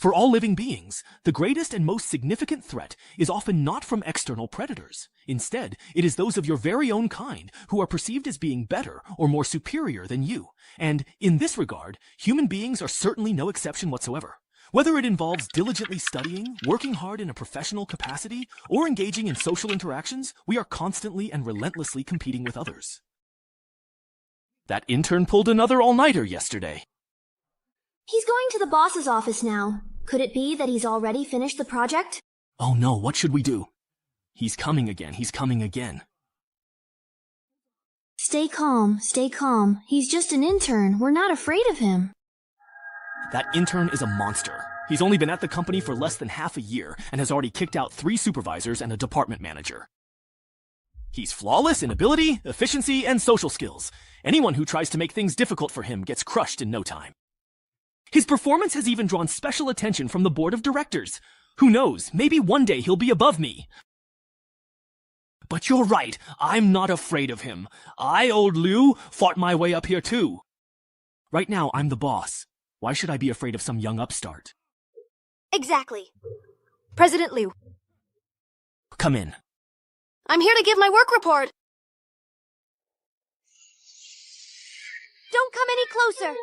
For all living beings, the greatest and most significant threat is often not from external predators. Instead, it is those of your very own kind who are perceived as being better or more superior than you. And in this regard, human beings are certainly no exception whatsoever. Whether it involves diligently studying, working hard in a professional capacity, or engaging in social interactions, we are constantly and relentlessly competing with others. That intern pulled another all-nighter yesterday. He's going to the boss's office now. Could it be that he's already finished the project? Oh no, what should we do? He's coming again, he's coming again. Stay calm, stay calm. He's just an intern. We're not afraid of him. That intern is a monster. He's only been at the company for less than half a year and has already kicked out 3 supervisors and a department manager. He's flawless in ability, efficiency, and social skills. Anyone who tries to make things difficult for him gets crushed in no time. His performance has even drawn special attention from the board of directors. Who knows, maybe one day he'll be above me. But you're right, I'm not afraid of him. I, old Liu, fought my way up here too. Right now, I'm the boss. Why should I be afraid of some young upstart? Exactly. President Liu. Come in. I'm here to give my work report. Don't come any closer.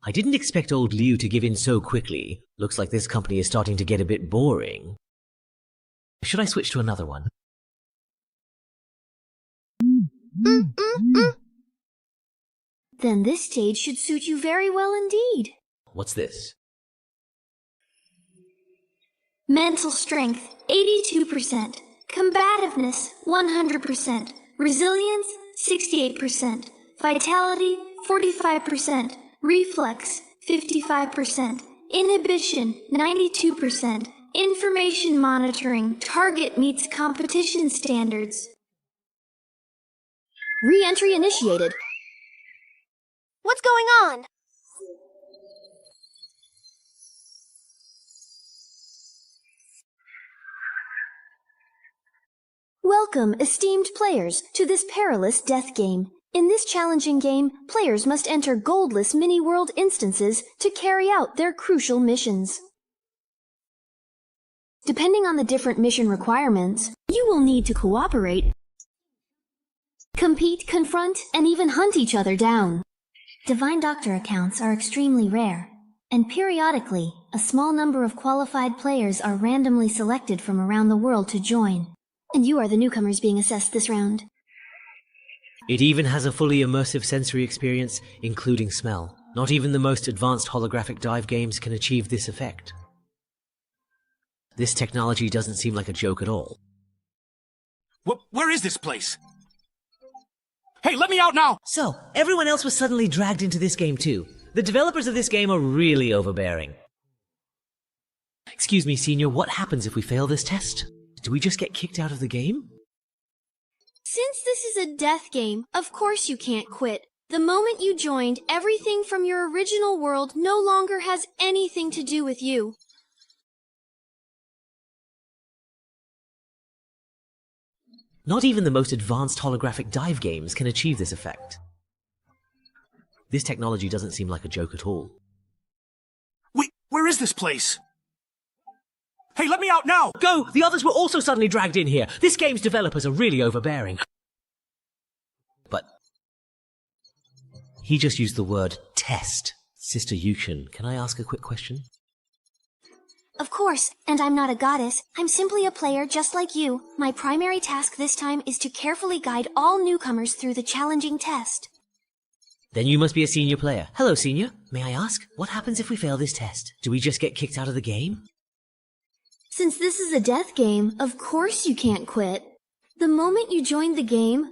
I didn't expect old Liu to give in so quickly. Looks like this company is starting to get a bit boring. Should I switch to another one? Then this stage should suit you very well indeed. What's this? Mental strength, 82%. Combativeness, 100%. Resilience, 68%. Vitality, 45%. Reflex, 55%. Inhibition, 92%. Information monitoring, target meets competition standards. Re-entry initiated. What's going on? Welcome, esteemed players, to this perilous death game. In this challenging game, players must enter goldless mini-world instances to carry out their crucial missions. Depending on the different mission requirements, you will need to cooperate, compete, confront, and even hunt each other down. Divine Doctor accounts are extremely rare, and periodically, a small number of qualified players are randomly selected from around the world to join. And you are the newcomers being assessed this round. It even has a fully immersive sensory experience, including smell. Not even the most advanced holographic dive games can achieve this effect. This technology doesn't seem like a joke at all. Where is this place? Hey, let me out now! So, everyone else was suddenly dragged into this game too. The developers of this game are really overbearing. Excuse me, Senior, what happens if we fail this test? Do we just get kicked out of the game? Since this is a death game, of course you can't quit. The moment you joined, everything from your original world no longer has anything to do with you. Not even the most advanced holographic dive games can achieve this effect. This technology doesn't seem like a joke at all. Wait, where is this place? Hey, let me out now! Go! The others were also suddenly dragged in here. This game's developers are really overbearing. But he just used the word test. Sister Yukon, can I ask a quick question? Of course, and I'm not a goddess. I'm simply a player just like you. My primary task this time is to carefully guide all newcomers through the challenging test. Then you must be a senior player. Hello, Senior. May I ask, what happens if we fail this test? Do we just get kicked out of the game? Since this is a death game, of course you can't quit. The moment you joined the game,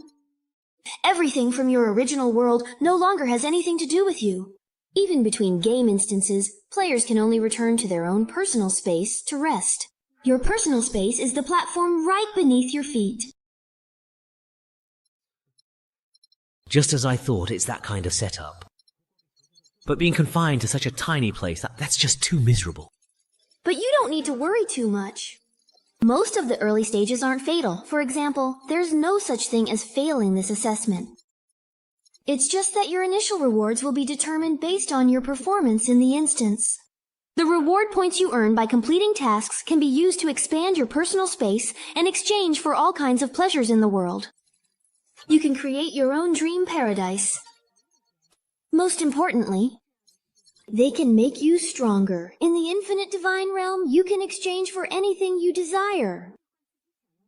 everything from your original world no longer has anything to do with you. Even between game instances, players can only return to their own personal space to rest. Your personal space is the platform right beneath your feet. Just as I thought, it's that kind of setup. But being confined to such a tiny place, that's just too miserable. But you don't need to worry too much. Most of the early stages aren't fatal. For example, there's no such thing as failing this assessment. It's just that your initial rewards will be determined based on your performance in the instance. The reward points you earn by completing tasks can be used to expand your personal space and exchange for all kinds of pleasures in the world. You can create your own dream paradise. Most importantly, they can make you stronger. In the infinite divine realm, you can exchange for anything you desire.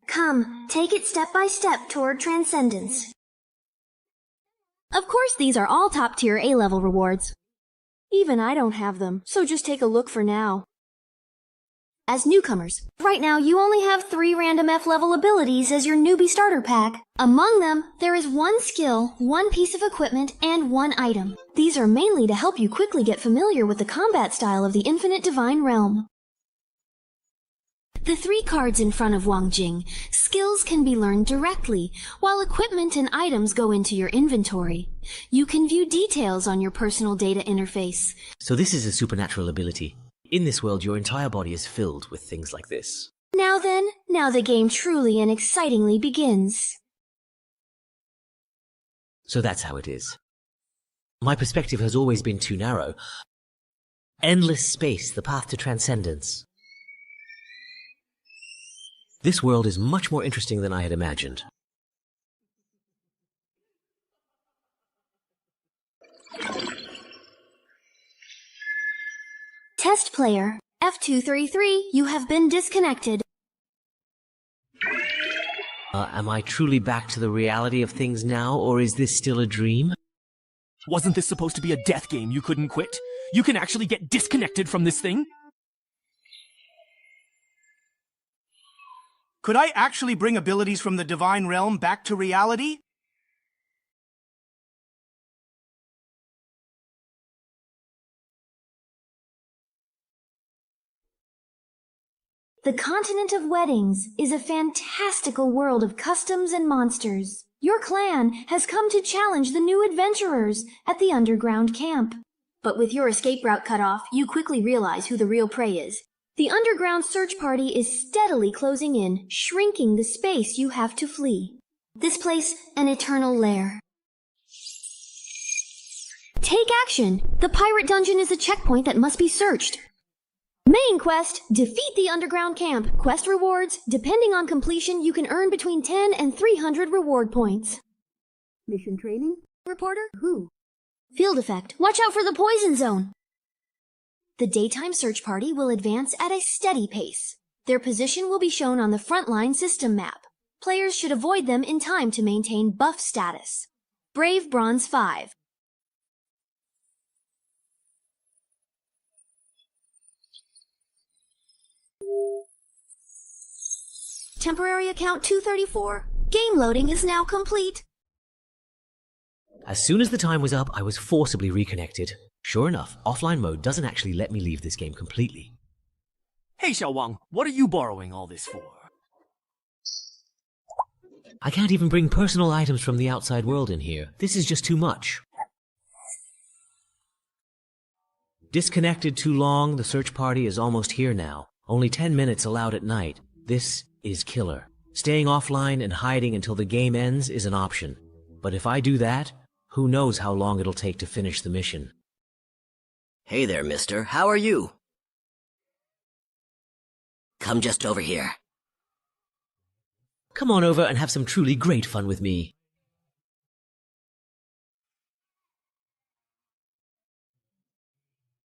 Come, take it step by step toward transcendence. Of course, these are all top-tier A-level rewards. Even I don't have them, so just take a look for now. As newcomers, right now you only have 3 random F-level abilities as your newbie starter pack. Among them, there is 1 skill, 1 piece of equipment, and 1 item. These are mainly to help you quickly get familiar with the combat style of the Infinite Divine Realm. The 3 cards in front of Wang Jing, skills can be learned directly, while equipment and items go into your inventory. You can view details on your personal data interface. So this is a supernatural ability. In this world, your entire body is filled with things like this. Now then, now the game truly and excitingly begins. So that's how it is. My perspective has always been too narrow. Endless space, the path to transcendence. This world is much more interesting than I had imagined. Test player, F233, you have been disconnected. Am I truly back to the reality of things now, or is this still a dream? Wasn't this supposed to be a death game you couldn't quit? You can actually get disconnected from this thing? Could I actually bring abilities from the Divine Realm back to reality? The continent of weddings is a fantastical world of customs and monsters. Your clan has come to challenge the new adventurers at the underground camp. But with your escape route cut off, you quickly realize who the real prey is. The underground search party is steadily closing in, shrinking the space you have to flee. This place, an eternal lair. Take action! The pirate dungeon is a checkpoint that must be searched. Main quest, defeat the underground camp. Quest rewards, depending on completion, you can earn between 10 and 300 reward points. Mission training? Reporter? Who? Field effect, watch out for the poison zone. The daytime search party will advance at a steady pace. Their position will be shown on the frontline system map. Players should avoid them in time to maintain buff status. Brave Bronze 5. Temporary account 234. Game loading is now complete. As soon as the time was up, I was forcibly reconnected. Sure enough, offline mode doesn't actually let me leave this game completely. Hey, Xiao Wang, what are you borrowing all this for? I can't even bring personal items from the outside world in here. This is just too much. Disconnected too long, the search party is almost here now. Only 10 minutes allowed at night. This is killer. Staying offline and hiding until the game ends is an option. But if I do that, who knows how long it'll take to finish the mission. Hey there, mister. How are you? Come just over here. Come on over and have some truly great fun with me.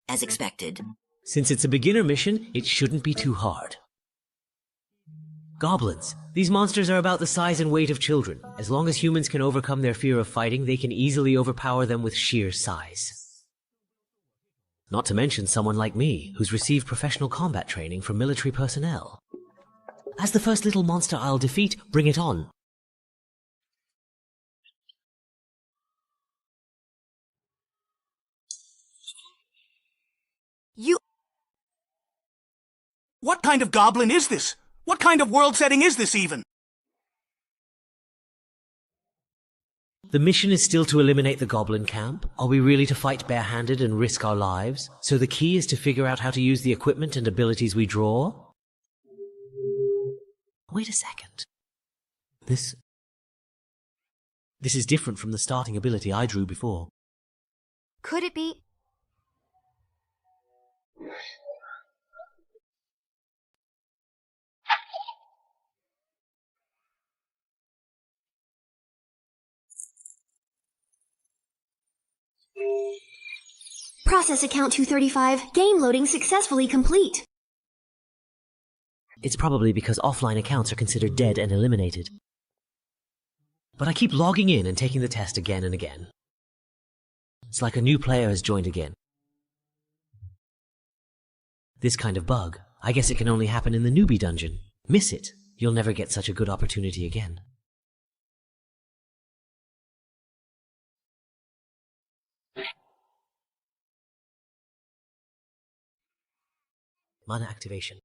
As expected. Since it's a beginner mission, it shouldn't be too hard. Goblins. These monsters are about the size and weight of children. As long as humans can overcome their fear of fighting, they can easily overpower them with sheer size. Not to mention someone like me, who's received professional combat training from military personnel. As the first little monster I'll defeat, bring it on. What kind of goblin is this? What kind of world setting is this even? The mission is still to eliminate the goblin camp. Are we really to fight barehanded and risk our lives? So the key is to figure out how to use the equipment and abilities we draw? Wait a second. This This is different from the starting ability I drew before. Could it be? Process account 235. Game loading successfully complete. It's probably because offline accounts are considered dead and eliminated. But I keep logging in and taking the test again and again. It's like a new player has joined again. This kind of bug, I guess it can only happen in the newbie dungeon. Miss it, you'll never get such a good opportunity again. Mana activation.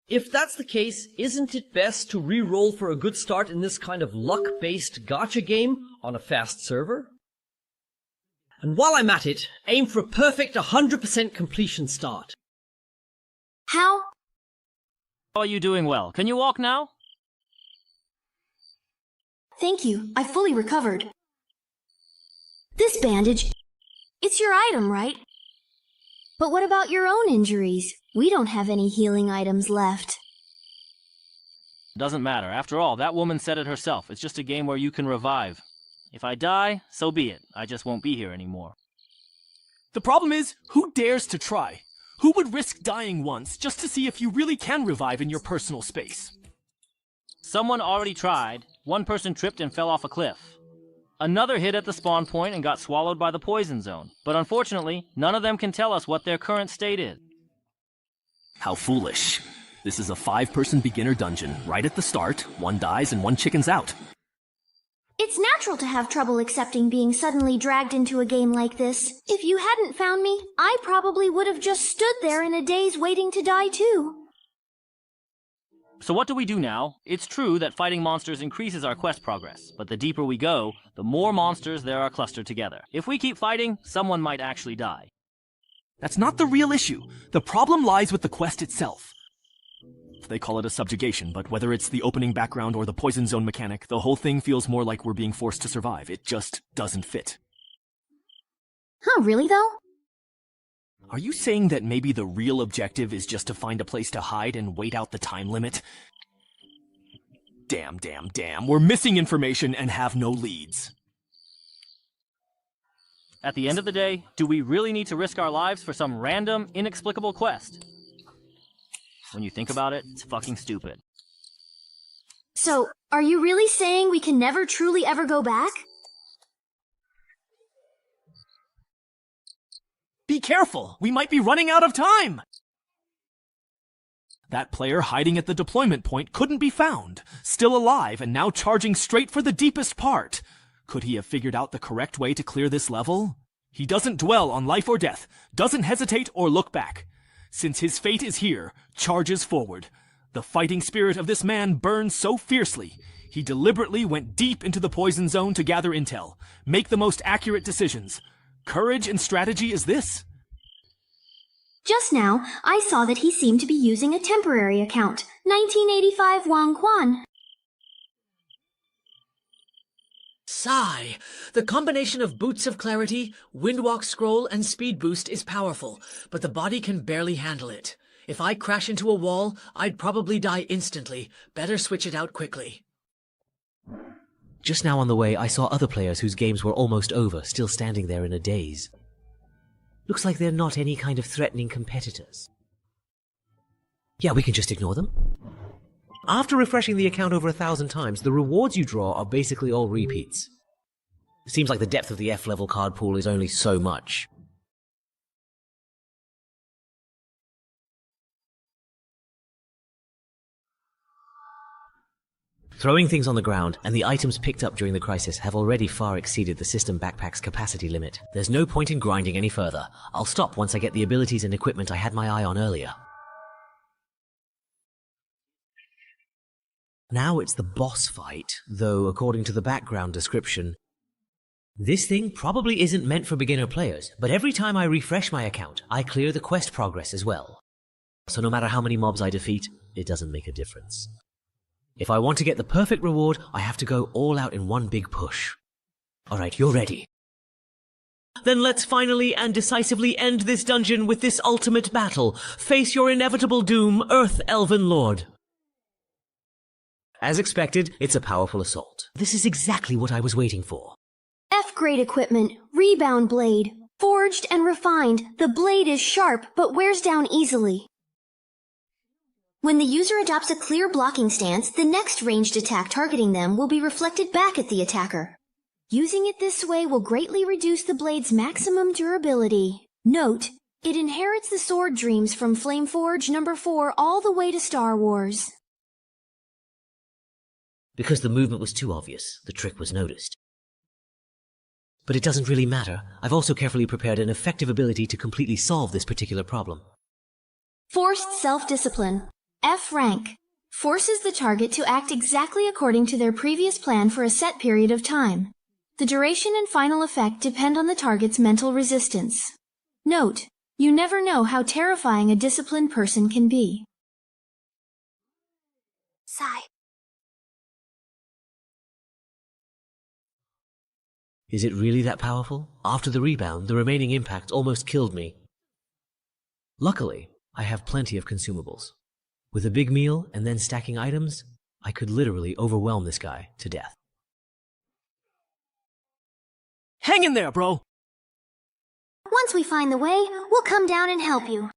If that's the case, isn't it best to re-roll for a good start in this kind of luck-based gacha game on a fast server? And while I'm at it, aim for a perfect 100% completion start. How? Are you doing well? Can you walk now? Thank you. I fully recovered. This bandage, it's your item, right? But what about your own injuries? We don't have any healing items left. Doesn't matter. After all, that woman said it herself. It's just a game where you can revive. If I die, so be it. I just won't be here anymore. The problem is, who dares to try? Who would risk dying once just to see if you really can revive in your personal space? Someone already tried. One person tripped and fell off a cliff. Another hit at the spawn point and got swallowed by the poison zone. But unfortunately, none of them can tell us what their current state is. How foolish. This is a 5-person beginner dungeon. Right at the start, one dies and one chickens out. It's natural to have trouble accepting being suddenly dragged into a game like this. If you hadn't found me, I probably would have just stood there in a daze waiting to die too. So what do we do now? It's true that fighting monsters increases our quest progress, but the deeper we go, the more monsters there are clustered together. If we keep fighting, someone might actually die. That's not the real issue. The problem lies with the quest itself. They call it a subjugation, but whether it's the opening background or the poison zone mechanic, the whole thing feels more like we're being forced to survive. It just doesn't fit. Huh, really though? Are you saying that maybe the real objective is just to find a place to hide and wait out the time limit? Damn. We're missing information and have no leads. At the end of the day, do we really need to risk our lives for some random, inexplicable quest? When you think about it, it's fucking stupid. So, are you really saying we can never truly ever go back? Be careful! We might be running out of time! That player hiding at the deployment point couldn't be found, still alive and now charging straight for the deepest part. Could he have figured out the correct way to clear this level? He doesn't dwell on life or death, doesn't hesitate or look back. Since his fate is here, charges forward. The fighting spirit of this man burns so fiercely, he deliberately went deep into the poison zone to gather intel, make the most accurate decisions. Courage and strategy is this? Just now, I saw that he seemed to be using a temporary account. 1985 Wang Quan. Sigh. The combination of Boots of Clarity, Windwalk Scroll, and Speed Boost is powerful, but the body can barely handle it. If I crash into a wall, I'd probably die instantly. Better switch it out quickly. Just now on the way, I saw other players whose games were almost over, still standing there in a daze. Looks like they're not any kind of threatening competitors. Yeah, we can just ignore them. After refreshing the account over 1,000 times, the rewards you draw are basically all repeats. Seems like the depth of the F-level card pool is only so much. Throwing things on the ground, and the items picked up during the crisis have already far exceeded the system backpack's capacity limit. There's no point in grinding any further. I'll stop once I get the abilities and equipment I had my eye on earlier. Now it's the boss fight, though according to the background description, this thing probably isn't meant for beginner players, but every time I refresh my account, I clear the quest progress as well. So no matter how many mobs I defeat, it doesn't make a difference. If I want to get the perfect reward, I have to go all out in one big push. Alright, you're ready. Then let's finally and decisively end this dungeon with this ultimate battle. Face your inevitable doom, Earth Elven Lord. As expected, it's a powerful assault. This is exactly what I was waiting for. F-grade equipment, rebound blade. Forged and refined, the blade is sharp but wears down easily. When the user adopts a clear blocking stance, the next ranged attack targeting them will be reflected back at the attacker. Using it this way will greatly reduce the blade's maximum durability. Note, it inherits the sword dreams from Flameforge No. 4 all the way to Star Wars. Because the movement was too obvious, the trick was noticed. But it doesn't really matter. I've also carefully prepared an effective ability to completely solve this particular problem. Forced self-discipline. F rank. Forces the target to act exactly according to their previous plan for a set period of time. The duration and final effect depend on the target's mental resistance. Note, you never know how terrifying a disciplined person can be. Sigh. Is it really that powerful? After the rebound, the remaining impact almost killed me. Luckily, I have plenty of consumables. With a big meal and then stacking items, I could literally overwhelm this guy to death. Hang in there, bro! Once we find the way, we'll come down and help you.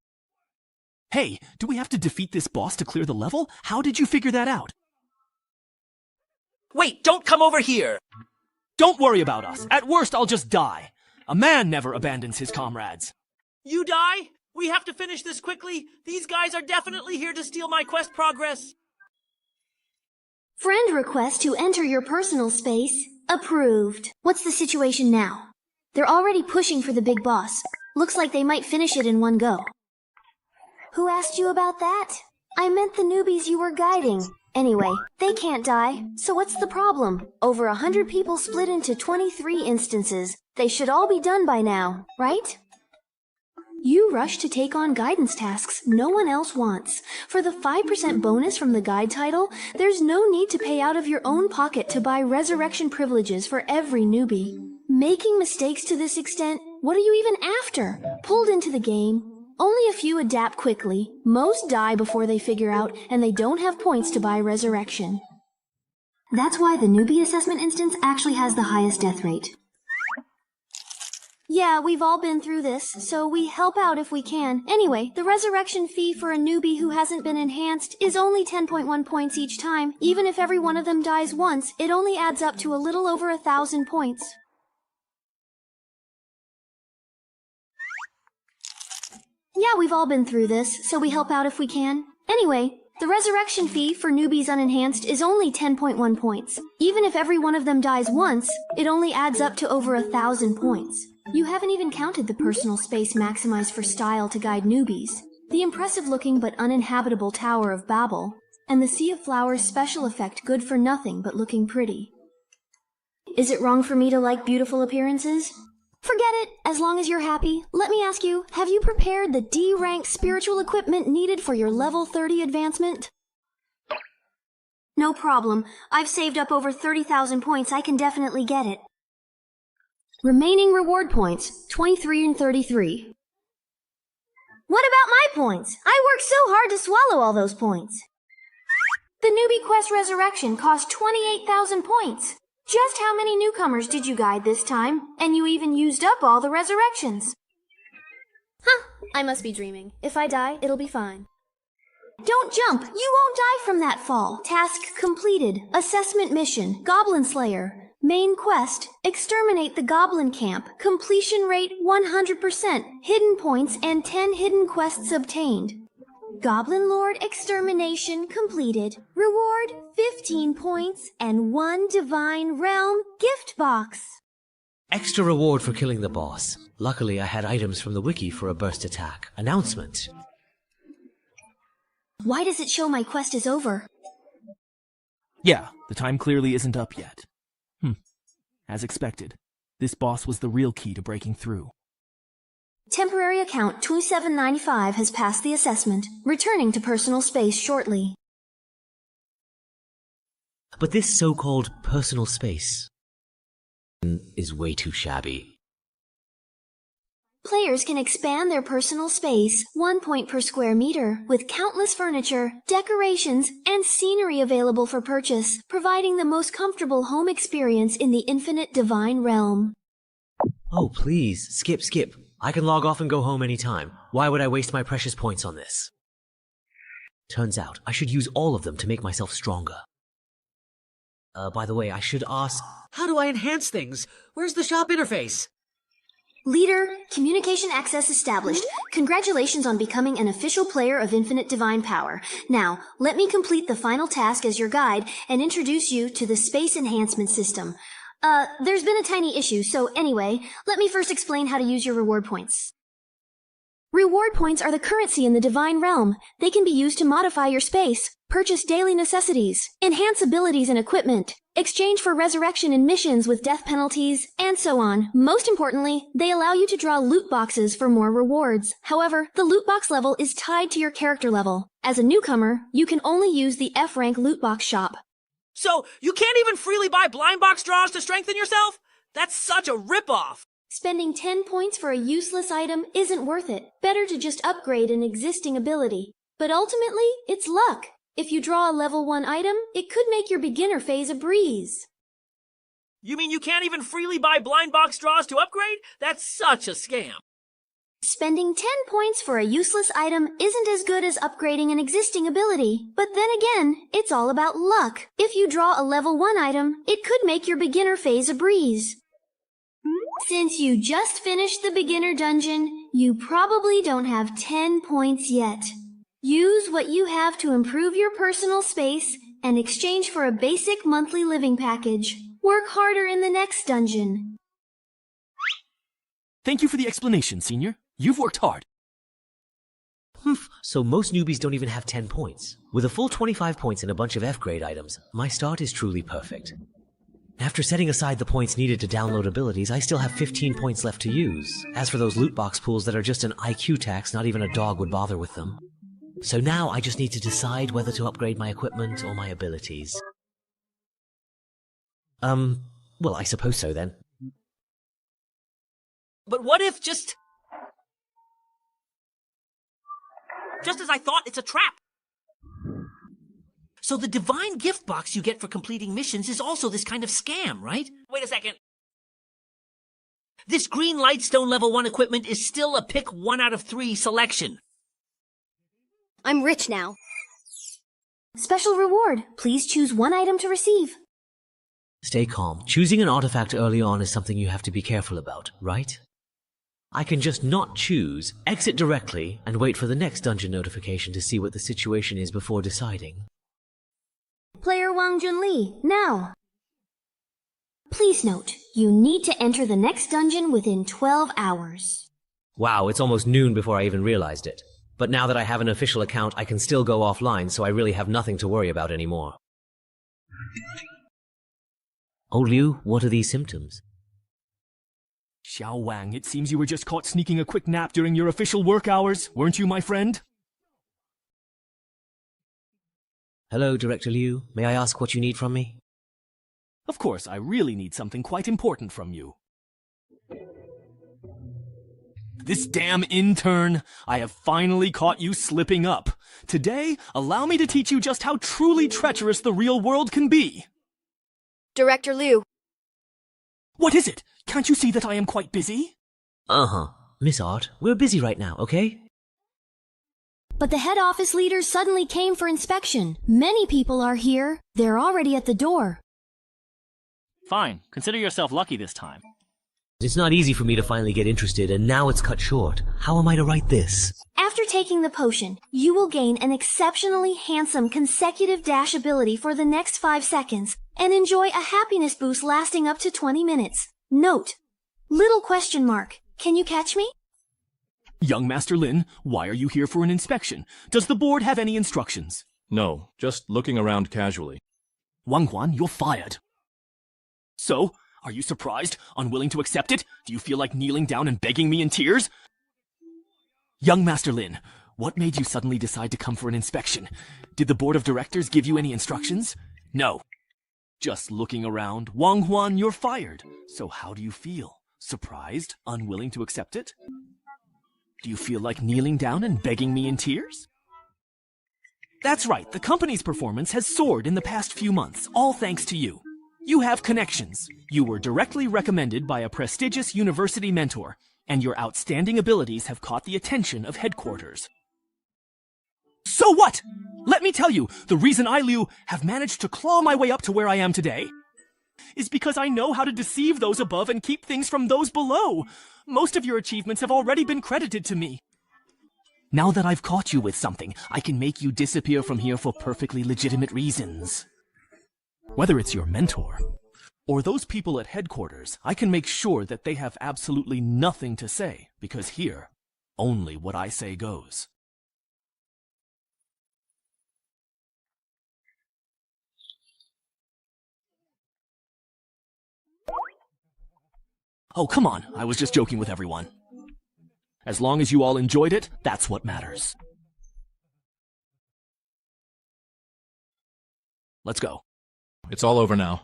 Hey, do we have to defeat this boss to clear the level? How did you figure that out? Wait, don't come over here! Don't worry about us. At worst, I'll just die. A man never abandons his comrades. You die? We have to finish this quickly. These guys are definitely here to steal my quest progress. Friend request to enter your personal space. Approved. What's the situation now? They're already pushing for the big boss. Looks like they might finish it in one go. Who asked you about that? I meant the newbies you were guiding. Anyway, they can't die, so what's the problem? Over 100 people split into 23 instances. They should all be done by now, right? You rush to take on guidance tasks no one else wants. For the 5% bonus from the guide title, there's no need to pay out of your own pocket to buy resurrection privileges for every newbie. Making mistakes to this extent, what are you even after? Pulled into the game. Only a few adapt quickly, most die before they figure out, and they don't have points to buy resurrection. That's why the newbie assessment instance actually has the highest death rate. Yeah, we've all been through this, so we help out if we can. Anyway, the resurrection fee for a newbie who hasn't been enhanced is only 10.1 points each time. Even if every one of them dies once, it only adds up to a little over 1,000 points. Yeah, we've all been through this, so we help out if we can. Anyway, the resurrection fee for newbies unenhanced is only 10.1 points. Even if every one of them dies once, it only adds up to over 1,000 points. You haven't even counted the personal space maximized for style to guide newbies, the impressive-looking but uninhabitable Tower of Babel, and the Sea of Flowers special effect good for nothing but looking pretty. Is it wrong for me to like beautiful appearances? Forget it, as long as you're happy. Let me ask you, have you prepared the D-rank spiritual equipment needed for your level 30 advancement? No problem. I've saved up over 30,000 points. I can definitely get it. Remaining reward points, 23 and 33. What about my points? I worked so hard to swallow all those points. The newbie quest resurrection cost 28,000 points. Just how many newcomers did you guide this time? And you even used up all the resurrections. Huh, I must be dreaming. If I die, it'll be fine. Don't jump! You won't die from that fall. Task completed. Assessment mission. Goblin Slayer. Main quest. Exterminate the Goblin Camp. Completion rate 100%. Hidden points and 10 hidden quests obtained. Goblin Lord extermination completed. Reward 15 points and 1 Divine Realm gift box. Extra reward for killing the boss. Luckily, I had items from the wiki for a burst attack. Announcement. Why does it show my quest is over? Yeah, the time clearly isn't up yet. As expected, this boss was the real key to breaking through. Temporary account 2795 has passed the assessment, returning to personal space shortly. But this so-called personal space is way too shabby. Players can expand their personal space 1 point per square meter with countless furniture, decorations, and scenery available for purchase, providing the most comfortable home experience in the infinite divine realm. Oh, please, skip. I can log off and go home anytime. Why would I waste my precious points on this? Turns out, I should use all of them to make myself stronger. By the way, I should ask... How do I enhance things? Where's the shop interface? Leader, communication access established. Congratulations on becoming an official player of Infinite Divine Power. Now, let me complete the final task as your guide and introduce you to the Space Enhancement System. There's been a tiny issue, so anyway, let me first explain how to use your reward points. Reward points are the currency in the Divine Realm. They can be used to modify your space, purchase daily necessities, enhance abilities and equipment, exchange for resurrection in missions with death penalties, and so on. Most importantly, they allow you to draw loot boxes for more rewards. However, the loot box level is tied to your character level. As a newcomer, you can only use the F-rank loot box shop. So, you can't even freely buy blind box draws to strengthen yourself? That's such a ripoff! Spending 10 points for a useless item isn't worth it. Better to just upgrade an existing ability. But ultimately, it's luck. If you draw a level 1 item, it could make your beginner phase a breeze. You mean you can't even freely buy blind box draws to upgrade? That's such a scam. Spending 10 points for a useless item isn't as good as upgrading an existing ability. But then again, it's all about luck. If you draw a level 1 item, it could make your beginner phase a breeze. Since you just finished the beginner dungeon, you probably don't have 10 points yet. Use what you have to improve your personal space and exchange for a basic monthly living package. Work harder in the next dungeon. Thank you for the explanation, Senior. You've worked hard. So most newbies don't even have 10 points. With a full 25 points and a bunch of F-grade items, my start is truly perfect. After setting aside the points needed to download abilities, I still have 15 points left to use. As for those loot box pools that are just an IQ tax, not even a dog would bother with them. So now I just need to decide whether to upgrade my equipment or my abilities. Well, I suppose so then. But what if just as I thought, it's a trap? So the divine gift box you get for completing missions is also this kind of scam, right? Wait a second. This green Lightstone level 1 equipment is still a pick 1 out of 3 selection. I'm rich now. Special reward. Please choose 1 item to receive. Stay calm. Choosing an artifact early on is something you have to be careful about, right? I can just not choose, exit directly, and wait for the next dungeon notification to see what the situation is before deciding. Player Wang Junli, now! Please note, you need to enter the next dungeon within 12 hours. Wow, it's almost noon before I even realized it. But now that I have an official account, I can still go offline, so I really have nothing to worry about anymore. Oh, Liu, what are these symptoms? Xiao Wang, it seems you were just caught sneaking a quick nap during your official work hours, weren't you, my friend? Hello, Director Liu. May I ask what you need from me? Of course, I really need something quite important from you. This damn intern! I have finally caught you slipping up. Today, allow me to teach you just how truly treacherous the real world can be. Director Liu. What is it? Can't you see that I am quite busy? Uh-huh. Miss Art, we're busy right now, okay? But the head office leaders suddenly came for inspection. Many people are here. They're already at the door. Fine. Consider yourself lucky this time. It's not easy for me to finally get interested, and now it's cut short. How am I to write this? After taking the potion, you will gain an exceptionally handsome consecutive dash ability for the next 5 seconds, and enjoy a happiness boost lasting up to 20 minutes. Note, little question mark. Can you catch me? Young Master Lin, why are you here for an inspection? Does the board have any instructions? No, just looking around casually. Wang Huan, you're fired. So, are you surprised? Unwilling to accept it? Do you feel like kneeling down and begging me in tears? Young Master Lin, what made you suddenly decide to come for an inspection? Did the board of directors give you any instructions? No. Just looking around, Wang Huan, you're fired. So how do you feel? Surprised? Unwilling to accept it? Do you feel like kneeling down and begging me in tears? That's right, the company's performance has soared in the past few months, all thanks to you. You have connections. You were directly recommended by a prestigious university mentor, and your outstanding abilities have caught the attention of headquarters. So what? Let me tell you, the reason I, Liu, have managed to claw my way up to where I am today is because I know how to deceive those above and keep things from those below. Most of your achievements have already been credited to me. Now that I've caught you with something, I can make you disappear from here for perfectly legitimate reasons. Whether it's your mentor or those people at headquarters, I can make sure that they have absolutely nothing to say, because here, only what I say goes. Oh, come on, I was just joking with everyone. As long as you all enjoyed it, that's what matters. Let's go. It's all over now.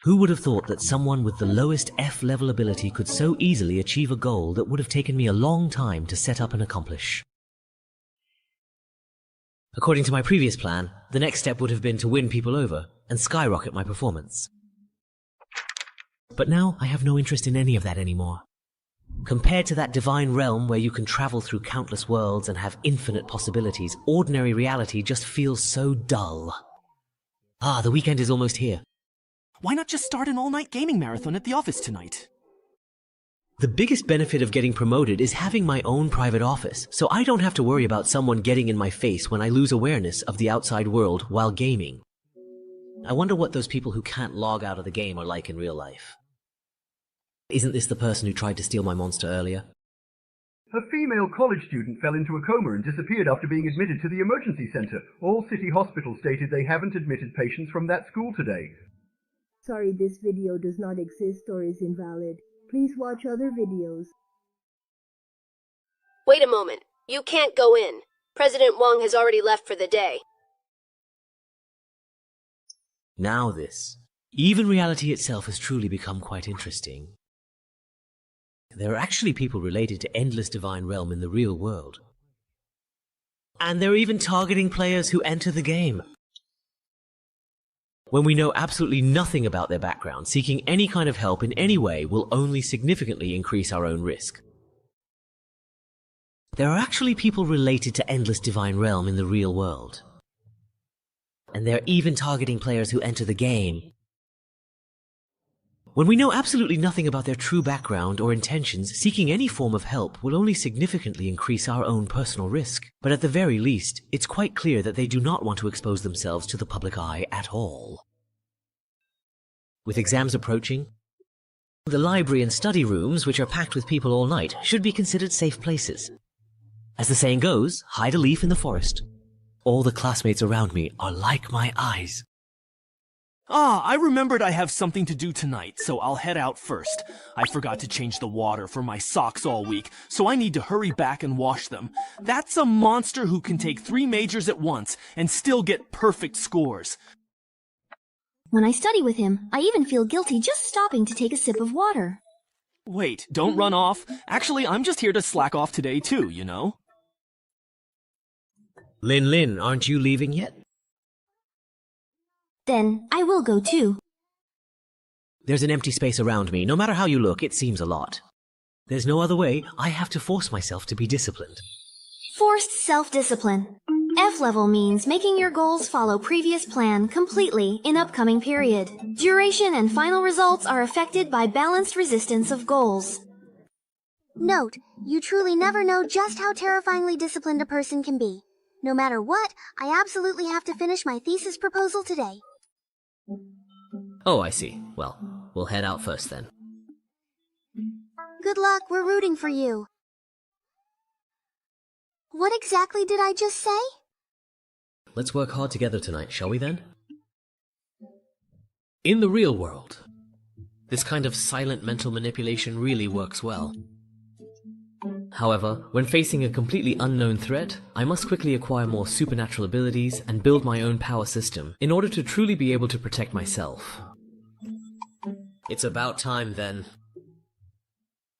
Who would have thought that someone with the lowest F-level ability could so easily achieve a goal that would have taken me a long time to set up and accomplish? According to my previous plan, the next step would have been to win people over and skyrocket my performance. But now I have no interest in any of that anymore. Compared to that divine realm where you can travel through countless worlds and have infinite possibilities, ordinary reality just feels so dull. Ah, the weekend is almost here. Why not just start an all-night gaming marathon at the office tonight? The biggest benefit of getting promoted is having my own private office, so I don't have to worry about someone getting in my face when I lose awareness of the outside world while gaming. I wonder what those people who can't log out of the game are like in real life. Isn't this the person who tried to steal my monster earlier? A female college student fell into a coma and disappeared after being admitted to the emergency center. All city hospitals stated they haven't admitted patients from that school today. Sorry, this video does not exist or is invalid. Please watch other videos. Wait a moment. You can't go in. President Wang has already left for the day. Now this. Even reality itself has truly become quite interesting. There are actually people related to Endless Divine Realm in the real world. And they're even targeting players who enter the game. When we know absolutely nothing about their background, seeking any kind of help in any way will only significantly increase our own risk. There are actually people related to Endless Divine Realm in the real world. And they're even targeting players who enter the game. When we know absolutely nothing about their true background or intentions, seeking any form of help will only significantly increase our own personal risk. But at the very least, it's quite clear that they do not want to expose themselves to the public eye at all. With exams approaching, the library and study rooms, which are packed with people all night, should be considered safe places. As the saying goes, hide a leaf in the forest. All the classmates around me are like my eyes. Ah, I remembered I have something to do tonight, so I'll head out first. I forgot to change the water for my socks all week, so I need to hurry back and wash them. That's a monster who can take 3 majors at once and still get perfect scores. When I study with him, I even feel guilty just stopping to take a sip of water. Wait, don't run off. Actually, I'm just here to slack off today too, you know? Lin, aren't you leaving yet? Then I will go too. There's an empty space around me. No matter how you look, it seems a lot. There's no other way. I have to force myself to be disciplined. Forced self-discipline. F-level means making your goals follow previous plan completely in upcoming period. Duration and final results are affected by balanced resistance of goals. Note, you truly never know just how terrifyingly disciplined a person can be. No matter what, I absolutely have to finish my thesis proposal today. Oh, I see. Well, we'll head out first then. Good luck, we're rooting for you. What exactly did I just say? Let's work hard together tonight, shall we then? In the real world, this kind of silent mental manipulation really works well. However, when facing a completely unknown threat, I must quickly acquire more supernatural abilities and build my own power system in order to truly be able to protect myself. It's about time then.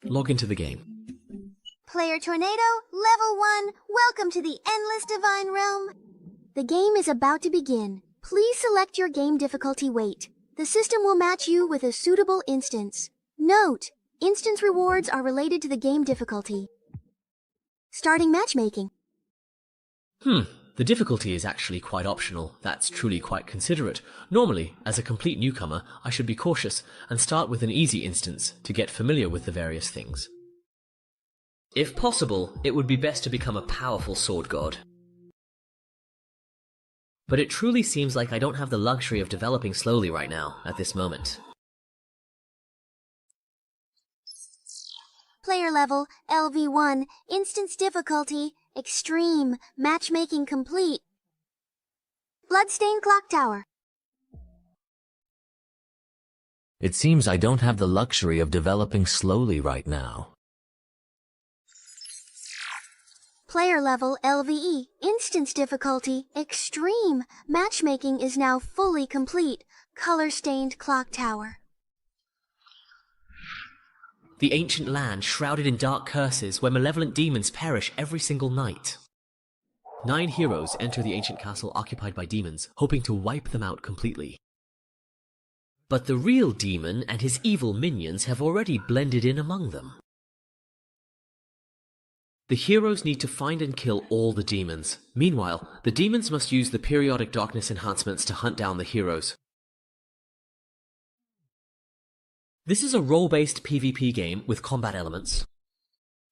Log into the game. Player Tornado, Level 1, welcome to the Endless Divine Realm. The game is about to begin. Please select your game difficulty weight. The system will match you with a suitable instance. Note, instance rewards are related to the game difficulty. Starting matchmaking. The difficulty is actually quite optional. That's truly quite considerate. Normally, as a complete newcomer, I should be cautious and start with an easy instance to get familiar with the various things. If possible, it would be best to become a powerful sword god. But it truly seems like I don't have the luxury of developing slowly right now, at this moment. Player level, LV1, instance difficulty, extreme, matchmaking complete. Bloodstained Clock Tower. It seems I don't have the luxury of developing slowly right now. Player level, LVE, instance difficulty, extreme, matchmaking is now fully complete. Color-stained Clock Tower. The ancient land shrouded in dark curses where malevolent demons perish every single night. 9 heroes enter the ancient castle occupied by demons, hoping to wipe them out completely. But the real demon and his evil minions have already blended in among them. The heroes need to find and kill all the demons. Meanwhile, the demons must use the periodic darkness enhancements to hunt down the heroes. This is a role-based PvP game with combat elements.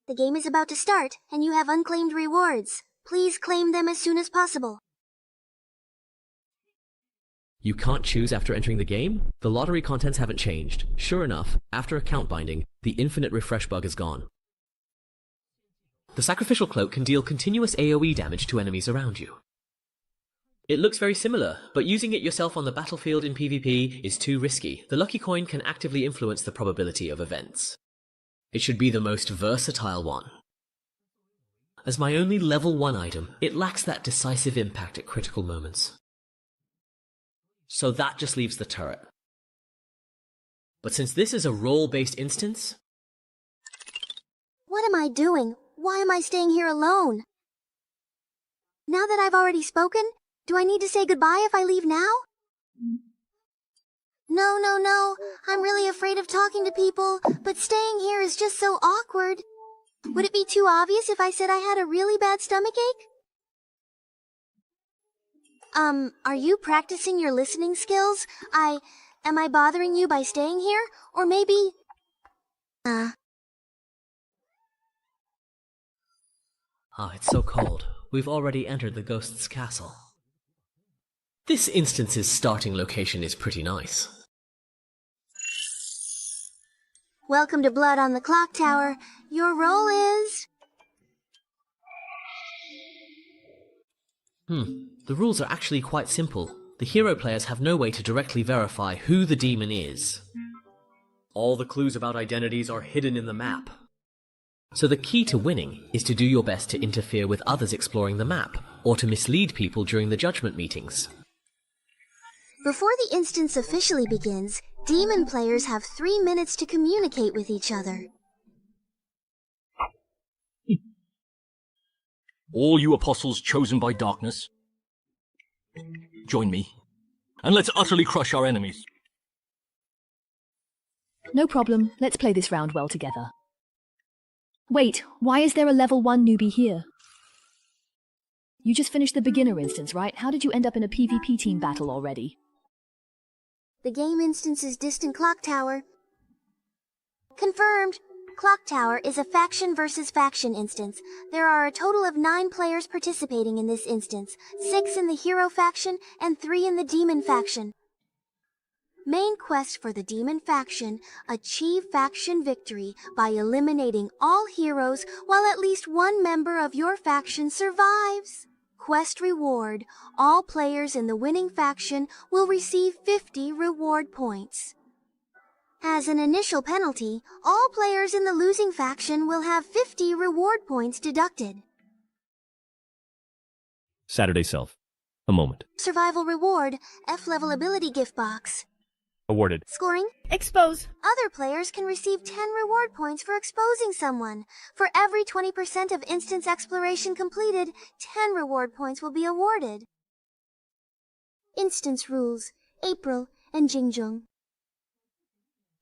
The game is about to start, and you have unclaimed rewards. Please claim them as soon as possible. You can't choose after entering the game? The lottery contents haven't changed. Sure enough, after account binding, the infinite refresh bug is gone. The sacrificial cloak can deal continuous AoE damage to enemies around you. It looks very similar, but using it yourself on the battlefield in PvP is too risky. The lucky coin can actively influence the probability of events. It should be the most versatile one. As my only level 1 item, it lacks that decisive impact at critical moments. So that just leaves the turret. But since this is a role-based instance... What am I doing? Why am I staying here alone? Now that I've already spoken, do I need to say goodbye if I leave now? No. I'm really afraid of talking to people, but staying here is just so awkward. Would it be too obvious if I said I had a really bad stomachache? Are you practicing your listening skills? Am I bothering you by staying here? Or maybe... it's so cold. We've already entered the ghost's castle. This instance's starting location is pretty nice. Welcome to Blood on the Clock Tower. Your role is... The rules are actually quite simple. The hero players have no way to directly verify who the demon is. All the clues about identities are hidden in the map. So the key to winning is to do your best to interfere with others exploring the map, or to mislead people during the judgment meetings. Before the instance officially begins, demon players have 3 minutes to communicate with each other. All you apostles chosen by darkness, join me, and let's utterly crush our enemies. No problem. Let's play this round well together. Wait, why is there a level 1 newbie here? You just finished the beginner instance, right? How did you end up in a PvP team battle already? The game instance is Distant Clock Tower. Confirmed! Clock Tower is a faction versus faction instance. There are a total of 9 players participating in this instance, 6 in the hero faction and 3 in the demon faction. Main quest for the demon faction: achieve faction victory by eliminating all heroes while at least 1 member of your faction survives. Quest reward: all players in the winning faction will receive 50 reward points. As an initial penalty, all players in the losing faction will have 50 reward points deducted. Saturday Self. A moment. Survival reward, F-level ability gift box. Awarded. Scoring? Expose. Other players can receive 10 reward points for exposing someone. For every 20% of instance exploration completed, 10 reward points will be awarded. Instance rules, April and Jingjung.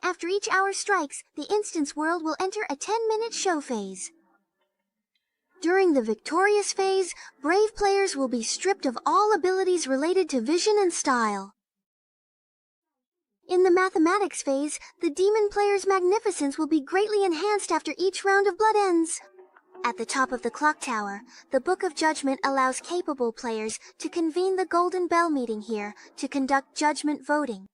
After each hour strikes, the instance world will enter a 10-minute show phase. During the victorious phase, brave players will be stripped of all abilities related to vision and style. In the mathematics phase, the demon player's magnificence will be greatly enhanced after each round of blood ends. At the top of the clock tower, the Book of Judgment allows capable players to convene the Golden Bell meeting here to conduct judgment voting.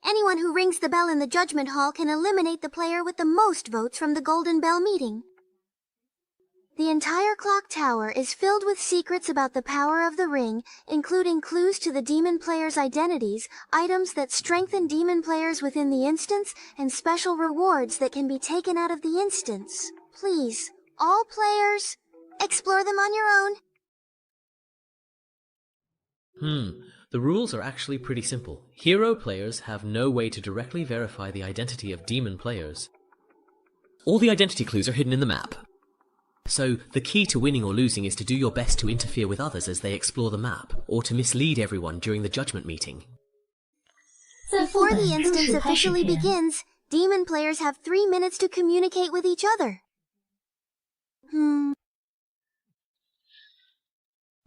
Anyone who rings the bell in the Judgment Hall can eliminate the player with the most votes from the Golden Bell meeting. The entire clock tower is filled with secrets about the power of the ring, including clues to the demon players' identities, items that strengthen demon players within the instance, and special rewards that can be taken out of the instance. Please, all players, explore them on your own. The rules are actually pretty simple. Hero players have no way to directly verify the identity of demon players. All the identity clues are hidden in the map. So, the key to winning or losing is to do your best to interfere with others as they explore the map, or to mislead everyone during the judgment meeting. Before the instance officially begins, demon players have 3 minutes to communicate with each other.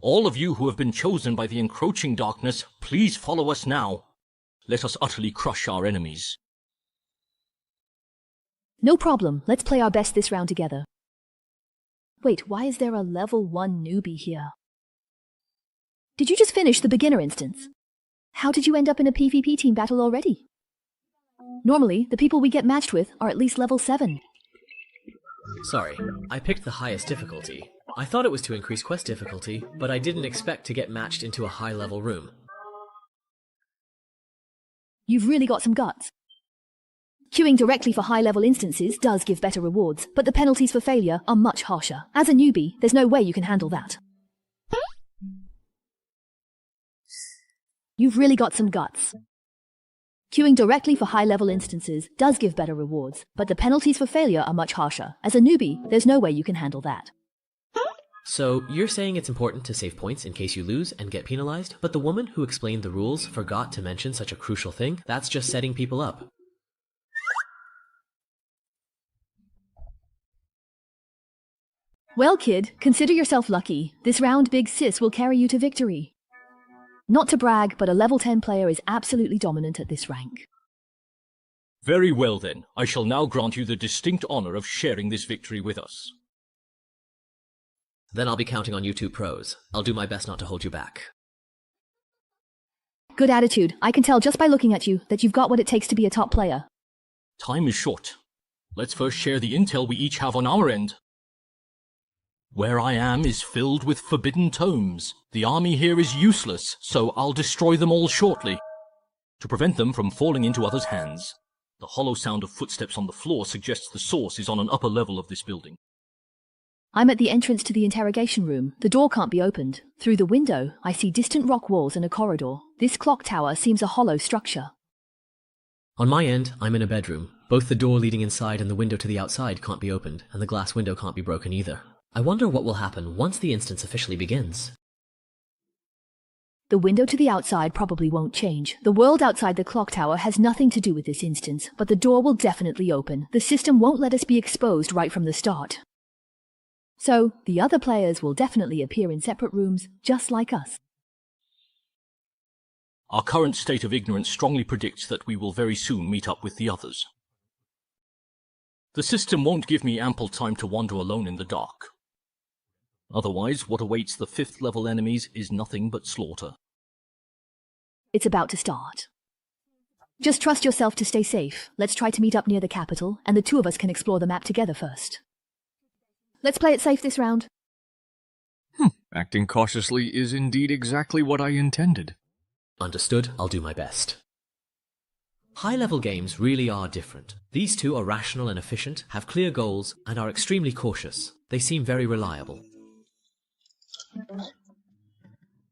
All of you who have been chosen by the encroaching darkness, please follow us now. Let us utterly crush our enemies. No problem. Let's play our best this round together. Wait, why is there a level 1 newbie here? Did you just finish the beginner instance? How did you end up in a PvP team battle already? Normally, the people we get matched with are at least level 7. Sorry, I picked the highest difficulty. I thought it was to increase quest difficulty, but I didn't expect to get matched into a high-level room. You've really got some guts. Queuing directly for high-level instances does give better rewards, but the penalties for failure are much harsher. As a newbie, there's no way you can handle that. You've really got some guts. Queuing directly for high-level instances does give better rewards, but the penalties for failure are much harsher. As a newbie, there's no way you can handle that. So, you're saying it's important to save points in case you lose and get penalized, but the woman who explained the rules forgot to mention such a crucial thing? That's just setting people up. Well, kid, consider yourself lucky. This round Big Sis will carry you to victory. Not to brag, but a level 10 player is absolutely dominant at this rank. Very well then, I shall now grant you the distinct honor of sharing this victory with us. Then I'll be counting on you two pros. I'll do my best not to hold you back. Good attitude. I can tell just by looking at you that you've got what it takes to be a top player. Time is short. Let's first share the intel we each have on our end. Where I am is filled with forbidden tomes. The army here is useless, so I'll destroy them all shortly, to prevent them from falling into others' hands. The hollow sound of footsteps on the floor suggests the source is on an upper level of this building. I'm at the entrance to the interrogation room. The door can't be opened. Through the window, I see distant rock walls and a corridor. This clock tower seems a hollow structure. On my end, I'm in a bedroom. Both the door leading inside and the window to the outside can't be opened, and the glass window can't be broken either. I wonder what will happen once the instance officially begins. The window to the outside probably won't change. The world outside the clock tower has nothing to do with this instance, but the door will definitely open. The system won't let us be exposed right from the start. So, the other players will definitely appear in separate rooms, just like us. Our current state of ignorance strongly predicts that we will very soon meet up with the others. The system won't give me ample time to wander alone in the dark. Otherwise, what awaits the 5th level enemies is nothing but slaughter. It's about to start. Just trust yourself to stay safe. Let's try to meet up near the capital, and the two of us can explore the map together first. Let's play it safe this round. Acting cautiously is indeed exactly what I intended. Understood. I'll do my best. High-level games really are different. These two are rational and efficient, have clear goals, and are extremely cautious. They seem very reliable.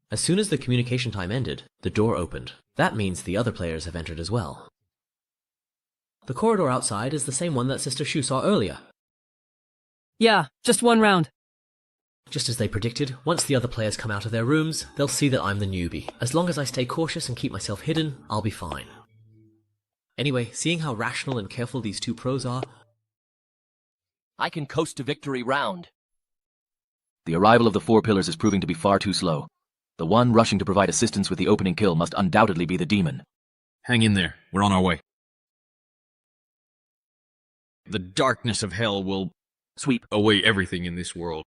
As soon as the communication time ended, the door opened. That means the other players have entered as well. The corridor outside is the same one that Sister Shu saw earlier. Yeah, just one round. Just as they predicted, once the other players come out of their rooms, they'll see that I'm the newbie. As long as I stay cautious and keep myself hidden, I'll be fine. Anyway, seeing how rational and careful these two pros are, I can coast to victory round. The arrival of the four pillars is proving to be far too slow. The one rushing to provide assistance with the opening kill must undoubtedly be the demon. Hang in there. We're on our way. The darkness of hell will sweep away everything in this world.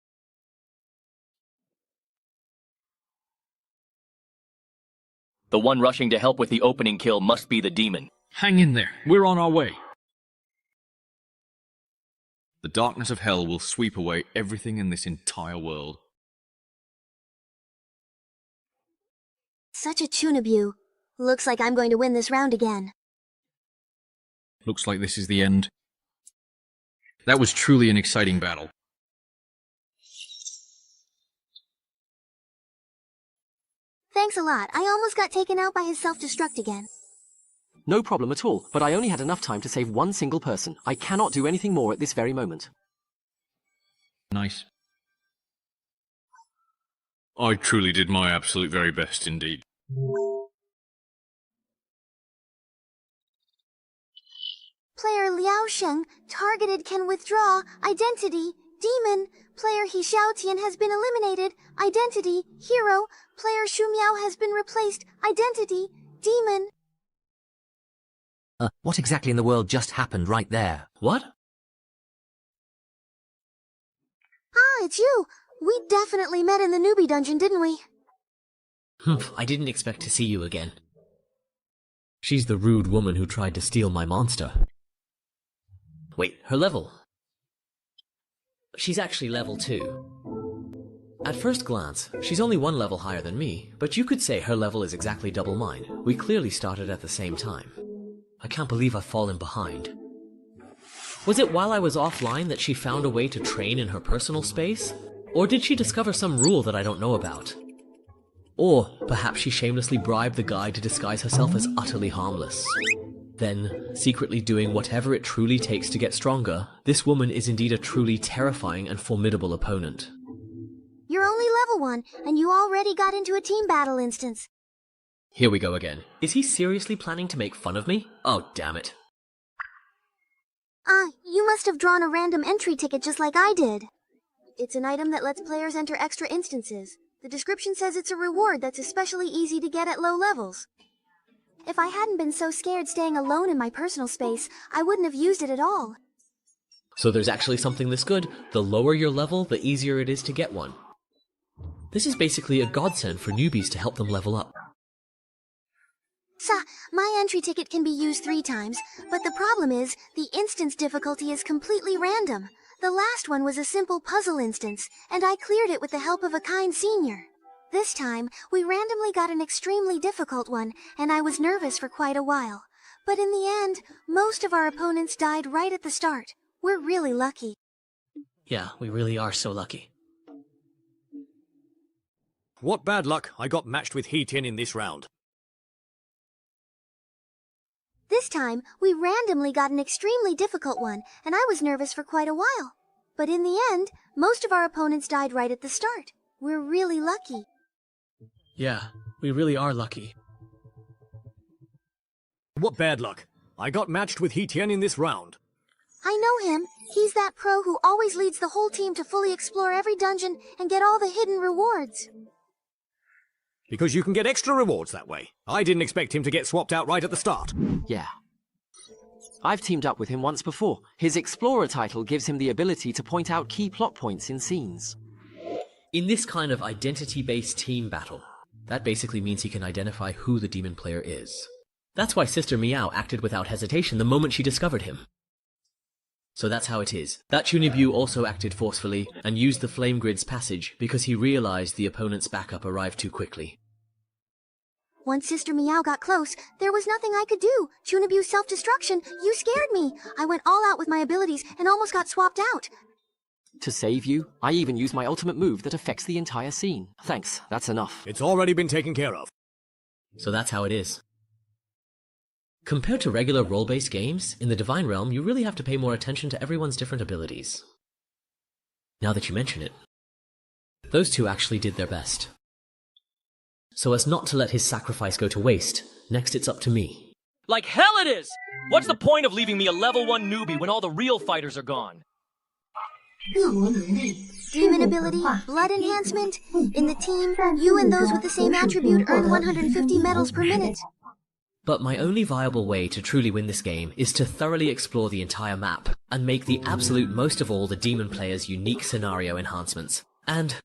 The one rushing to help with the opening kill must be the demon. Hang in there. We're on our way. The darkness of hell will sweep away everything in this entire world. Such a Chunabu. Looks like I'm going to win this round again. Looks like this is the end. That was truly an exciting battle. Thanks a lot. I almost got taken out by his self-destruct again. No problem at all, but I only had enough time to save one single person. I cannot do anything more at this very moment. Nice. I truly did my absolute very best indeed. Player Liao Sheng, targeted, can withdraw. Identity, demon. Player He Xiaotian has been eliminated. Identity, hero. Player Shu Miao has been replaced. Identity, demon. What exactly in the world just happened right there? What? Ah, it's you. We definitely met in the newbie dungeon, didn't we? I didn't expect to see you again. She's the rude woman who tried to steal my monster. Wait, her level? She's actually level 2. At first glance, she's only one level higher than me, but you could say her level is exactly double mine. We clearly started at the same time. I can't believe I've fallen behind. Was it while I was offline that she found a way to train in her personal space? Or did she discover some rule that I don't know about? Or perhaps she shamelessly bribed the guy to disguise herself as utterly harmless. Then, secretly doing whatever it truly takes to get stronger, this woman is indeed a truly terrifying and formidable opponent. You're only level 1, and you already got into a team battle instance. Here we go again. Is he seriously planning to make fun of me? Oh, damn it. You must have drawn a random entry ticket just like I did. It's an item that lets players enter extra instances. The description says it's a reward that's especially easy to get at low levels. If I hadn't been so scared staying alone in my personal space, I wouldn't have used it at all. So there's actually something this good. The lower your level, the easier it is to get one. This is basically a godsend for newbies to help them level up. My entry ticket can be used 3 times, but the problem is, the instance difficulty is completely random. The last one was a simple puzzle instance, and I cleared it with the help of a kind senior. This time, we randomly got an extremely difficult one, and I was nervous for quite a while. But in the end, most of our opponents died right at the start. We're really lucky. Yeah, we really are so lucky. What bad luck, I got matched with He Tian in this round. This time, we randomly got an extremely difficult one, and I was nervous for quite a while. But in the end, most of our opponents died right at the start. We're really lucky. Yeah, we really are lucky. What bad luck, I got matched with He Tian in this round. I know him. He's that pro who always leads the whole team to fully explore every dungeon and get all the hidden rewards. Because you can get extra rewards that way. I didn't expect him to get swapped out right at the start. Yeah. I've teamed up with him once before. His Explorer title gives him the ability to point out key plot points in scenes. In this kind of identity-based team battle, that basically means he can identify who the demon player is. That's why Sister Miao acted without hesitation the moment she discovered him. So that's how it is. That Chunibu also acted forcefully and used the Flame Grid's passage because he realized the opponent's backup arrived too quickly. Once Sister Meow got close, there was nothing I could do. Chunabu's self-destruction, you scared me. I went all out with my abilities and almost got swapped out. To save you, I even used my ultimate move that affects the entire scene. Thanks, that's enough. It's already been taken care of. So that's how it is. Compared to regular role-based games, in the Divine Realm you really have to pay more attention to everyone's different abilities. Now that you mention it, those two actually did their best. So as not to let his sacrifice go to waste, next it's up to me. Like hell it is! What's the point of leaving me a level 1 newbie when all the real fighters are gone? Demon ability, blood enhancement. In the team, you and those with the same attribute earn 150 medals per minute. But my only viable way to truly win this game is to thoroughly explore the entire map, and make the absolute most of all the demon player's unique scenario enhancements. And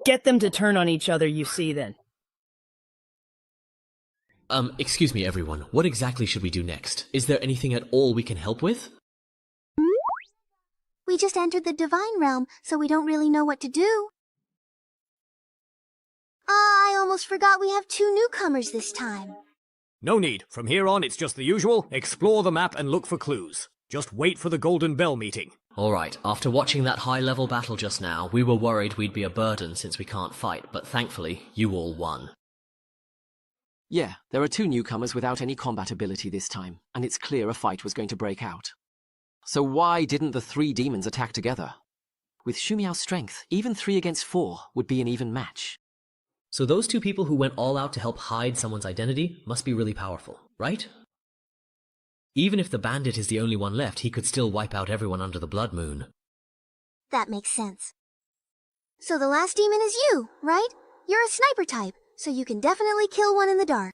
get them to turn on each other, you see, then. Excuse me everyone, what exactly should we do next? Is there anything at all we can help with? We just entered the Divine Realm, so we don't really know what to do. I almost forgot we have 2 newcomers this time. No need. From here on, it's just the usual. Explore the map and look for clues. Just wait for the Golden Bell meeting. Alright, after watching that high-level battle just now, we were worried we'd be a burden since we can't fight, but thankfully, you all won. Yeah, there are 2 newcomers without any combat ability this time, and it's clear a fight was going to break out. So why didn't the 3 demons attack together? With Shumiao's strength, even 3 against 4 would be an even match. So those 2 people who went all out to help hide someone's identity must be really powerful, right? Even if the bandit is the only one left, he could still wipe out everyone under the Blood Moon. That makes sense. So the last demon is you, right? You're a sniper type, so you can definitely kill one in the dark.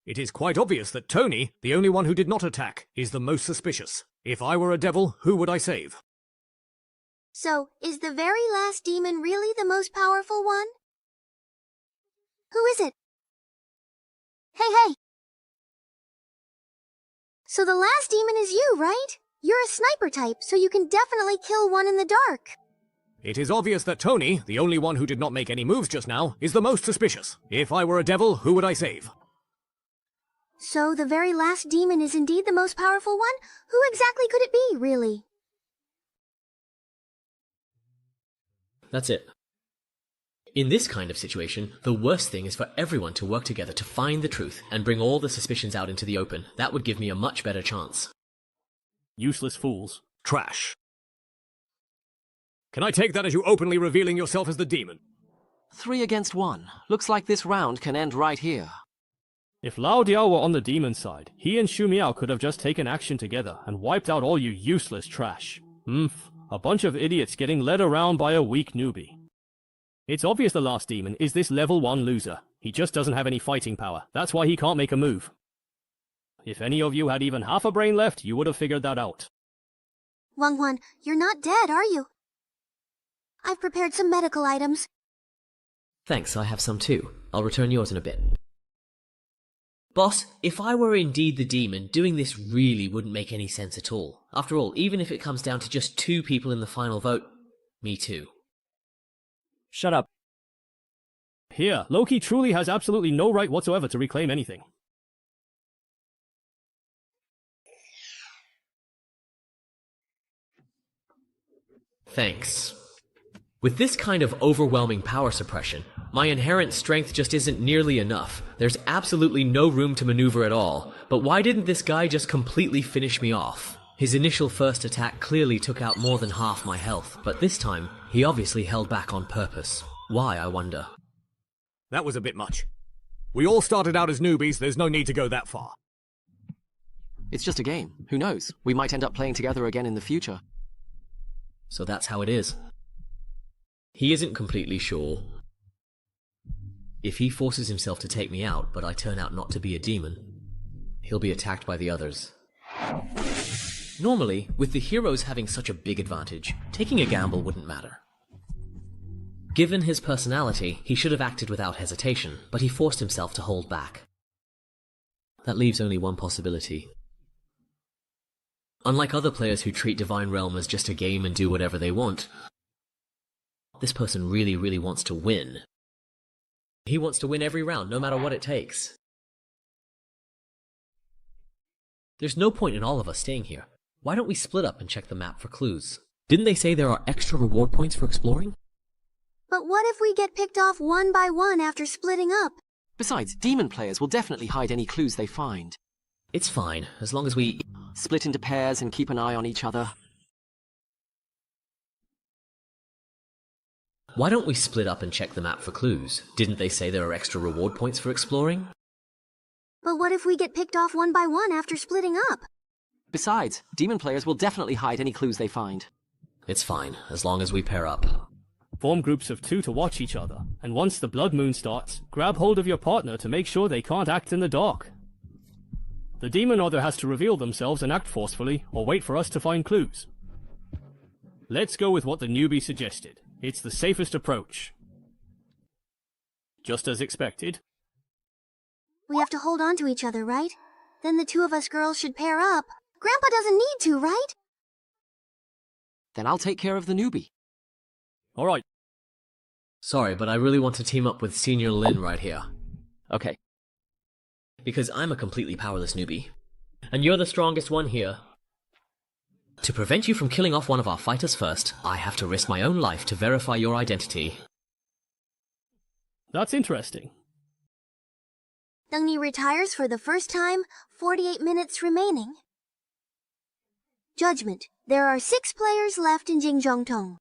It is quite obvious that Tony, the only one who did not attack, is the most suspicious. If I were a devil, who would I save? So, is the very last demon really the most powerful one? Who is it? Hey! So the last demon is you, right? You're a sniper type, so you can definitely kill one in the dark. It is obvious that Tony, the only one who did not make any moves just now, is the most suspicious. If I were a devil, who would I save? So the very last demon is indeed the most powerful one? Who exactly could it be, really? That's it. In this kind of situation, the worst thing is for everyone to work together to find the truth and bring all the suspicions out into the open. That would give me a much better chance. Useless fools. Trash. Can I take that as you openly revealing yourself as the demon? 3 against 1. Looks like this round can end right here. If Lao Diao were on the demon side, he and Shu Miao could have just taken action together and wiped out all you useless trash. A bunch of idiots getting led around by a weak newbie. It's obvious the last demon is this level 1 loser. He just doesn't have any fighting power. That's why he can't make a move. If any of you had even half a brain left, you would have figured that out. Wang, you're not dead, are you? I've prepared some medical items. Thanks, I have some too. I'll return yours in a bit. Boss, if I were indeed the demon, doing this really wouldn't make any sense at all. After all, even if it comes down to just 2 people in the final vote, me too. Shut up. Here, Loki truly has absolutely no right whatsoever to reclaim anything. Thanks. With this kind of overwhelming power suppression, my inherent strength just isn't nearly enough. There's absolutely no room to maneuver at all. But why didn't this guy just completely finish me off? His initial first attack clearly took out more than half my health, but this time, he obviously held back on purpose. Why, I wonder? That was a bit much. We all started out as newbies, there's no need to go that far. It's just a game. Who knows? We might end up playing together again in the future. So that's how it is. He isn't completely sure. If he forces himself to take me out, but I turn out not to be a demon, he'll be attacked by the others. Normally, with the heroes having such a big advantage, taking a gamble wouldn't matter. Given his personality, he should have acted without hesitation, but he forced himself to hold back. That leaves only one possibility. Unlike other players who treat Divine Realm as just a game and do whatever they want, this person really wants to win. He wants to win every round, no matter what it takes. There's no point in all of us staying here. Why don't we split up and check the map for clues? Didn't they say there are extra reward points for exploring? But what if we get picked off one by one after splitting up? Besides, demon players will definitely hide any clues they find. It's fine, as long as we split into pairs and keep an eye on each other. Why don't we split up and check the map for clues? Didn't they say there are extra reward points for exploring? But what if we get picked off one by one after splitting up? Besides, demon players will definitely hide any clues they find. It's fine, as long as we pair up. Form groups of 2 to watch each other, and once the blood moon starts, grab hold of your partner to make sure they can't act in the dark. The demon either has to reveal themselves and act forcefully, or wait for us to find clues. Let's go with what the newbie suggested. It's the safest approach. Just as expected. We have to hold on to each other, right? Then the 2 of us girls should pair up. Grandpa doesn't need to, right? Then I'll take care of the newbie. Alright. Sorry, but I really want to team up with Senior Lin right here. Okay. Because I'm a completely powerless newbie. And you're the strongest one here. To prevent you from killing off one of our fighters first, I have to risk my own life to verify your identity. That's interesting. Dengni retires for the first time, 48 minutes remaining. Judgment. There are 6 players left in Jingzhongtong.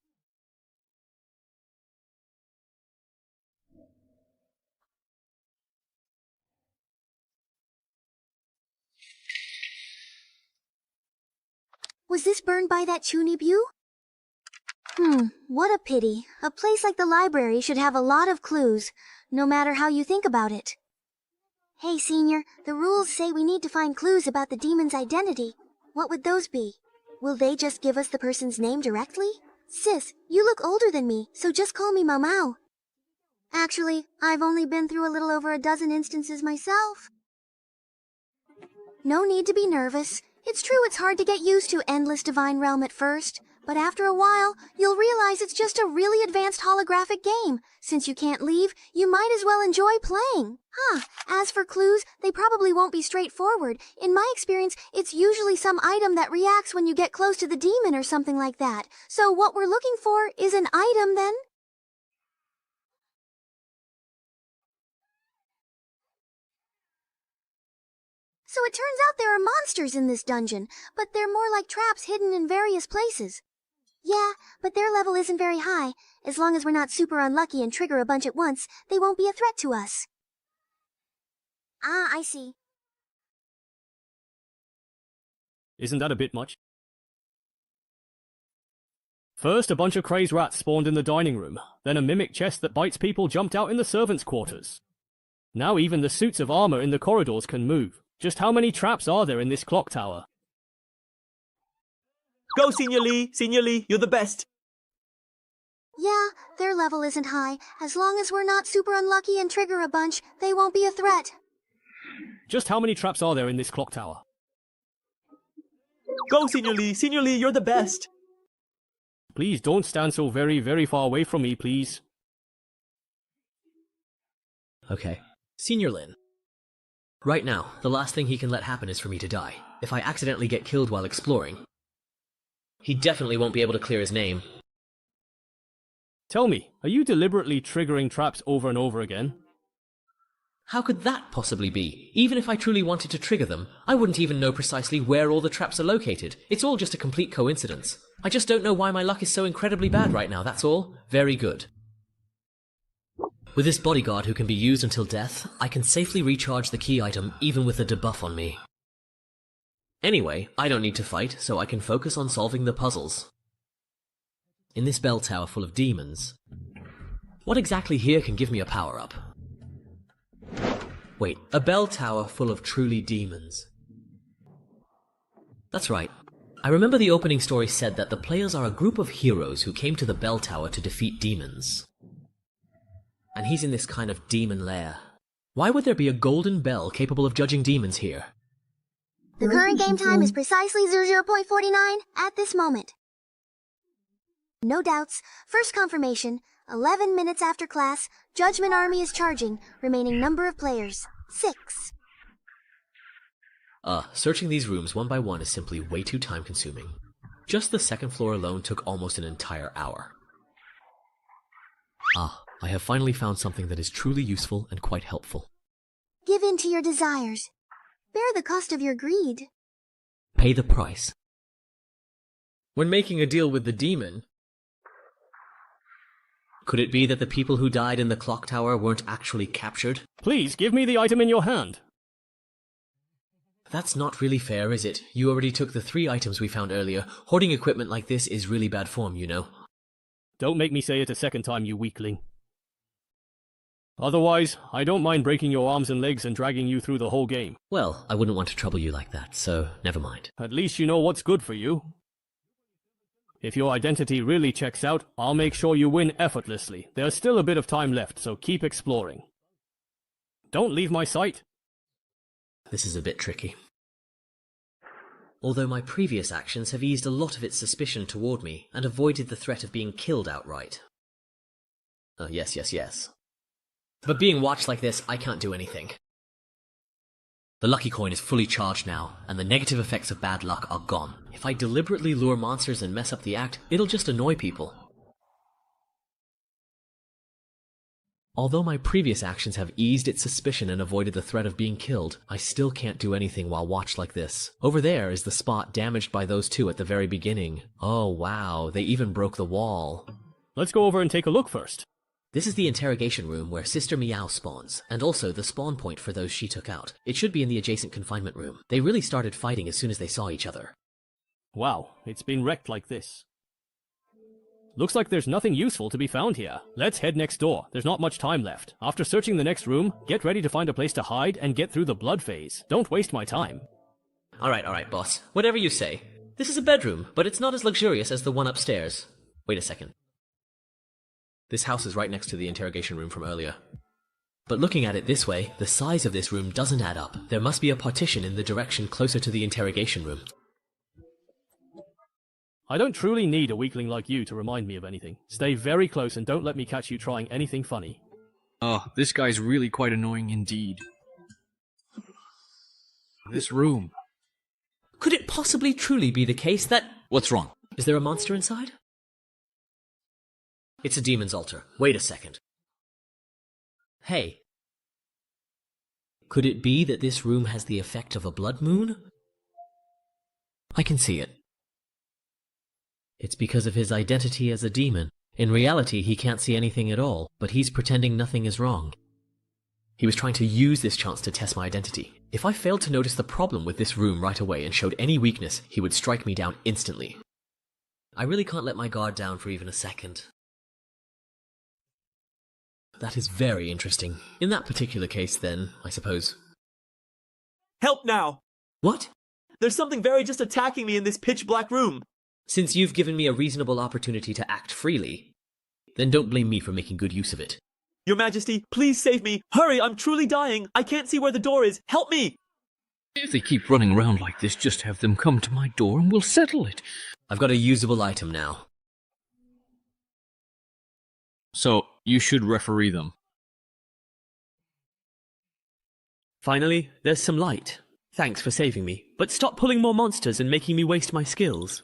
Was this burned by that Chunibu? What a pity. A place like the library should have a lot of clues, no matter how you think about it. Hey, Senior, the rules say we need to find clues about the demon's identity. What would those be? Will they just give us the person's name directly? Sis, you look older than me, so just call me Mao Mao. Actually, I've only been through a little over a dozen instances myself. No need to be nervous. It's true it's hard to get used to Endless Divine Realm at first, but after a while, you'll realize it's just a really advanced holographic game. Since you can't leave, you might as well enjoy playing. As for clues, they probably won't be straightforward. In my experience, it's usually some item that reacts when you get close to the demon or something like that. So what we're looking for is an item then? So it turns out there are monsters in this dungeon, but they're more like traps hidden in various places. Yeah, but their level isn't very high. As long as we're not super unlucky and trigger a bunch at once, they won't be a threat to us. I see. Isn't that a bit much? First, a bunch of crazed rats spawned in the dining room. Then a mimic chest that bites people jumped out in the servants' quarters. Now even the suits of armor in the corridors can move. Just how many traps are there in this clock tower? Go, Senior Lee! Senior Lee, you're the best! Yeah, their level isn't high. As long as we're not super unlucky and trigger a bunch, they won't be a threat. Just how many traps are there in this clock tower? Go, Senior Lee! Senior Lee, you're the best! Please don't stand so very, very far away from me, please. Okay. Senior Lin. Right now, the last thing he can let happen is for me to die. If I accidentally get killed while exploring, he definitely won't be able to clear his name. Tell me, are you deliberately triggering traps over and over again? How could that possibly be? Even if I truly wanted to trigger them, I wouldn't even know precisely where all the traps are located. It's all just a complete coincidence. I just don't know why my luck is so incredibly bad right now, that's all. Very good. With this bodyguard who can be used until death, I can safely recharge the key item even with a debuff on me. Anyway, I don't need to fight, so I can focus on solving the puzzles. In this bell tower full of demons, what exactly here can give me a power-up? Wait, a bell tower full of truly demons. That's right. I remember the opening story said that the players are a group of heroes who came to the bell tower to defeat demons. And he's in this kind of demon lair. Why would there be a golden bell capable of judging demons here? The current game time is precisely 00.49 at this moment. No doubts. First confirmation. 11 minutes after class, Judgment Army is charging. Remaining number of players, 6. Searching these rooms one by one is simply way too time-consuming. Just the second floor alone took almost an entire hour. I have finally found something that is truly useful and quite helpful. Give in to your desires. Bear the cost of your greed. Pay the price. When making a deal with the demon, could it be that the people who died in the clock tower weren't actually captured? Please give me the item in your hand. That's not really fair, is it? You already took the 3 items we found earlier. Hoarding equipment like this is really bad form, you know. Don't make me say it a second time, you weakling. Otherwise, I don't mind breaking your arms and legs and dragging you through the whole game. Well, I wouldn't want to trouble you like that, so never mind. At least you know what's good for you. If your identity really checks out, I'll make sure you win effortlessly. There's still a bit of time left, so keep exploring. Don't leave my sight. This is a bit tricky. Although my previous actions have eased a lot of its suspicion toward me and avoided the threat of being killed outright. Yes. But being watched like this, I can't do anything. The lucky coin is fully charged now, and the negative effects of bad luck are gone. If I deliberately lure monsters and mess up the act, it'll just annoy people. Although my previous actions have eased its suspicion and avoided the threat of being killed, I still can't do anything while watched like this. Over there is the spot damaged by those 2 at the very beginning. Oh wow, they even broke the wall. Let's go over and take a look first. This is the interrogation room where Sister Meow spawns, and also the spawn point for those she took out. It should be in the adjacent confinement room. They really started fighting as soon as they saw each other. Wow, it's been wrecked like this. Looks like there's nothing useful to be found here. Let's head next door. There's not much time left. After searching the next room, get ready to find a place to hide and get through the blood phase. Don't waste my time. Alright, boss. Whatever you say. This is a bedroom, but it's not as luxurious as the one upstairs. Wait a second. This house is right next to the interrogation room from earlier. But looking at it this way, the size of this room doesn't add up. There must be a partition in the direction closer to the interrogation room. I don't truly need a weakling like you to remind me of anything. Stay very close and don't let me catch you trying anything funny. This guy's really quite annoying indeed. This room. Could it possibly truly be the case that... What's wrong? Is there a monster inside? It's a demon's altar. Wait a second. Hey. Could it be that this room has the effect of a blood moon? I can see it. It's because of his identity as a demon. In reality, he can't see anything at all, but he's pretending nothing is wrong. He was trying to use this chance to test my identity. If I failed to notice the problem with this room right away and showed any weakness, he would strike me down instantly. I really can't let my guard down for even a second. That is very interesting. In that particular case, then, I suppose. Help now! What? There's something very just attacking me in this pitch-black room. Since you've given me a reasonable opportunity to act freely, then don't blame me for making good use of it. Your Majesty, please save me! Hurry, I'm truly dying! I can't see where the door is! Help me! If they keep running around like this, just have them come to my door and we'll settle it. I've got a usable item now. So, you should referee them. Finally, there's some light. Thanks for saving me, but stop pulling more monsters and making me waste my skills.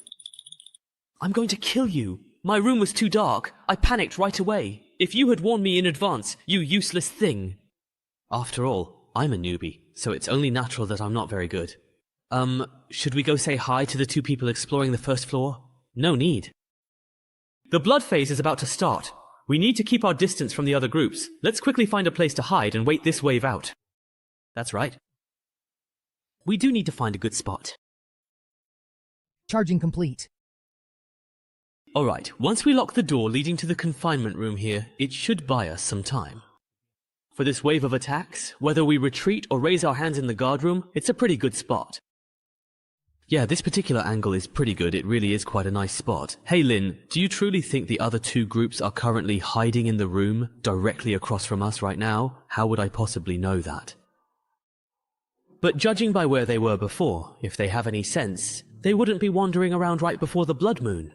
I'm going to kill you. My room was too dark. I panicked right away. If you had warned me in advance, you useless thing. After all, I'm a newbie, so it's only natural that I'm not very good. Should we go say hi to the 2 people exploring the first floor? No need. The blood phase is about to start. We need to keep our distance from the other groups. Let's quickly find a place to hide and wait this wave out. That's right. We do need to find a good spot. Charging complete. Alright, once we lock the door leading to the confinement room here, it should buy us some time. For this wave of attacks, whether we retreat or raise our hands in the guard room, it's a pretty good spot. Yeah, this particular angle is pretty good. It really is quite a nice spot. Hey Lin, do you truly think the other 2 groups are currently hiding in the room directly across from us right now? How would I possibly know that? But judging by where they were before, if they have any sense, they wouldn't be wandering around right before the blood moon.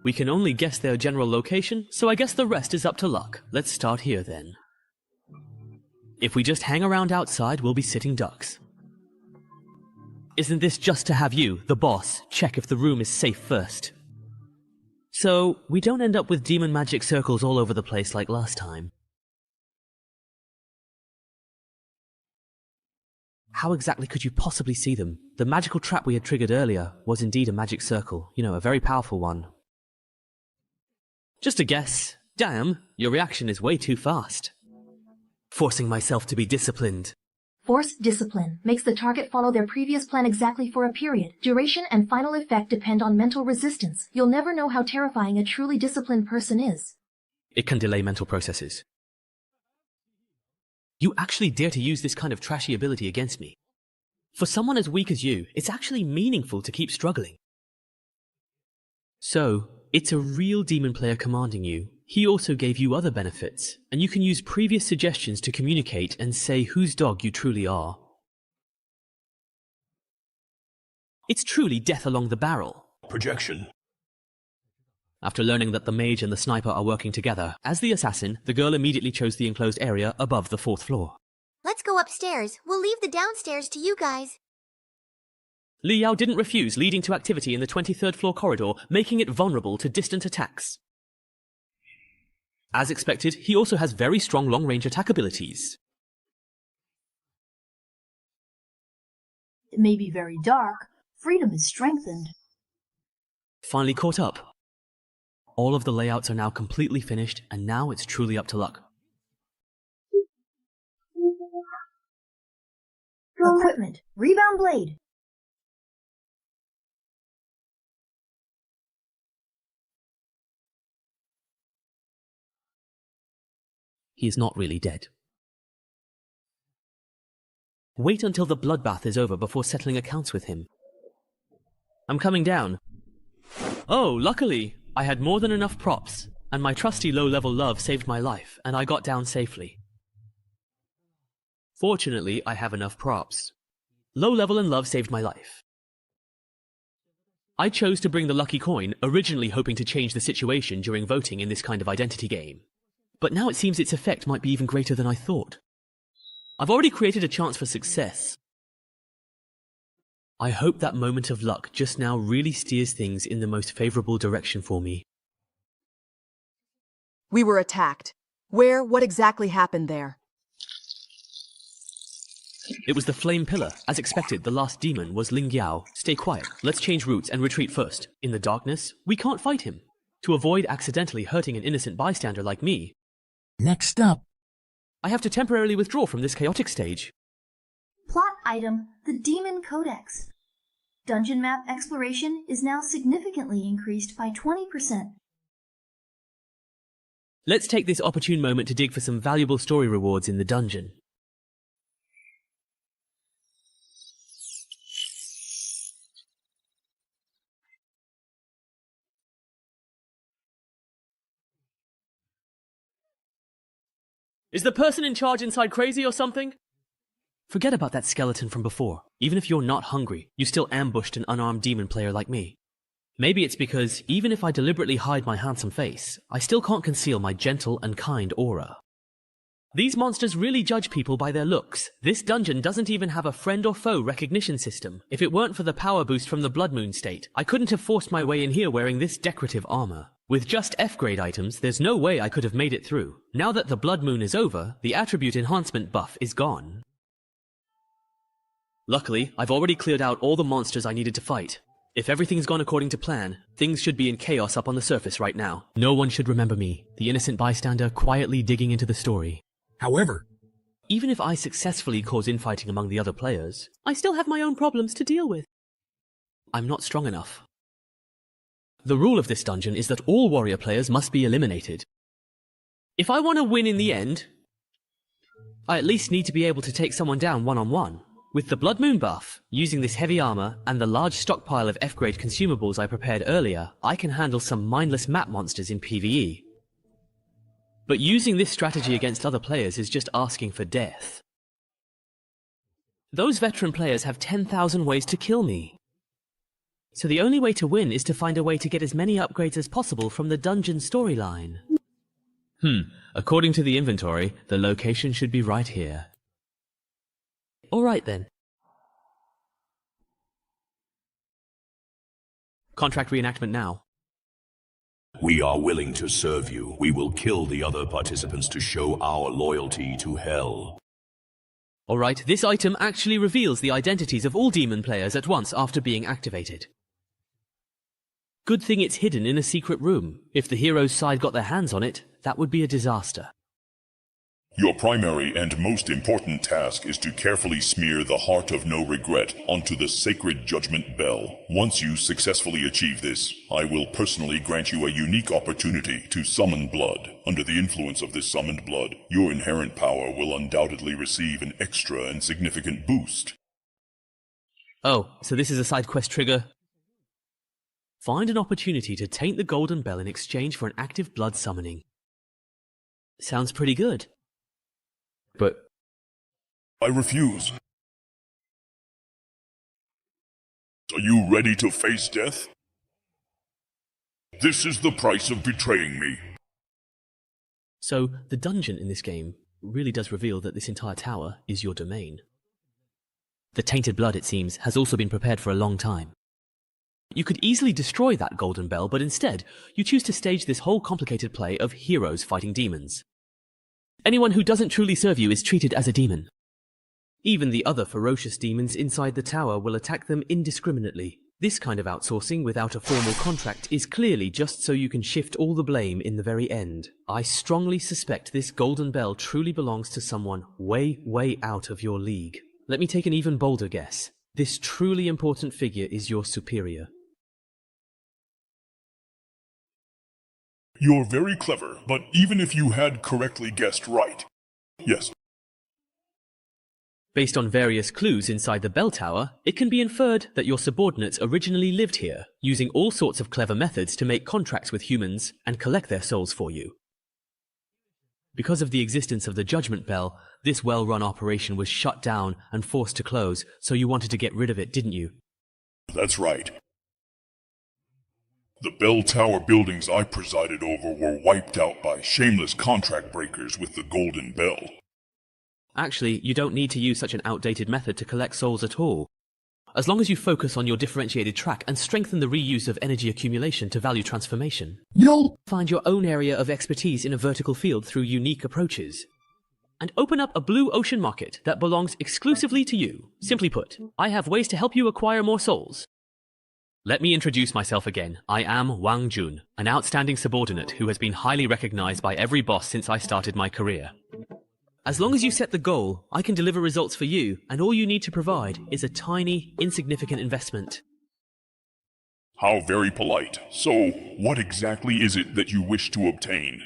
We can only guess their general location, so I guess the rest is up to luck. Let's start here then. If we just hang around outside, we'll be sitting ducks. Isn't this just to have you, the boss, check if the room is safe first? So, we don't end up with demon magic circles all over the place like last time. How exactly could you possibly see them? The magical trap we had triggered earlier was indeed a magic circle. You know, a very powerful one. Just a guess. Damn, your reaction is way too fast. Forcing myself to be disciplined. Forced discipline makes the target follow their previous plan exactly for a period. Duration and final effect depend on mental resistance. You'll never know how terrifying a truly disciplined person is. It can delay mental processes. You actually dare to use this kind of trashy ability against me. For someone as weak as you, it's actually meaningful to keep struggling. So, it's a real demon player commanding you. He also gave you other benefits, and you can use previous suggestions to communicate and say whose dog you truly are. It's truly death along the barrel. Projection. After learning that the mage and the sniper are working together, as the assassin, the girl immediately chose the enclosed area above the 4th floor. Let's go upstairs. We'll leave the downstairs to you guys. Li Yao didn't refuse, leading to activity in the 23rd floor corridor, making it vulnerable to distant attacks. As expected, he also has very strong long-range attack abilities. It may be very dark. Freedom is strengthened. Finally caught up. All of the layouts are now completely finished, and now it's truly up to luck. Equipment. Rebound blade. He is not really dead. Wait until the bloodbath is over before settling accounts with him. I'm coming down. Oh, luckily, I had more than enough props, and my trusty low-level love saved my life, and I got down safely. Fortunately, I have enough props. Low-level and love saved my life. I chose to bring the lucky coin, originally hoping to change the situation during voting in this kind of identity game. But now it seems its effect might be even greater than I thought. I've already created a chance for success. I hope that moment of luck just now really steers things in the most favorable direction for me. We were attacked. Where? What exactly happened there? It was the flame pillar. As expected, the last demon was Ling Yao. Stay quiet. Let's change routes and retreat first. In the darkness, we can't fight him. To avoid accidentally hurting an innocent bystander like me. Next up. I have to temporarily withdraw from this chaotic stage. Plot item, the Demon Codex. Dungeon map exploration is now significantly increased by 20%. Let's take this opportune moment to dig for some valuable story rewards in the dungeon. Is the person in charge inside crazy or something? Forget about that skeleton from before. Even if you're not hungry, you still ambushed an unarmed demon player like me. Maybe it's because, even if I deliberately hide my handsome face, I still can't conceal my gentle and kind aura. These monsters really judge people by their looks. This dungeon doesn't even have a friend or foe recognition system. If it weren't for the power boost from the Blood Moon state, I couldn't have forced my way in here wearing this decorative armor. With just F-grade items, there's no way I could have made it through. Now that the Blood Moon is over, the attribute enhancement buff is gone. Luckily, I've already cleared out all the monsters I needed to fight. If everything's gone according to plan, things should be in chaos up on the surface right now. No one should remember me, the innocent bystander quietly digging into the story. However, even if I successfully cause infighting among the other players, I still have my own problems to deal with. I'm not strong enough. The rule of this dungeon is that all warrior players must be eliminated. If I want to win in the end, I at least need to be able to take someone down one-on-one. With the Blood Moon buff, using this heavy armor, and the large stockpile of F-grade consumables I prepared earlier, I can handle some mindless map monsters in PvE. But using this strategy against other players is just asking for death. Those veteran players have 10,000 ways to kill me. So the only way to win is to find a way to get as many upgrades as possible from the dungeon storyline. According to the inventory, the location should be right here. Alright then. Contract reenactment now. We are willing to serve you. We will kill the other participants to show our loyalty to Hell. Alright, this item actually reveals the identities of all demon players at once after being activated. Good thing it's hidden in a secret room. If the hero's side got their hands on it, that would be a disaster. Your primary and most important task is to carefully smear the Heart of No Regret onto the sacred Judgment Bell. Once you successfully achieve this, I will personally grant you a unique opportunity to summon blood. Under the influence of this summoned blood, your inherent power will undoubtedly receive an extra and significant boost. Oh, so this is a side quest trigger? Find an opportunity to taint the Golden Bell in exchange for an active blood summoning. Sounds pretty good. But I refuse. Are you ready to face death? This is the price of betraying me. So, the dungeon in this game really does reveal that this entire tower is your domain. The tainted blood, it seems, has also been prepared for a long time. You could easily destroy that Golden Bell, but instead, you choose to stage this whole complicated play of heroes fighting demons. Anyone who doesn't truly serve you is treated as a demon. Even the other ferocious demons inside the tower will attack them indiscriminately. This kind of outsourcing without a formal contract is clearly just so you can shift all the blame in the very end. I strongly suspect this Golden Bell truly belongs to someone way, way out of your league. Let me take an even bolder guess. This truly important figure is your superior. You're very clever, but even if you had correctly guessed right. Yes. Based on various clues inside the bell tower, it can be inferred that your subordinates originally lived here, using all sorts of clever methods to make contracts with humans and collect their souls for you. Because of the existence of the Judgment Bell, this well-run operation was shut down and forced to close, so you wanted to get rid of it, didn't you? That's right. The bell tower buildings I presided over were wiped out by shameless contract breakers with the Golden Bell. Actually, you don't need to use such an outdated method to collect souls at all. As long as you focus on your differentiated track and strengthen the reuse of energy accumulation to value transformation, you'll find your own area of expertise in a vertical field through unique approaches. And open up a blue ocean market that belongs exclusively to you. Simply put, I have ways to help you acquire more souls. Let me introduce myself again. I am Wang Jun, an outstanding subordinate who has been highly recognized by every boss since I started my career. As long as you set the goal, I can deliver results for you, and all you need to provide is a tiny, insignificant investment. How very polite. So, what exactly is it that you wish to obtain?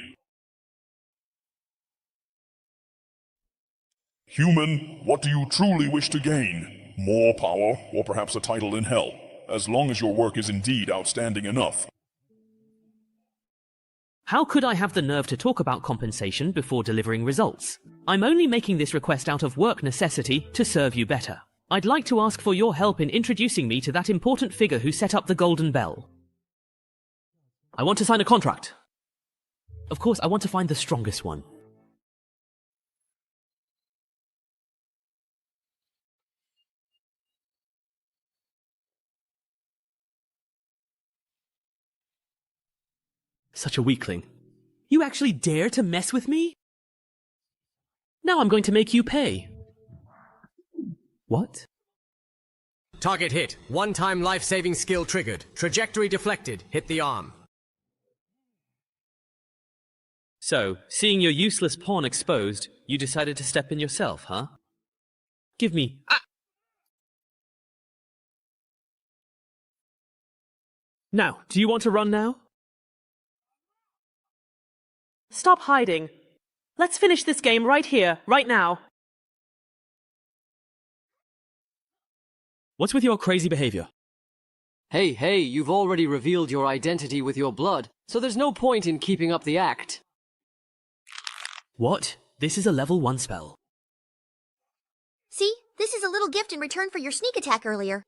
Human, what do you truly wish to gain? More power, or perhaps a title in Hell? As long as your work is indeed outstanding enough. How could I have the nerve to talk about compensation before delivering results? I'm only making this request out of work necessity to serve you better. I'd like to ask for your help in introducing me to that important figure who set up the Golden Bell. I want to sign a contract. Of course, I want to find the strongest one. Such a weakling. You actually dare to mess with me? Now I'm going to make you pay. What? Target hit. One-time life-saving skill triggered. Trajectory deflected. Hit the arm. So, seeing your useless pawn exposed, you decided to step in yourself, huh? Give me... Now, do you want to run now? Stop hiding. Let's finish this game right here, right now. What's with your crazy behavior? Hey, you've already revealed your identity with your blood, so there's no point in keeping up the act. What? This is a level 1 spell. See? This is a little gift in return for your sneak attack earlier.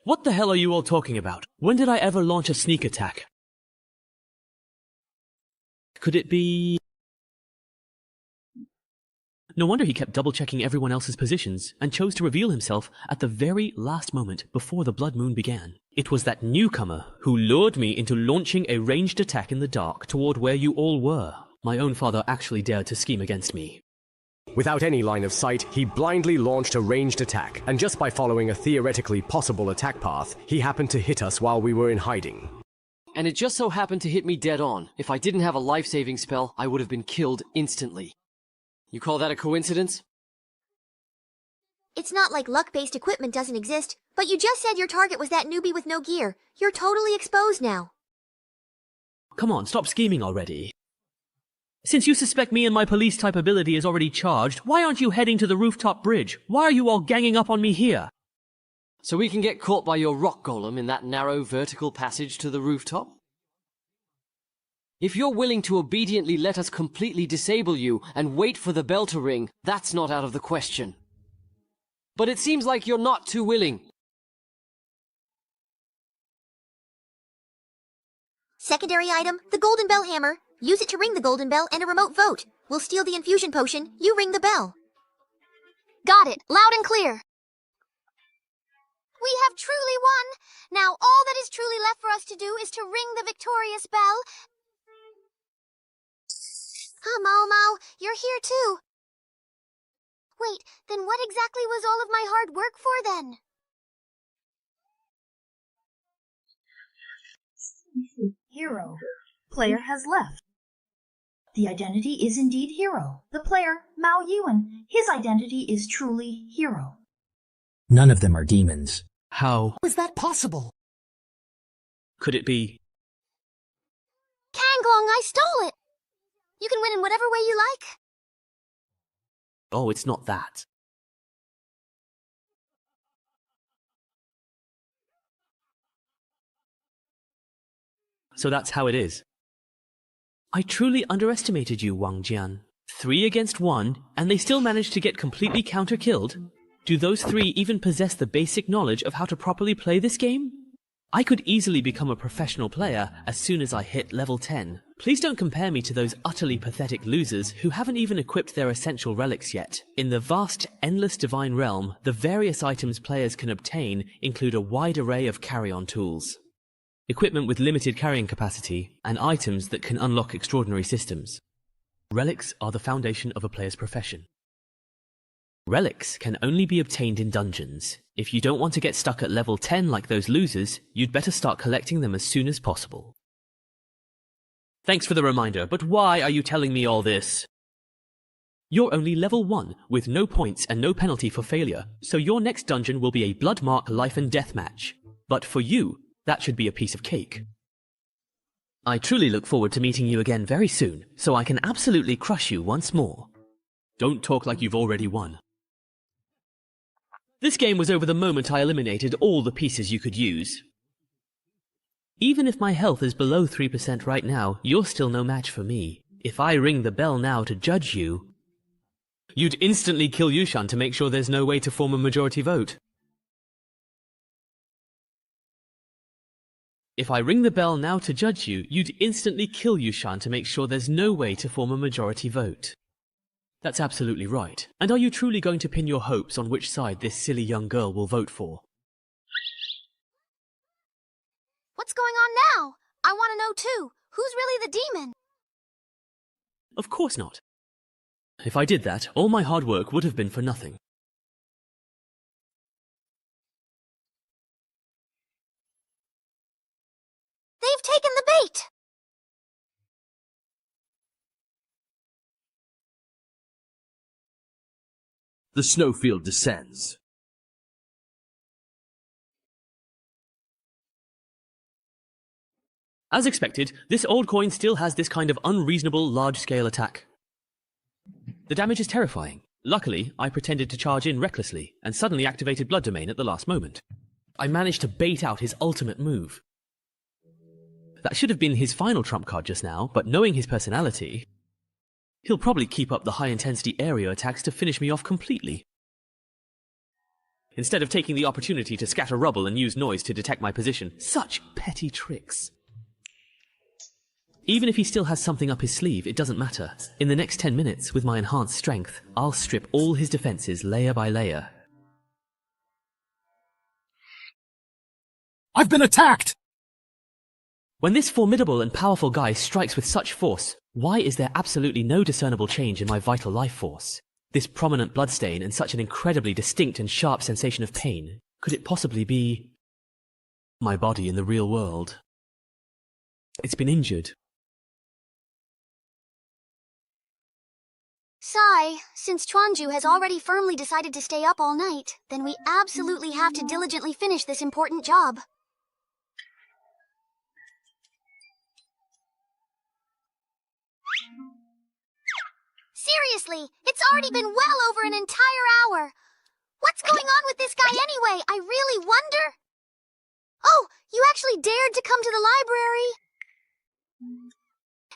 What the hell are you all talking about? When did I ever launch a sneak attack? Could it be... No wonder he kept double-checking everyone else's positions, and chose to reveal himself at the very last moment before the blood moon began. It was that newcomer who lured me into launching a ranged attack in the dark toward where you all were. My own father actually dared to scheme against me. Without any line of sight, he blindly launched a ranged attack, and just by following a theoretically possible attack path, he happened to hit us while we were in hiding. And it just so happened to hit me dead on. If I didn't have a life-saving spell, I would have been killed instantly. You call that a coincidence? It's not like luck-based equipment doesn't exist, but you just said your target was that newbie with no gear. You're totally exposed now. Come on, stop scheming already. Since you suspect me and my police-type ability is already charged, why aren't you heading to the rooftop bridge? Why are you all ganging up on me here? So we can get caught by your rock golem in that narrow vertical passage to the rooftop? If you're willing to obediently let us completely disable you and wait for the bell to ring, that's not out of the question. But it seems like you're not too willing. Secondary item, the golden bell hammer. Use it to ring the golden bell and a remote vote. We'll steal the infusion potion, you ring the bell. Got it, loud and clear. We have truly won. Now all that is truly left for us to do is to ring the victorious bell. Momo, you're here too. Wait, then what exactly was all of my hard work for then? Hero. Player has left. The identity is indeed Hero. The player, Mao Yuan, his identity is truly Hero. None of them are demons. How is that possible? could it be? Kangong, I stole it! You can win in whatever way you like. Oh, it's not that. So that's how it is. I truly underestimated you, Wang Jian. 3 against 1, and they still managed to get completely counter-killed? Do those 3 even possess the basic knowledge of how to properly play this game? I could easily become a professional player as soon as I hit level 10. Please don't compare me to those utterly pathetic losers who haven't even equipped their essential relics yet. In the vast, endless divine realm, the various items players can obtain include a wide array of carry-on tools, equipment with limited carrying capacity, and items that can unlock extraordinary systems. Relics are the foundation of a player's profession. Relics can only be obtained in dungeons. If you don't want to get stuck at level 10 like those losers, you'd better start collecting them as soon as possible. Thanks for the reminder, but why are you telling me all this? You're only level 1, with no points and no penalty for failure, so your next dungeon will be a Bloodmark life and death match. But for you, that should be a piece of cake. I truly look forward to meeting you again very soon, so I can absolutely crush you once more. Don't talk like you've already won. This game was over the moment I eliminated all the pieces you could use. Even if my health is below 3% right now, you're still no match for me. If I ring the bell now to judge you, you'd instantly kill Yushan to make sure there's no way to form a majority vote. If I ring the bell now to judge you, you'd instantly kill Yushan to make sure there's no way to form a majority vote. That's absolutely right. And are you truly going to pin your hopes on which side this silly young girl will vote for? What's going on now? I want to know too. Who's really the demon? Of course not. If I did that, all my hard work would have been for nothing. They've taken the bait! The snowfield descends. As expected, this old coin still has this kind of unreasonable large-scale attack. The damage is terrifying. Luckily, I pretended to charge in recklessly, and suddenly activated Blood Domain at the last moment. I managed to bait out his ultimate move. That should have been his final trump card just now, but knowing his personality, he'll probably keep up the high-intensity area attacks to finish me off completely. instead of taking the opportunity to scatter rubble and use noise to detect my position. Such petty tricks. Even if he still has something up his sleeve, it doesn't matter. In the next 10 minutes, with my enhanced strength, I'll strip all his defenses layer by layer. I've been attacked! When this formidable and powerful guy strikes with such force, why is there absolutely no discernible change in my vital life force? This prominent bloodstain and such an incredibly distinct and sharp sensation of pain. Could it possibly be my body in the real world? It's been injured. Sigh, since Chuanju has already firmly decided to stay up all night, then we absolutely have to diligently finish this important job. Seriously, it's already been well over an entire hour. What's going on with this guy anyway? I really wonder. Oh, you actually dared to come to the library.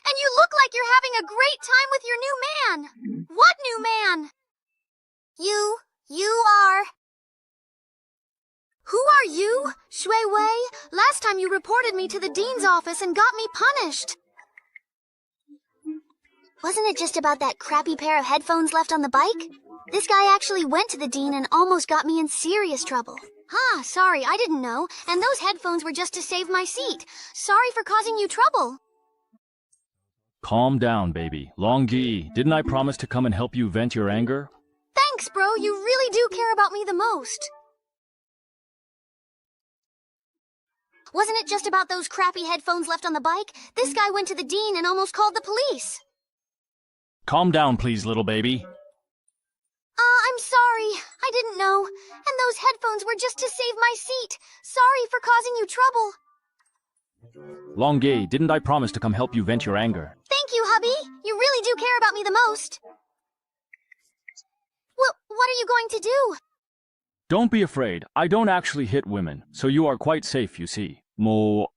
And you look like you're having a great time with your new man. What new man? You are... Who are you? Shui Wei? Last time you reported me to the dean's office and got me punished. Wasn't it just about that crappy pair of headphones left on the bike? This guy actually went to the dean and almost got me in serious trouble. Ah, sorry, I didn't know. And those headphones were just to save my seat. Sorry for causing you trouble. Calm down, baby. Longgi, didn't I promise to come and help you vent your anger? Thanks, bro. You really do care about me the most. Wasn't it just about those crappy headphones left on the bike? This guy went to the dean and almost called the police. Calm down, please, little baby. I'm sorry. I didn't know. And those headphones were just to save my seat. Sorry for causing you trouble. Longgi, didn't I promise to come help you vent your anger? Thank you, hubby. You really do care about me the most. What are you going to do? Don't be afraid. I don't actually hit women, so you are quite safe, you see. Mo...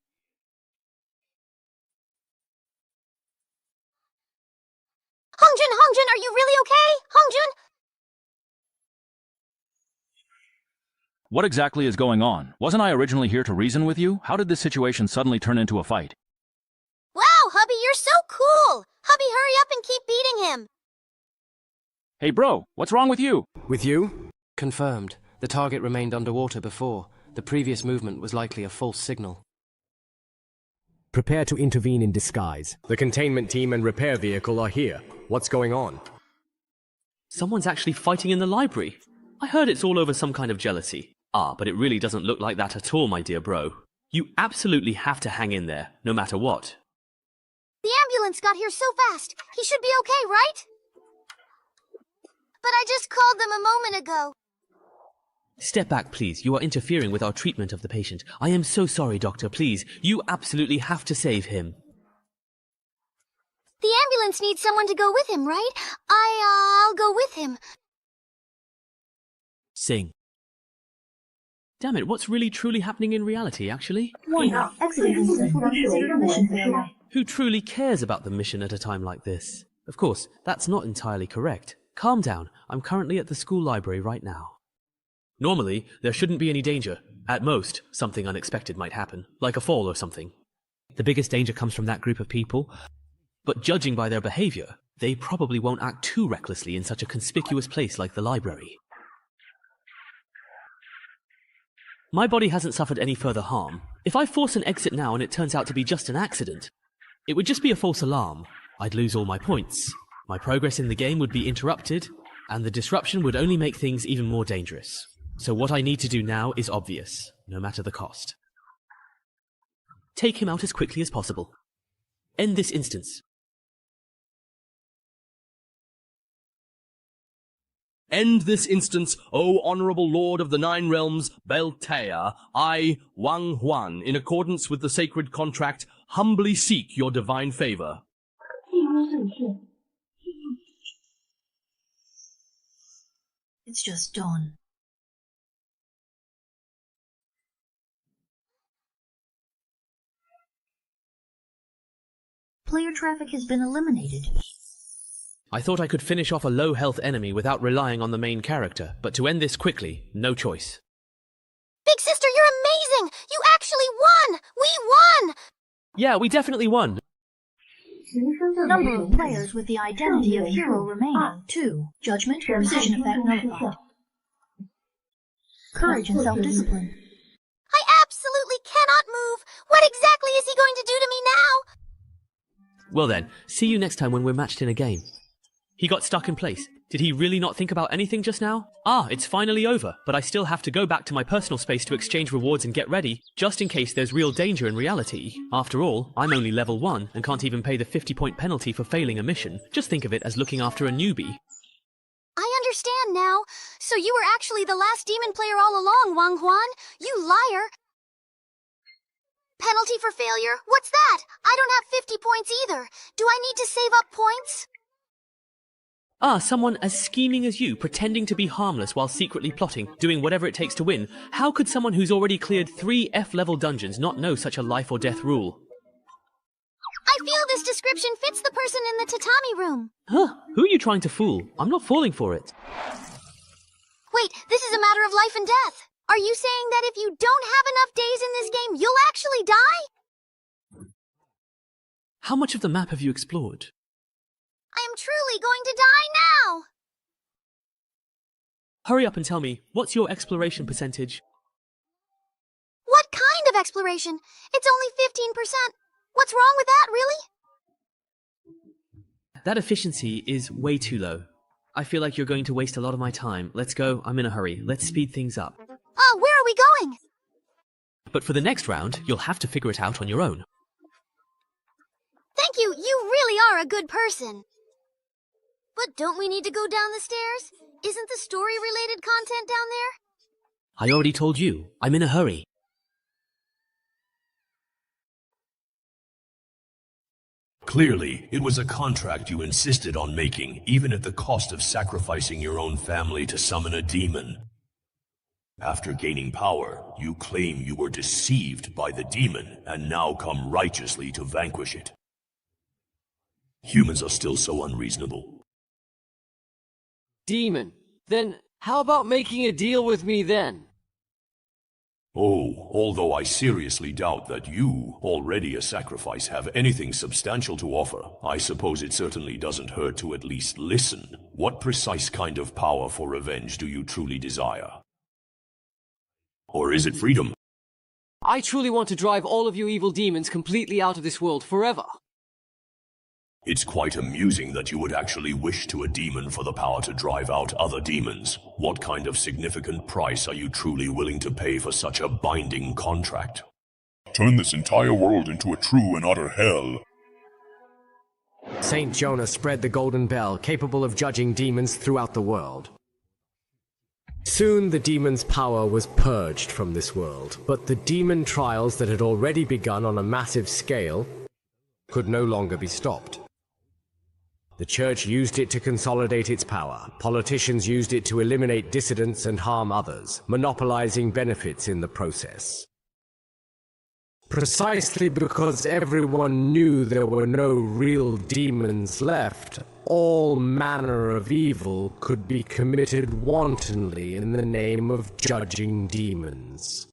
Hongjun, are you really okay? Hongjun? What exactly is going on? Wasn't I originally here to reason with you? How did this situation suddenly turn into a fight? Wow, hubby, you're so cool! Hubby, hurry up and keep beating him! Hey bro, what's wrong with you? With you? Confirmed. The target remained underwater before. The previous movement was likely a false signal. Prepare to intervene in disguise. The containment team and repair vehicle are here. What's going on? Someone's actually fighting in the library. I heard it's all over some kind of jealousy. Ah, but it really doesn't look like that at all, my dear bro. You absolutely have to hang in there, no matter what. The ambulance got here so fast. He should be okay, right? But I just called them a moment ago. Step back, please. You are interfering with our treatment of the patient. I am so sorry, doctor. Please, you absolutely have to save him. The ambulance needs someone to go with him, right? I'll go with him. Sing. Damn it, what's really truly happening in reality, actually? Who truly cares about the mission at a time like this? Of course, that's not entirely correct. Calm down. I'm currently at the school library right now. Normally, there shouldn't be any danger. At most, something unexpected might happen, like a fall or something. The biggest danger comes from that group of people, but judging by their behavior, they probably won't act too recklessly in such a conspicuous place like the library. My body hasn't suffered any further harm. If I force an exit now and it turns out to be just an accident, it would just be a false alarm. I'd lose all my points. My progress in the game would be interrupted, and the disruption would only make things even more dangerous. So what I need to do now is obvious, no matter the cost. Take him out as quickly as possible. End this instance. End this instance, O Honourable Lord of the Nine Realms, Beltea, I, Wang Huan, in accordance with the sacred contract, humbly seek your divine favour. It's just dawn. Player traffic has been eliminated. I thought I could finish off a low-health enemy without relying on the main character, but to end this quickly, no choice. Big sister, you're amazing! You actually won! We won! Yeah, we definitely won. Number of players with the identity of hero remaining, 2. Judgment, precision effect nullified. Courage and self-discipline. I absolutely cannot move! What exactly is he going to do to me now? Well then, see you next time when we're matched in a game. He got stuck in place. Did he really not think about anything just now? Ah, it's finally over, but I still have to go back to my personal space to exchange rewards and get ready, just in case there's real danger in reality. After all, I'm only level 1 and can't even pay the 50-point penalty for failing a mission. Just think of it as looking after a newbie. I understand now. So you were actually the last demon player all along, Wang Huan? You liar! Penalty for failure? What's that? I don't have 50 points either. Do I need to save up points? Ah, someone as scheming as you, pretending to be harmless while secretly plotting, doing whatever it takes to win. How could someone who's already cleared 3 F-level dungeons not know such a life or death rule? I feel this description fits the person in the tatami room. Huh? Who are you trying to fool? I'm not falling for it. Wait, this is a matter of life and death. Are you saying that if you don't have enough days in this game, you'll actually die? How much of the map have you explored? I am truly going to die now! Hurry up and tell me, what's your exploration percentage? What kind of exploration? It's only 15%. What's wrong with that, really? That efficiency is way too low. I feel like you're going to waste a lot of my time. Let's go, I'm in a hurry. Let's speed things up. Oh, where are we going? But for the next round, you'll have to figure it out on your own. Thank you, you really are a good person. But don't we need to go down the stairs? Isn't the story-related content down there? I already told you, I'm in a hurry. Clearly, it was a contract you insisted on making, even at the cost of sacrificing your own family to summon a demon. After gaining power, you claim you were deceived by the demon and now come righteously to vanquish it. Humans are still so unreasonable. Demon. Then how about making a deal with me then? Oh, although I seriously doubt that you, already a sacrifice, have anything substantial to offer, I suppose it certainly doesn't hurt to at least listen. What precise kind of power for revenge do you truly desire? Or is it freedom? I truly want to drive all of you evil demons completely out of this world forever. It's quite amusing that you would actually wish to a demon for the power to drive out other demons. What kind of significant price are you truly willing to pay for such a binding contract? Turn this entire world into a true and utter hell. Saint Jonah spread the golden bell, capable of judging demons throughout the world. Soon the demon's power was purged from this world, but the demon trials that had already begun on a massive scale could no longer be stopped. The church used it to consolidate its power. Politicians used it to eliminate dissidents and harm others, monopolizing benefits in the process. Precisely because everyone knew there were no real demons left, all manner of evil could be committed wantonly in the name of judging demons.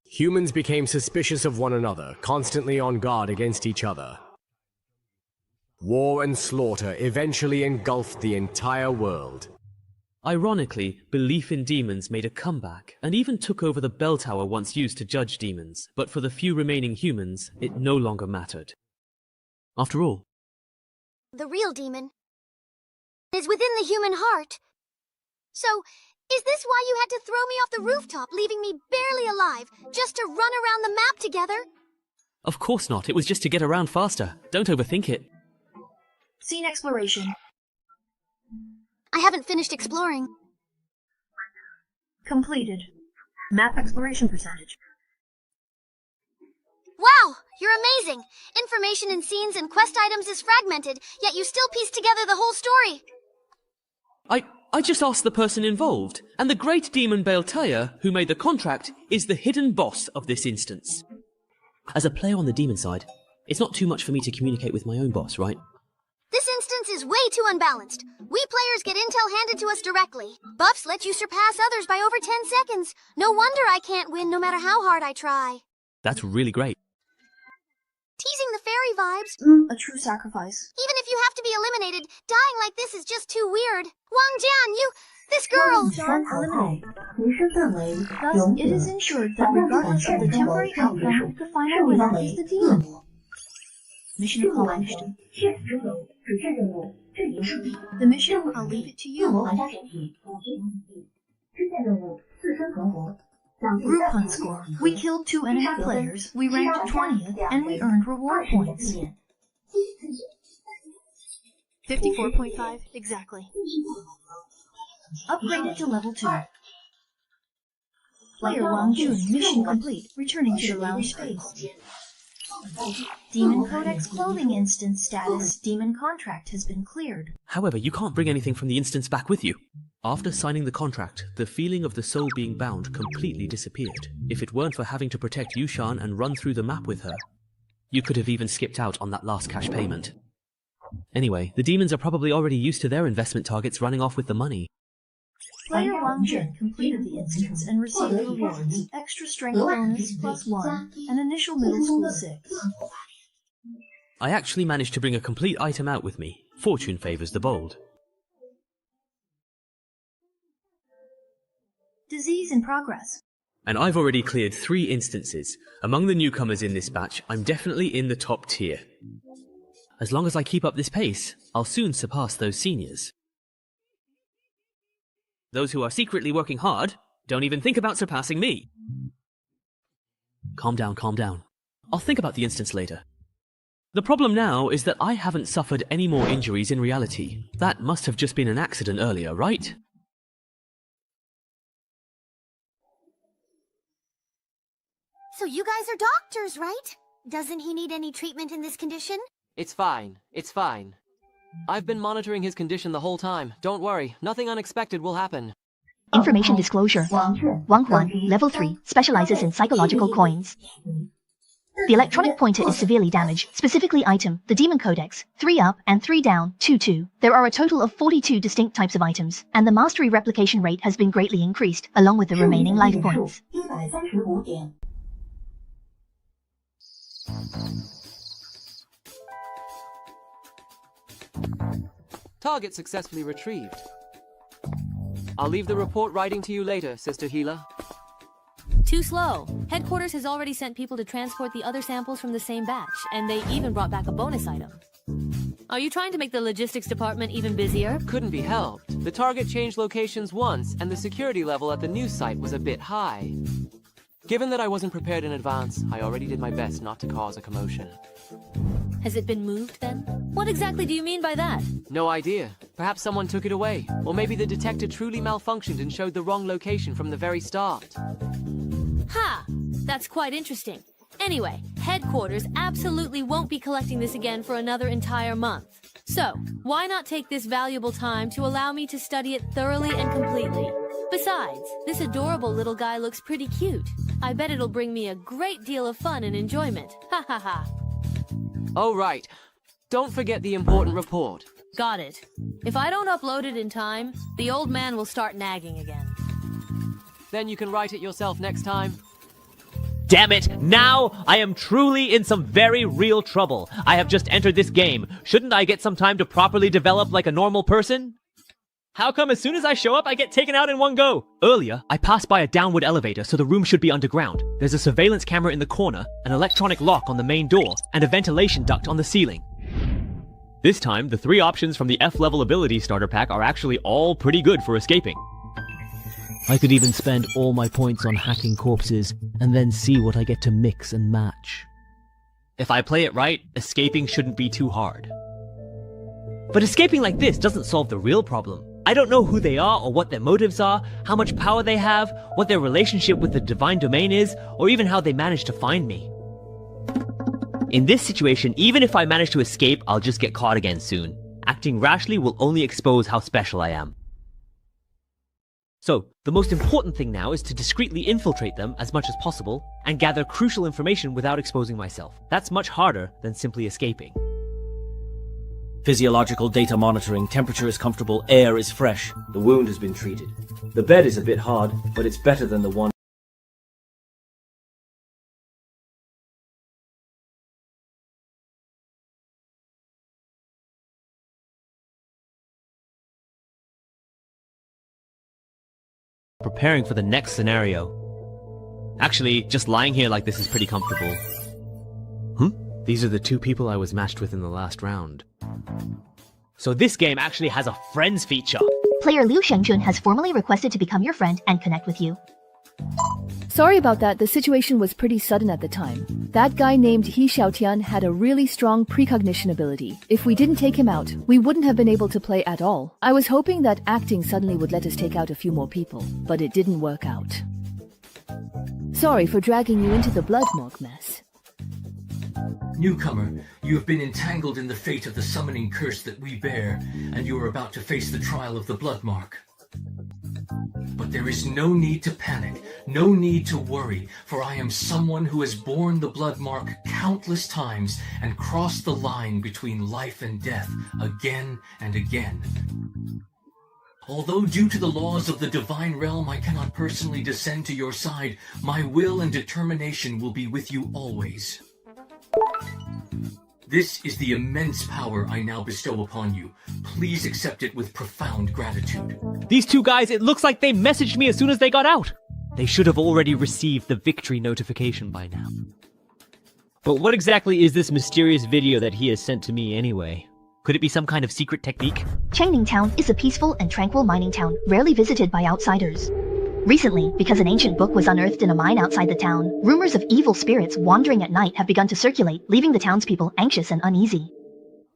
Humans became suspicious of one another, constantly on guard against each other. War and slaughter eventually engulfed the entire world. Ironically, belief in demons made a comeback, and even took over the bell tower once used to judge demons, but for the few remaining humans, it no longer mattered. After all, the real demon is within the human heart. So, is this why you had to throw me off the rooftop, leaving me barely alive, just to run around the map together? Of course not, it was just to get around faster. Don't overthink it. Scene exploration. I haven't finished exploring. Completed. Map exploration percentage. Wow! You're amazing! Information in scenes and quest items is fragmented, yet you still piece together the whole story. I just asked the person involved, and the great demon Baeltea, who made the contract, is the hidden boss of this instance. As a player on the demon side, it's not too much for me to communicate with my own boss, right? This instance is way too unbalanced. We players get intel handed to us directly. Buffs let you surpass others by over 10 seconds. No wonder I can't win no matter how hard I try. That's really great. Teasing the fairy vibes. A true sacrifice. Even if you have to be eliminated, dying like this is just too weird. Wang Jian, this girl! Thus, it is ensured that regardless of the temporary outcome, the final winner is the demon. Mission accomplished. The mission, I'll leave it to you. Group hunt score. We killed 2 enemy players, we ranked 20th, and we earned reward points. 54.5, exactly. Upgraded to level 2. Player Wang Jun, mission complete, returning to the lounge space. Demon Codex clothing instance status, demon contract has been cleared. However, you can't bring anything from the instance back with you. After signing the contract, the feeling of the soul being bound completely disappeared. If it weren't for having to protect Yushan and run through the map with her, you could have even skipped out on that last cash payment. Anyway, the demons are probably already used to their investment targets running off with the money. Player Wang Jun completed the instance and received rewards, extra strength bonus +1, and initial middle school 6. I actually managed to bring a complete item out with me. Fortune favors the bold. Disease in progress. And I've already cleared 3 instances. Among the newcomers in this batch, I'm definitely in the top tier. As long as I keep up this pace, I'll soon surpass those seniors. Those who are secretly working hard, don't even think about surpassing me. Calm down, calm down. I'll think about the instance later. The problem now is that I haven't suffered any more injuries in reality. That must have just been an accident earlier, right? So you guys are doctors, right? Doesn't he need any treatment in this condition? It's fine. It's fine. I've been monitoring his condition the whole time. Don't worry, nothing unexpected will happen. Information disclosure. Wang Huan, level 3, specializes in psychological coins. The electronic pointer is severely damaged, specifically item, the Demon Codex, 3 up and 3 down, 2-2. There are a total of 42 distinct types of items, and the mastery replication rate has been greatly increased, along with the remaining life points. Target successfully retrieved. I'll leave the report writing to you later, Sister Gila. Too slow. Headquarters has already sent people to transport the other samples from the same batch, and they even brought back a bonus item. Are you trying to make the logistics department even busier? Couldn't be helped. The target changed locations once, and the security level at the new site was a bit high. Given that I wasn't prepared in advance, I already did my best not to cause a commotion. Has it been moved, then? What exactly do you mean by that? No idea. Perhaps someone took it away. Or maybe the detector truly malfunctioned and showed the wrong location from the very start. Ha! That's quite interesting. Anyway, headquarters absolutely won't be collecting this again for another entire month. So, why not take this valuable time to allow me to study it thoroughly and completely? Besides, this adorable little guy looks pretty cute. I bet it'll bring me a great deal of fun and enjoyment. Ha ha ha. Oh, right. Don't forget the important report. Got it. If I don't upload it in time, the old man will start nagging again. Then you can write it yourself next time. Damn it! Now I am truly in some very real trouble. I have just entered this game. Shouldn't I get some time to properly develop like a normal person? How come as soon as I show up, I get taken out in one go? Earlier, I passed by a downward elevator, so the room should be underground. There's a surveillance camera in the corner, an electronic lock on the main door, and a ventilation duct on the ceiling. This time, the 3 options from the F-level ability starter pack are actually all pretty good for escaping. I could even spend all my points on hacking corpses, and then see what I get to mix and match. If I play it right, escaping shouldn't be too hard. But escaping like this doesn't solve the real problem. I don't know who they are or what their motives are, how much power they have, what their relationship with the divine domain is, or even how they managed to find me. In this situation, even if I manage to escape, I'll just get caught again soon. Acting rashly will only expose how special I am. So, the most important thing now is to discreetly infiltrate them as much as possible, and gather crucial information without exposing myself. That's much harder than simply escaping. Physiological data monitoring, temperature is comfortable, air is fresh. The wound has been treated. The bed is a bit hard, but it's better than the one preparing for the next scenario. Actually, just lying here like this is pretty comfortable. These are the two people I was matched with in the last round. So this game actually has a friends feature. Player Liu Shengjun has formally requested to become your friend and connect with you. Sorry about that, the situation was pretty sudden at the time. That guy named He Xiaotian had a really strong precognition ability. If we didn't take him out, we wouldn't have been able to play at all. I was hoping that acting suddenly would let us take out a few more people, but it didn't work out. Sorry for dragging you into the blood morgue mess. Newcomer, you have been entangled in the fate of the summoning curse that we bear, and you are about to face the trial of the blood mark. But there is no need to panic, no need to worry, for I am someone who has borne the blood mark countless times and crossed the line between life and death again and again. Although due to the laws of the divine realm I cannot personally descend to your side, my will and determination will be with you always. This is the immense power I now bestow upon you. Please accept it with profound gratitude. These two guys, it looks like they messaged me as soon as they got out. They should have already received the victory notification by now. But what exactly is this mysterious video that he has sent to me anyway? Could it be some kind of secret technique? Changning Town is a peaceful and tranquil mining town, rarely visited by outsiders. Recently, because an ancient book was unearthed in a mine outside the town, rumors of evil spirits wandering at night have begun to circulate, leaving the townspeople anxious and uneasy.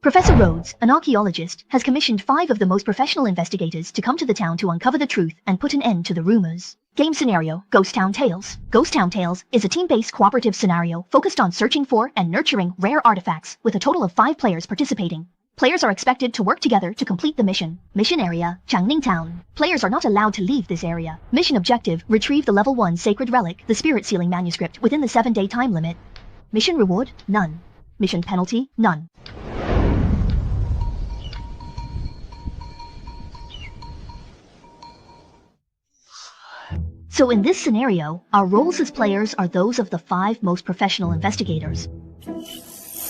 Professor Rhodes, an archaeologist, has commissioned 5 of the most professional investigators to come to the town to uncover the truth and put an end to the rumors. Game scenario, Ghost Town Tales. Ghost Town Tales is a team-based cooperative scenario focused on searching for and nurturing rare artifacts, with a total of 5 players participating. Players are expected to work together to complete the mission. Mission area, Changning Town. Players are not allowed to leave this area. Mission objective, retrieve the level 1 sacred relic, the spirit sealing manuscript, within the 7-day time limit. Mission reward, none. Mission penalty, none. So in this scenario, our roles as players are those of the 5 most professional investigators.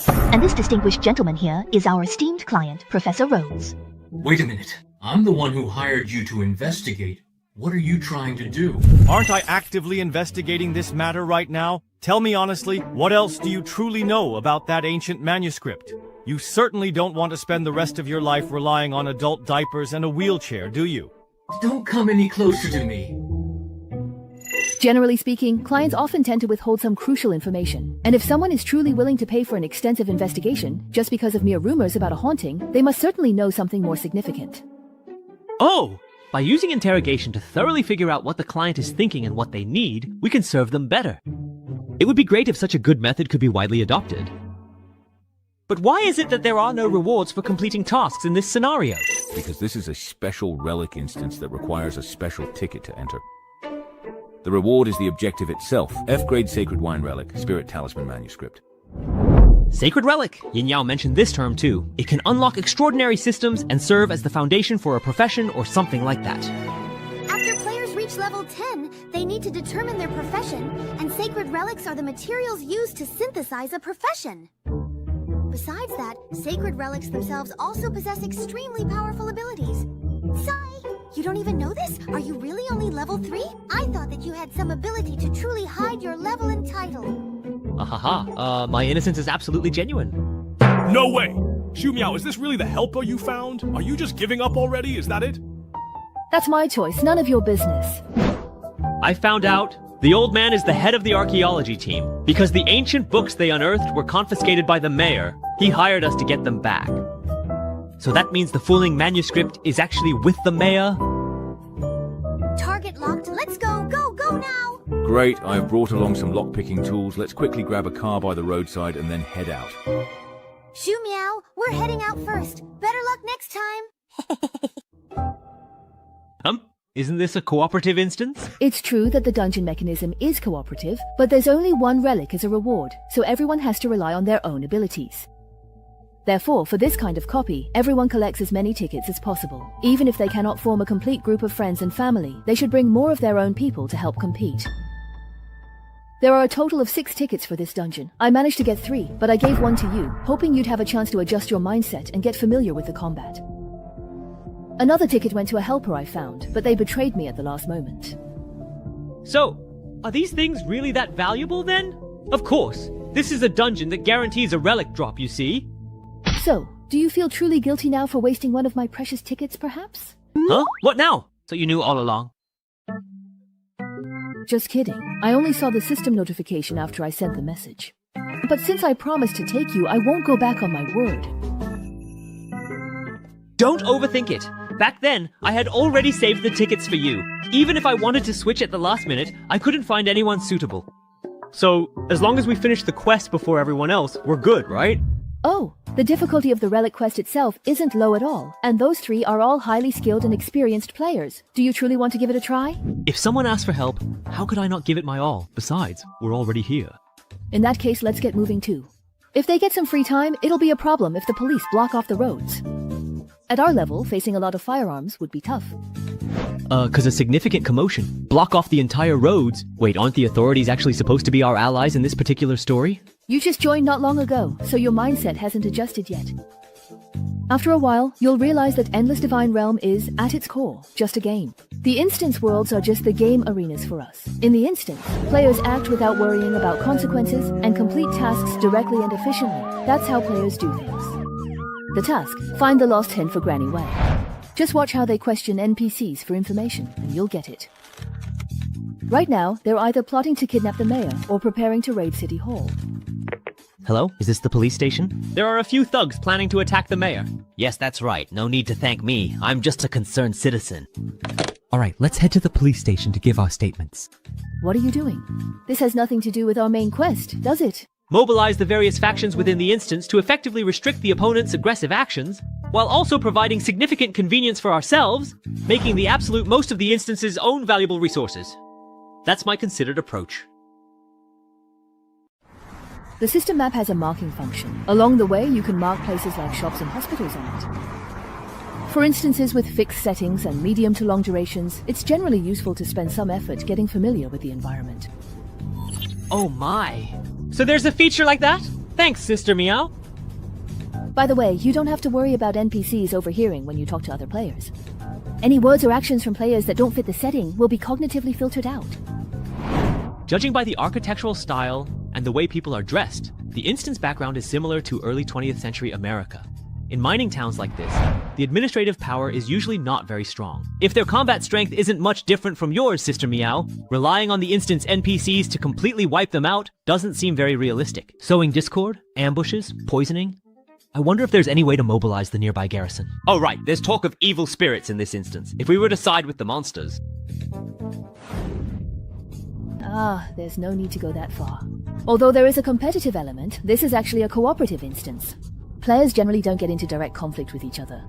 And this distinguished gentleman here is our esteemed client, Professor Rhodes. Wait a minute. I'm the one who hired you to investigate. What are you trying to do? Aren't I actively investigating this matter right now? Tell me honestly, what else do you truly know about that ancient manuscript? You certainly don't want to spend the rest of your life relying on adult diapers and a wheelchair, do you? Don't come any closer to me. Generally speaking, clients often tend to withhold some crucial information. And if someone is truly willing to pay for an extensive investigation, just because of mere rumors about a haunting, they must certainly know something more significant. Oh! By using interrogation to thoroughly figure out what the client is thinking and what they need, we can serve them better. It would be great if such a good method could be widely adopted. But why is it that there are no rewards for completing tasks in this scenario? Because this is a special relic instance that requires a special ticket to enter. The reward is the objective itself. F-grade Sacred Wine Relic, Spirit Talisman Manuscript. Sacred Relic. Yin Yao mentioned this term too. It can unlock extraordinary systems and serve as the foundation for a profession or something like that. After players reach level 10, they need to determine their profession, and sacred relics are the materials used to synthesize a profession. Besides that, sacred relics themselves also possess extremely powerful abilities. Sai, you don't even know this? Are you really only level 3? I thought that you had some ability to truly hide your level and title. My innocence is absolutely genuine. No way! Xu Miao, is this really the helper you found? Are you just giving up already? Is that it? That's my choice, none of your business. I found out the old man is the head of the archaeology team. Because the ancient books they unearthed were confiscated by the mayor, he hired us to get them back. So that means the fooling manuscript is actually with the mayor? Target locked, let's go, go, go now! Great, I've brought along some lockpicking tools. Let's quickly grab a car by the roadside and then head out. Xu Miao, we're heading out first. Better luck next time. Isn't this a cooperative instance? It's true that the dungeon mechanism is cooperative, but there's only one relic as a reward, so everyone has to rely on their own abilities. Therefore, for this kind of copy, everyone collects as many tickets as possible. Even if they cannot form a complete group of friends and family, they should bring more of their own people to help compete. There are a total of 6 tickets for this dungeon. I managed to get 3, but I gave 1 to you, hoping you'd have a chance to adjust your mindset and get familiar with the combat. Another ticket went to a helper I found, but they betrayed me at the last moment. So, are these things really that valuable then? Of course. This is a dungeon that guarantees a relic drop, you see. So, do you feel truly guilty now for wasting one of my precious tickets, perhaps? Huh? What now? So you knew all along? Just kidding. I only saw the system notification after I sent the message. But since I promised to take you, I won't go back on my word. Don't overthink it. Back then, I had already saved the tickets for you. Even if I wanted to switch at the last minute, I couldn't find anyone suitable. So, as long as we finish the quest before everyone else, we're good, right? Oh, the difficulty of the relic quest itself isn't low at all, and those 3 are all highly skilled and experienced players. Do you truly want to give it a try? If someone asks for help, how could I not give it my all? Besides, we're already here. In that case, let's get moving too. If they get some free time, it'll be a problem if the police block off the roads. At our level, facing a lot of firearms would be tough. 'Cause a significant commotion. Block off the entire roads. Wait, aren't the authorities actually supposed to be our allies in this particular story? You just joined not long ago, so your mindset hasn't adjusted yet. After a while, you'll realize that Endless Divine Realm is, at its core, just a game. The instance worlds are just the game arenas for us. In the instance, players act without worrying about consequences and complete tasks directly and efficiently. That's how players do things. The task, find the lost hen for Granny Way. Just watch how they question NPCs for information, and you'll get it. Right now, they're either plotting to kidnap the mayor or preparing to raid City Hall. Hello? Is this the police station? There are a few thugs planning to attack the mayor. Yes, that's right. No need to thank me. I'm just a concerned citizen. Alright, let's head to the police station to give our statements. What are you doing? This has nothing to do with our main quest, does it? Mobilize the various factions within the instance to effectively restrict the opponent's aggressive actions, while also providing significant convenience for ourselves, making the absolute most of the instance's own valuable resources. That's my considered approach. The system map has a marking function. Along the way, you can mark places like shops and hospitals on it. For instances with fixed settings and medium to long durations, it's generally useful to spend some effort getting familiar with the environment. Oh my. So there's a feature like that? Thanks, Sister Meow. By the way, you don't have to worry about NPCs overhearing when you talk to other players. Any words or actions from players that don't fit the setting will be cognitively filtered out. Judging by the architectural style and the way people are dressed, the instance background is similar to early 20th century America. In mining towns like this, the administrative power is usually not very strong. If their combat strength isn't much different from yours, Sister Meow, relying on the instance NPCs to completely wipe them out doesn't seem very realistic. Sowing discord, ambushes, poisoning. I wonder if there's any way to mobilize the nearby garrison. Oh right, there's talk of evil spirits in this instance. If we were to side with the monsters. There's no need to go that far. Although there is a competitive element, this is actually a cooperative instance. Players generally don't get into direct conflict with each other.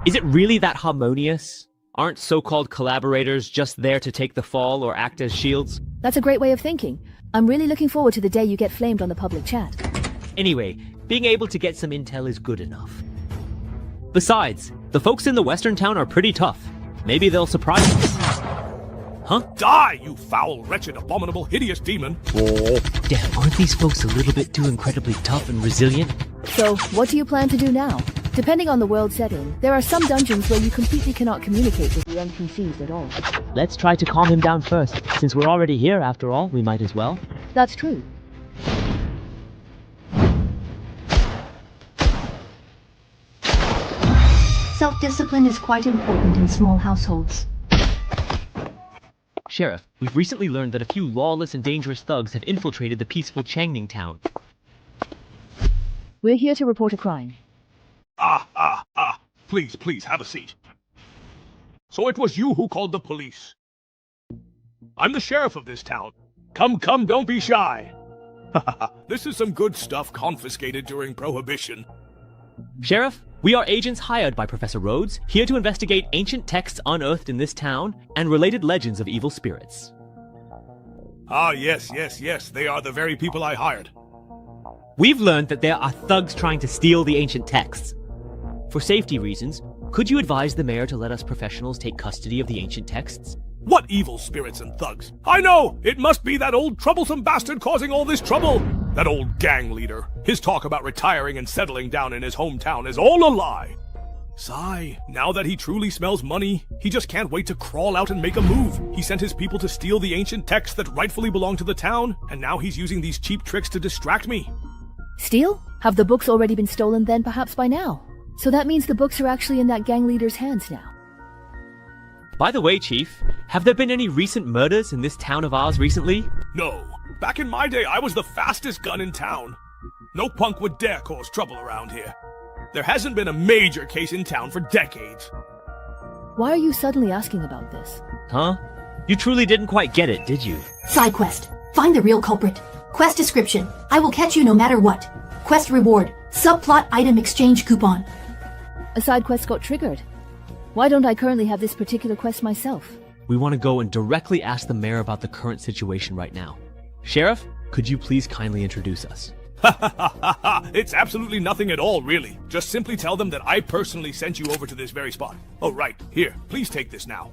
Is it really that harmonious? Aren't so-called collaborators just there to take the fall or act as shields? That's a great way of thinking. I'm really looking forward to the day you get flamed on the public chat. Anyway, being able to get some intel is good enough. Besides, the folks in the western town are pretty tough. Maybe they'll surprise us. Huh? Die, you foul, wretched, abominable, hideous demon! Oh, damn, aren't these folks a little bit too incredibly tough and resilient? So, what do you plan to do now? Depending on the world setting, there are some dungeons where you completely cannot communicate with the NPCs at all. Let's try to calm him down first. Since we're already here, after all, we might as well. That's true. Self-discipline is quite important in small households. Sheriff, we've recently learned that a few lawless and dangerous thugs have infiltrated the peaceful Changning town. We're here to report a crime. Please, please, have a seat. So it was you who called the police. I'm the sheriff of this town. Come, don't be shy. This is some good stuff confiscated during Prohibition. Sheriff, we are agents hired by Professor Rhodes, here to investigate ancient texts unearthed in this town and related legends of evil spirits. Ah, yes, they are the very people I hired. We've learned that there are thugs trying to steal the ancient texts. For safety reasons, could you advise the mayor to let us professionals take custody of the ancient texts? What evil spirits and thugs? I know! It must be that old troublesome bastard causing all this trouble! That old gang leader. His talk about retiring and settling down in his hometown is all a lie. Sigh, now that he truly smells money, he just can't wait to crawl out and make a move. He sent his people to steal the ancient texts that rightfully belong to the town, and now he's using these cheap tricks to distract me. Steal? Have the books already been stolen then perhaps by now? So that means the books are actually in that gang leader's hands now. By the way, Chief, have there been any recent murders in this town of ours recently? No. Back in my day, I was the fastest gun in town. No punk would dare cause trouble around here. There hasn't been a major case in town for decades. Why are you suddenly asking about this? Huh? You truly didn't quite get it, did you? Side quest. Find the real culprit. Quest description. I will catch you no matter what. Quest reward. Subplot item exchange coupon. A side quest got triggered. Why don't I currently have this particular quest myself? We want to go and directly ask the mayor about the current situation right now. Sheriff, could you please kindly introduce us? Ha ha ha ha ha! It's absolutely nothing at all, really. Just simply tell them that I personally sent you over to this very spot. Oh, right. Here, please take this now.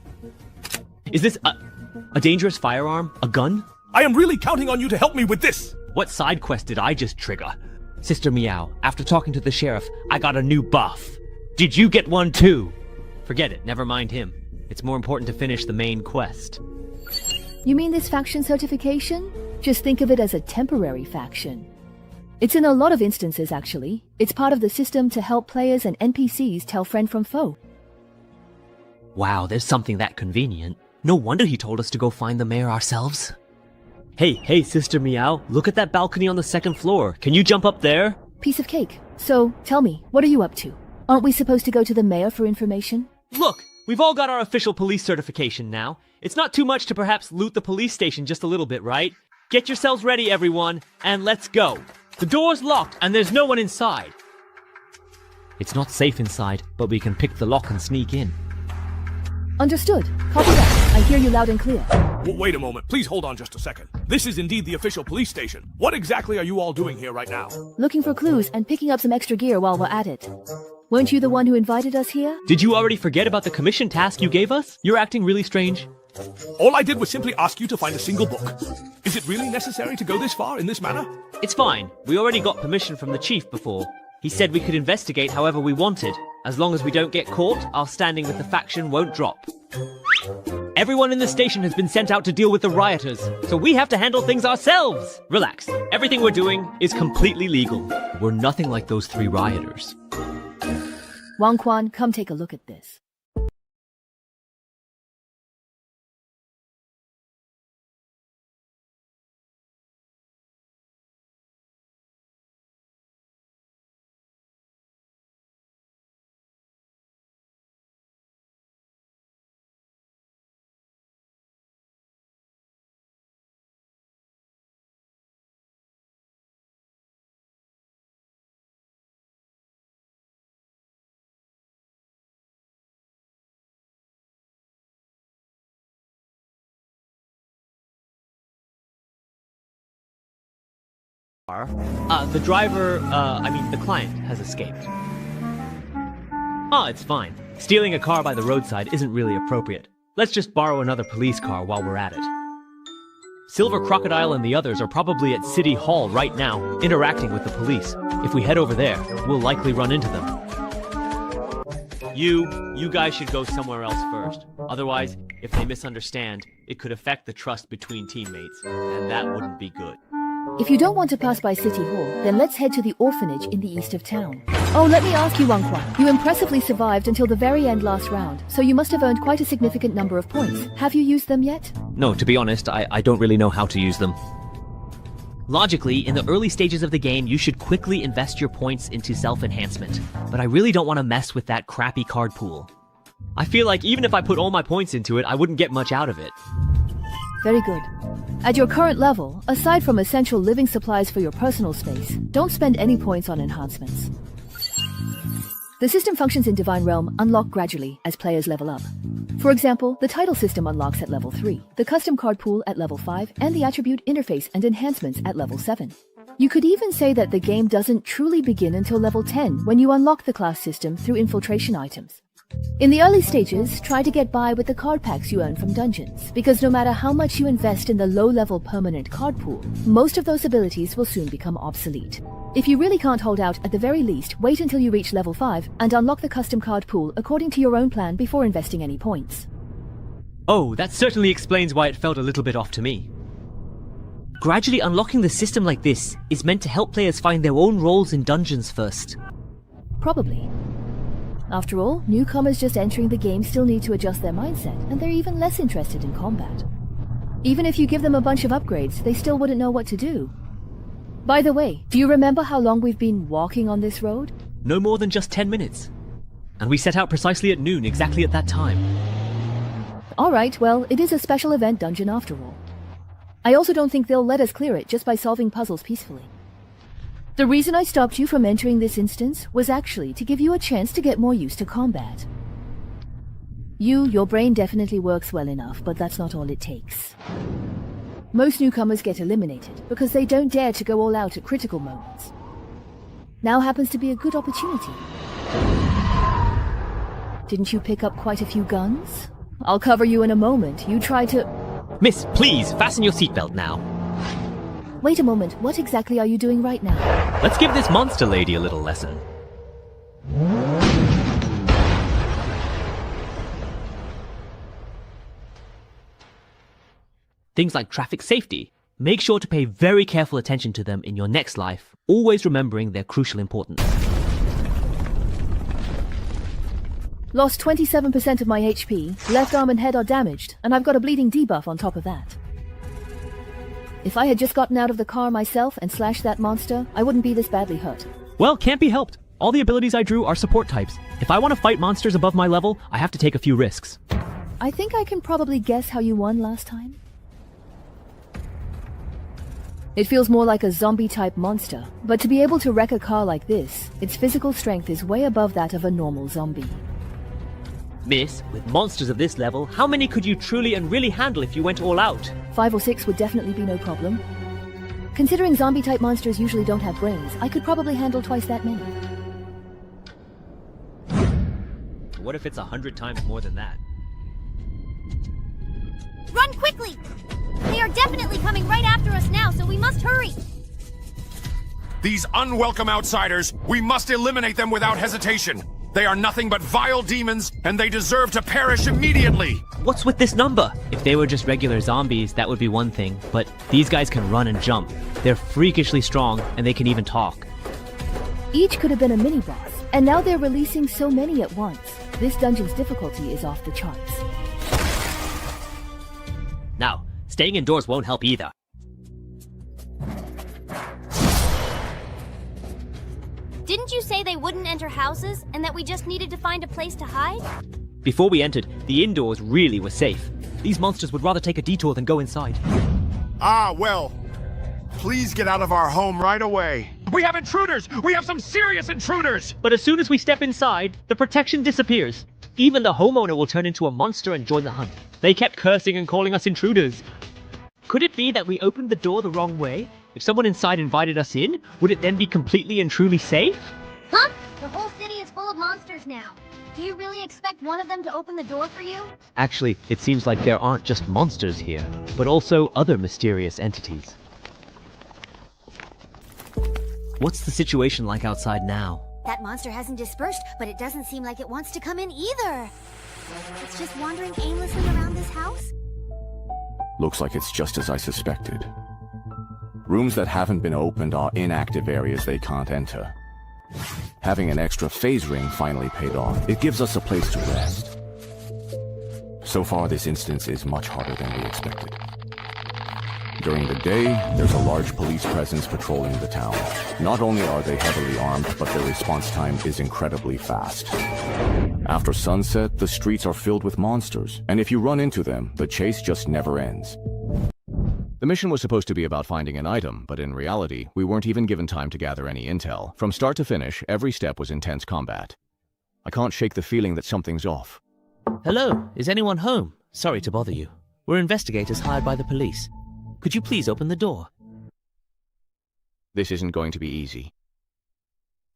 Is this a dangerous firearm? A gun? I am really counting on you to help me with this! What side quest did I just trigger? Sister Meow, after talking to the sheriff, I got a new buff. Did you get one too? Forget it, never mind him. It's more important to finish the main quest. You mean this faction certification? Just think of it as a temporary faction. It's in a lot of instances, actually. It's part of the system to help players and NPCs tell friend from foe. Wow, there's something that convenient. No wonder he told us to go find the mayor ourselves. Hey, Sister Meow, look at that balcony on the second floor. Can you jump up there? Piece of cake. So, tell me, what are you up to? Aren't we supposed to go to the mayor for information? Look, we've all got our official police certification now. It's not too much to perhaps loot the police station just a little bit, right? Get yourselves ready, everyone, and let's go. The door's locked, and there's no one inside. It's not safe inside, but we can pick the lock and sneak in. Understood. Copy that. I hear you loud and clear. Wait a moment. Please hold on just a second. This is indeed the official police station. What exactly are you all doing here right now? Looking for clues and picking up some extra gear while we're at it. Weren't you the one who invited us here? Did you already forget about the commission task you gave us? You're acting really strange. All I did was simply ask you to find a single book. Is it really necessary to go this far in this manner? It's fine. We already got permission from the chief before. He said we could investigate however we wanted. As long as we don't get caught, our standing with the faction won't drop. Everyone in the station has been sent out to deal with the rioters, so we have to handle things ourselves. Relax. Everything we're doing is completely legal. We're nothing like those 3 rioters. Wang Quan, come take a look at this. The driver, the client has escaped. It's fine. Stealing a car by the roadside isn't really appropriate. Let's just borrow another police car while we're at it. Silver Crocodile and the others are probably at City Hall right now, interacting with the police. If we head over there, we'll likely run into them. You guys should go somewhere else first. Otherwise, if they misunderstand, it could affect the trust between teammates, and that wouldn't be good. If you don't want to pass by City Hall, then let's head to the orphanage in the east of town. Oh, let me ask you, Wang Quan. You impressively survived until the very end last round, so you must have earned quite a significant number of points. Have you used them yet? No, to be honest, I don't really know how to use them. Logically, in the early stages of the game, you should quickly invest your points into self-enhancement. But I really don't want to mess with that crappy card pool. I feel like even if I put all my points into it, I wouldn't get much out of it. Very good. At your current level, aside from essential living supplies for your personal space, don't spend any points on enhancements. The system functions in Divine Realm unlock gradually as players level up. For example, the title system unlocks at level 3, the custom card pool at level 5, and the attribute interface and enhancements at level 7. You could even say that the game doesn't truly begin until level 10 when you unlock the class system through infiltration items. In the early stages, try to get by with the card packs you earn from dungeons, because no matter how much you invest in the low-level permanent card pool, most of those abilities will soon become obsolete. If you really can't hold out, at the very least, wait until you reach level 5 and unlock the custom card pool according to your own plan before investing any points. Oh, that certainly explains why it felt a little bit off to me. Gradually unlocking the system like this is meant to help players find their own roles in dungeons first. Probably. After all, newcomers just entering the game still need to adjust their mindset, and they're even less interested in combat. Even if you give them a bunch of upgrades, they still wouldn't know what to do. By the way, do you remember how long we've been walking on this road? No more than just 10 minutes. And we set out precisely at noon, exactly at that time. Alright, well, it is a special event dungeon after all. I also don't think they'll let us clear it just by solving puzzles peacefully. The reason I stopped you from entering this instance was actually to give you a chance to get more used to combat. Your brain definitely works well enough, but that's not all it takes. Most newcomers get eliminated because they don't dare to go all out at critical moments. Now happens to be a good opportunity. Didn't you pick up quite a few guns? I'll cover you in a moment. You try to... Miss, please, fasten your seatbelt now. Wait a moment, what exactly are you doing right now? Let's give this monster lady a little lesson. Things like traffic safety. Make sure to pay very careful attention to them in your next life, always remembering their crucial importance. Lost 27% of my HP, left arm and head are damaged, and I've got a bleeding debuff on top of that. If I had just gotten out of the car myself and slashed that monster, I wouldn't be this badly hurt. Well, can't be helped. All the abilities I drew are support types. If I want to fight monsters above my level, I have to take a few risks. I think I can probably guess how you won last time. It feels more like a zombie-type monster, but to be able to wreck a car like this, its physical strength is way above that of a normal zombie. Miss, with monsters of this level, how many could you truly and really handle if you went all out? 5 or 6 would definitely be no problem. Considering zombie-type monsters usually don't have brains, I could probably handle twice that many. What if it's 100 times more than that? Run quickly! They are definitely coming right after us now, so we must hurry! These unwelcome outsiders, we must eliminate them without hesitation! They are nothing but vile demons, and they deserve to perish immediately! What's with this number? If they were just regular zombies, that would be one thing, but these guys can run and jump. They're freakishly strong, and they can even talk. Each could have been a mini-boss, and now they're releasing so many at once. This dungeon's difficulty is off the charts. Now, staying indoors won't help either. Didn't you say they wouldn't enter houses, and that we just needed to find a place to hide? Before we entered, the indoors really were safe. These monsters would rather take a detour than go inside. Ah, well. Please get out of our home right away. We have intruders! We have some serious intruders! But as soon as we step inside, the protection disappears. Even the homeowner will turn into a monster and join the hunt. They kept cursing and calling us intruders. Could it be that we opened the door the wrong way? If someone inside invited us in, would it then be completely and truly safe? Huh? The whole city is full of monsters now. Do you really expect one of them to open the door for you? Actually, it seems like there aren't just monsters here, but also other mysterious entities. What's the situation like outside now? That monster hasn't dispersed, but it doesn't seem like it wants to come in either. It's just wandering aimlessly around this house? Looks like it's just as I suspected. Rooms that haven't been opened are inactive areas they can't enter. Having an extra phase ring finally paid off. It gives us a place to rest. So far, this instance is much harder than we expected. During the day, there's a large police presence patrolling the town. Not only are they heavily armed, but their response time is incredibly fast. After sunset, the streets are filled with monsters, and if you run into them, the chase just never ends. The mission was supposed to be about finding an item, but in reality, we weren't even given time to gather any intel. From start to finish, every step was intense combat. I can't shake the feeling that something's off. Hello, is anyone home? Sorry to bother you. We're investigators hired by the police. Could you please open the door? This isn't going to be easy.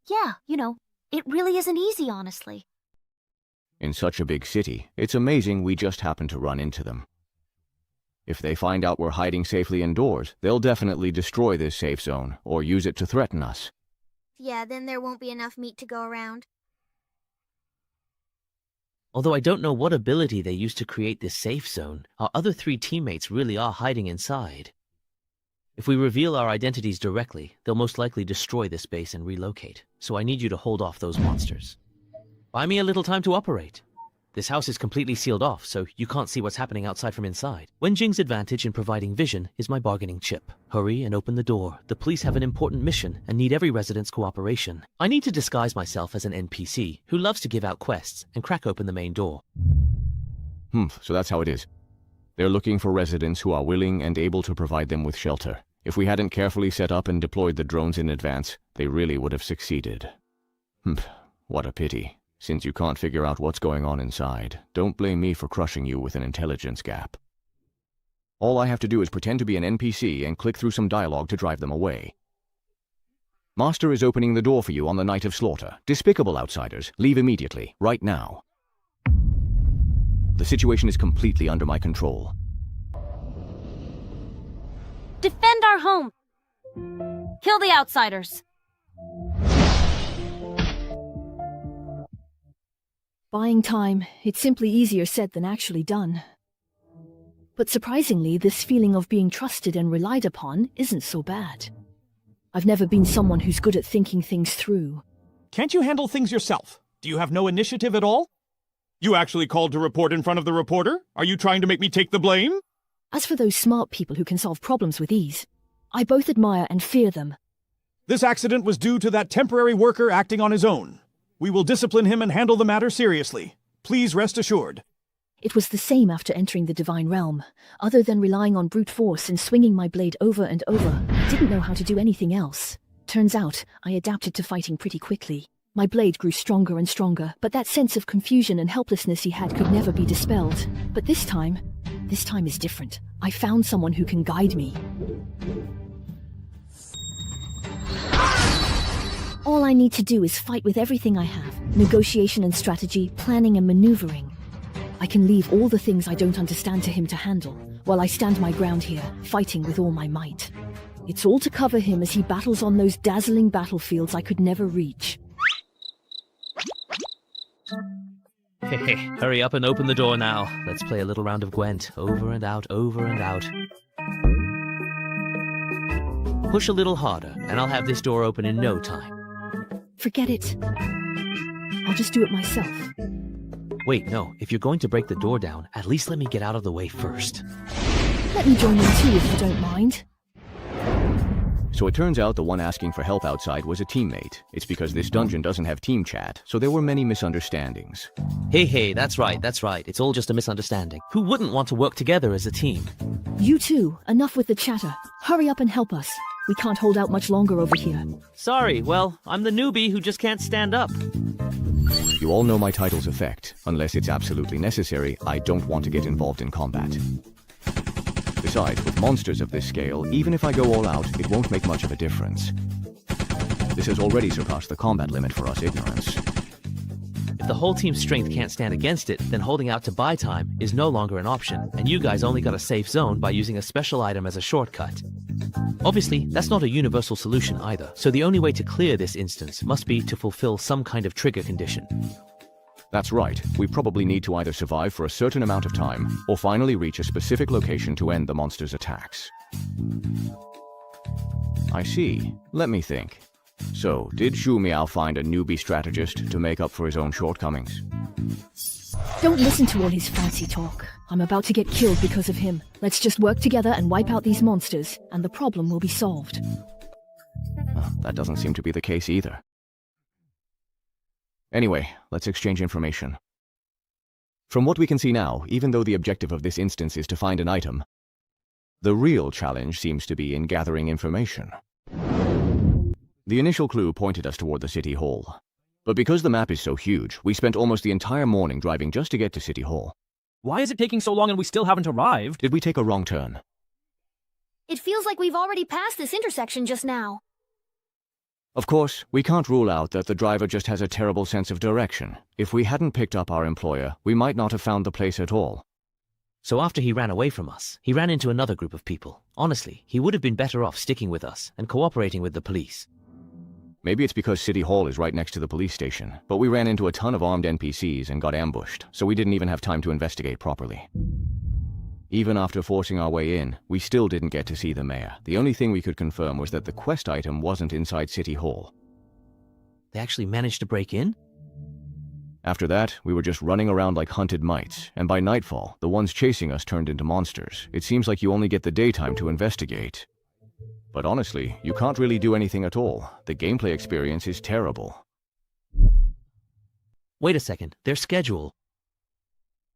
Yeah, it really isn't easy, honestly. In such a big city, it's amazing we just happened to run into them. If they find out we're hiding safely indoors, they'll definitely destroy this safe zone, or use it to threaten us. Yeah, then there won't be enough meat to go around. Although I don't know what ability they used to create this safe zone, our other 3 teammates really are hiding inside. If we reveal our identities directly, they'll most likely destroy this base and relocate, so I need you to hold off those monsters. Buy me a little time to operate. This house is completely sealed off, so you can't see what's happening outside from inside. Wenjing's advantage in providing vision is my bargaining chip. Hurry and open the door. The police have an important mission and need every resident's cooperation. I need to disguise myself as an NPC who loves to give out quests and crack open the main door. So that's how it is. They're looking for residents who are willing and able to provide them with shelter. If we hadn't carefully set up and deployed the drones in advance, they really would have succeeded. What a pity. Since you can't figure out what's going on inside, don't blame me for crushing you with an intelligence gap. All I have to do is pretend to be an NPC and click through some dialogue to drive them away. Master is opening the door for you on the night of slaughter. Despicable outsiders, leave immediately, right now. The situation is completely under my control. Defend our home! Kill the outsiders! Buying time, it's simply easier said than actually done. But surprisingly, this feeling of being trusted and relied upon isn't so bad. I've never been someone who's good at thinking things through. Can't you handle things yourself? Do you have no initiative at all? You actually called to report in front of the reporter? Are you trying to make me take the blame? As for those smart people who can solve problems with ease, I both admire and fear them. This accident was due to that temporary worker acting on his own. We will discipline him and handle the matter seriously. Please rest assured. It was the same after entering the Divine Realm. Other than relying on brute force and swinging my blade over and over, I didn't know how to do anything else. Turns out, I adapted to fighting pretty quickly. My blade grew stronger and stronger, but that sense of confusion and helplessness he had could never be dispelled. But this time is different. I found someone who can guide me. All I need to do is fight with everything I have. Negotiation and strategy, planning and maneuvering. I can leave all the things I don't understand to him to handle, while I stand my ground here, fighting with all my might. It's all to cover him as he battles on those dazzling battlefields I could never reach. Hey, hurry up and open the door now. Let's play a little round of Gwent. Over and out, over and out. Push a little harder, and I'll have this door open in no time. Forget it. I'll just do it myself. Wait, no. If you're going to break the door down, at least let me get out of the way first. Let me join in too if you don't mind. So it turns out the one asking for help outside was a teammate. It's because this dungeon doesn't have team chat, so there were many misunderstandings. Hey, that's right. It's all just a misunderstanding. Who wouldn't want to work together as a team? You too. Enough with the chatter. Hurry up and help us. We can't hold out much longer over here. Sorry, well, I'm the newbie who just can't stand up. You all know my title's effect. Unless it's absolutely necessary, I don't want to get involved in combat. Besides, with monsters of this scale, even if I go all out, it won't make much of a difference. This has already surpassed the combat limit for us ignorants. If the whole team's strength can't stand against it, then holding out to buy time is no longer an option, and you guys only got a safe zone by using a special item as a shortcut. Obviously, that's not a universal solution either, so the only way to clear this instance must be to fulfill some kind of trigger condition. That's right. We probably need to either survive for a certain amount of time, or finally reach a specific location to end the monster's attacks. I see. Let me think. So, did Shu Miao find a newbie strategist to make up for his own shortcomings? Don't listen to all his fancy talk. I'm about to get killed because of him. Let's just work together and wipe out these monsters, and the problem will be solved. That doesn't seem to be the case either. Anyway, let's exchange information. From what we can see now, even though the objective of this instance is to find an item, the real challenge seems to be in gathering information. The initial clue pointed us toward the City Hall. But because the map is so huge, we spent almost the entire morning driving just to get to City Hall. Why is it taking so long and we still haven't arrived? Did we take a wrong turn? It feels like we've already passed this intersection just now. Of course, we can't rule out that the driver just has a terrible sense of direction. If we hadn't picked up our employer, we might not have found the place at all. So after he ran away from us, he ran into another group of people. Honestly, he would have been better off sticking with us and cooperating with the police. Maybe it's because City Hall is right next to the police station, but we ran into a ton of armed NPCs and got ambushed, so we didn't even have time to investigate properly. Even after forcing our way in, we still didn't get to see the mayor. The only thing we could confirm was that the quest item wasn't inside City Hall. They actually managed to break in? After that, we were just running around like hunted mites, and by nightfall, the ones chasing us turned into monsters. It seems like you only get the daytime to investigate. But honestly, you can't really do anything at all. The gameplay experience is terrible. Wait a second, their schedule.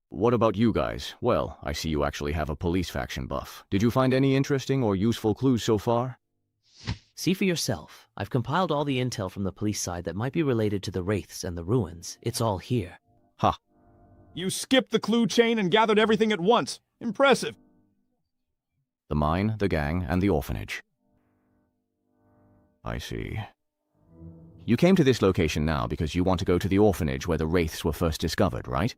What about you guys? Well, I see you actually have a police faction buff. Did you find any interesting or useful clues so far? See for yourself. I've compiled all the intel from the police side that might be related to the Wraiths and the ruins. It's all here. Ha. You skipped the clue chain and gathered everything at once. Impressive. The mine, the gang, and the orphanage. I see. You came to this location now because you want to go to the orphanage where the Wraiths were first discovered, right?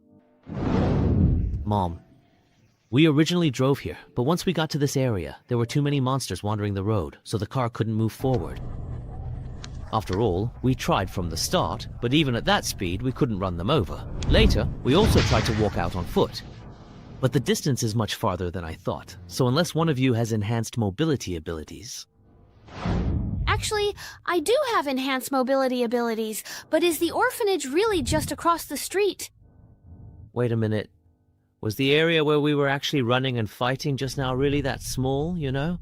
Mom, we originally drove here, but once we got to this area, there were too many monsters wandering the road, so the car couldn't move forward. After all, we tried from the start, but even at that speed, we couldn't run them over. Later, we also tried to walk out on foot. But the distance is much farther than I thought, so unless one of you has enhanced mobility abilities... Actually, I do have enhanced mobility abilities, but is the orphanage really just across the street? Wait a minute. Was the area where we were actually running and fighting just now really that small, you know?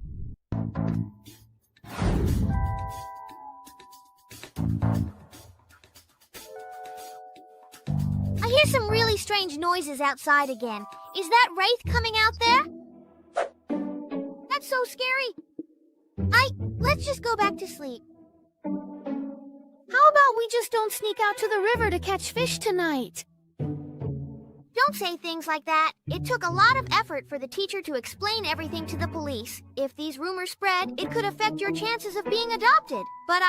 I hear some really strange noises outside again. Is that Wraith coming out there? That's so scary. Let's just go back to sleep. How about we just don't sneak out to the river to catch fish tonight? Don't say things like that. It took a lot of effort for the teacher to explain everything to the police. If these rumors spread, it could affect your chances of being adopted. But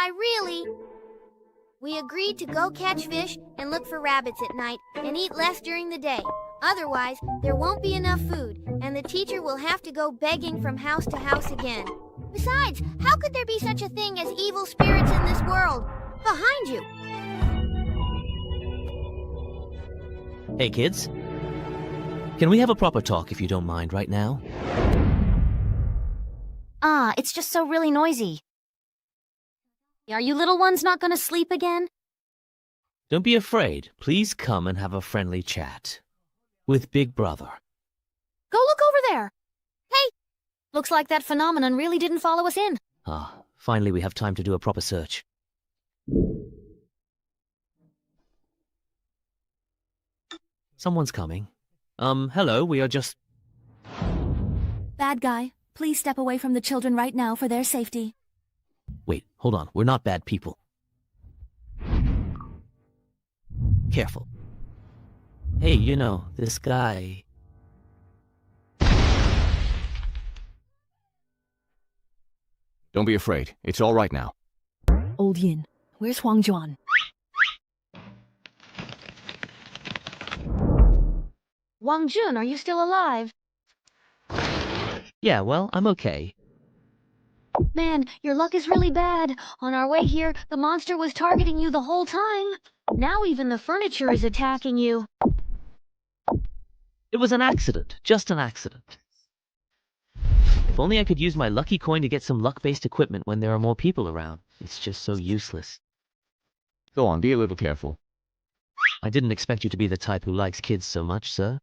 We agreed to go catch fish and look for rabbits at night and eat less during the day. Otherwise, there won't be enough food, and the teacher will have to go begging from house to house again. Besides, how could there be such a thing as evil spirits in this world? Behind you! Hey kids, can we have a proper talk if you don't mind right now? It's just so really noisy. Are you little ones not gonna sleep again? Don't be afraid. Please come and have a friendly chat. With Big Brother. Go look over there! Hey! Looks like that phenomenon really didn't follow us in. Finally we have time to do a proper search. Someone's coming. Hello, we are just... Bad guy, please step away from the children right now for their safety. Wait, hold on. We're not bad people. Careful. Hey, you know, this guy... Don't be afraid. It's all right now. Old Yin, where's Huang Juan? Wang Jun, are you still alive? Yeah, well, I'm okay. Man, your luck is really bad. On our way here, the monster was targeting you the whole time. Now even the furniture is attacking you. It was an accident. Just an accident. If only I could use my lucky coin to get some luck-based equipment when there are more people around. It's just so useless. Go on, be a little careful. I didn't expect you to be the type who likes kids so much, sir.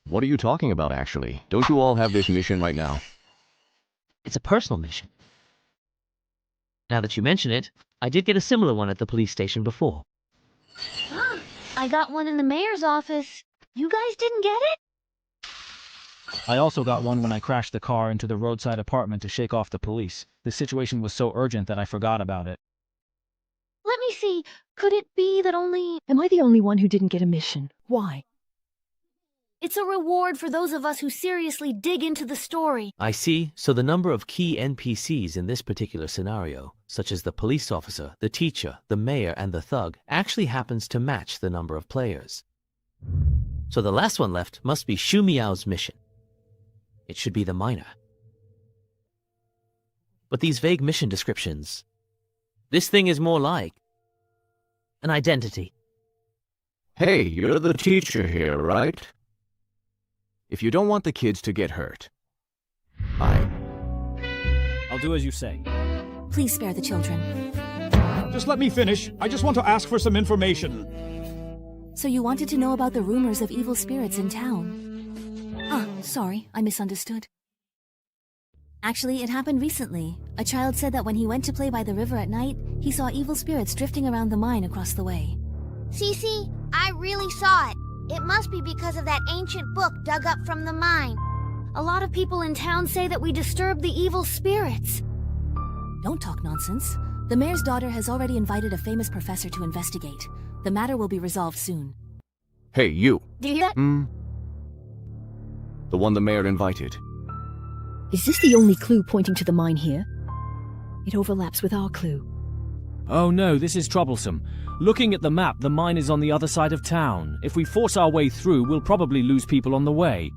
What are you talking about, actually? Don't you all have this mission right now? It's a personal mission. Now that you mention it, I did get a similar one at the police station before. I got one in the mayor's office. You guys didn't get it? I also got one when I crashed the car into the roadside apartment to shake off the police. The situation was so urgent that I forgot about it. Let me see. Could it be that only... Am I the only one who didn't get a mission? Why? It's a reward for those of us who seriously dig into the story. I see. So the number of key NPCs in this particular scenario, such as the police officer, the teacher, the mayor, and the thug, actually happens to match the number of players. So the last one left must be Shu Miao's mission. It should be the miner. But these vague mission descriptions... This thing is more like... an identity. Hey, you're the teacher here, right? If you don't want the kids to get hurt, I'll do as you say. Please spare the children. Just let me finish. I just want to ask for some information. So you wanted to know about the rumors of evil spirits in town? Ah, sorry, I misunderstood. Actually, it happened recently. A child said that when he went to play by the river at night, he saw evil spirits drifting around the mine across the way. Cece, I really saw it. It must be because of that ancient book dug up from the mine. A lot of people in town say that we disturbed the evil spirits. Don't talk nonsense. The mayor's daughter has already invited a famous professor to investigate. The matter will be resolved soon. hey, you. Do you hear that? The one the mayor invited. Is this the only clue pointing to the mine here? It overlaps with our clue. Oh no, this is troublesome. Looking at the map, the mine is on the other side of town. If we force our way through, we'll probably lose people on the way.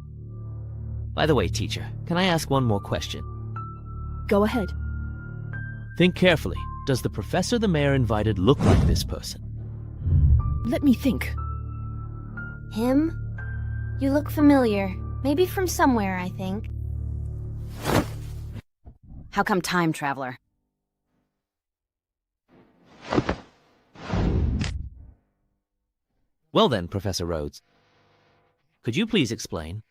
By the way, teacher, can I ask one more question? Go ahead. Think carefully. Does the professor the mayor invited look like this person? Let me think. Him? You look familiar. Maybe from somewhere, I think. How come time traveler? Well then, Professor Rhodes. Could you please explain?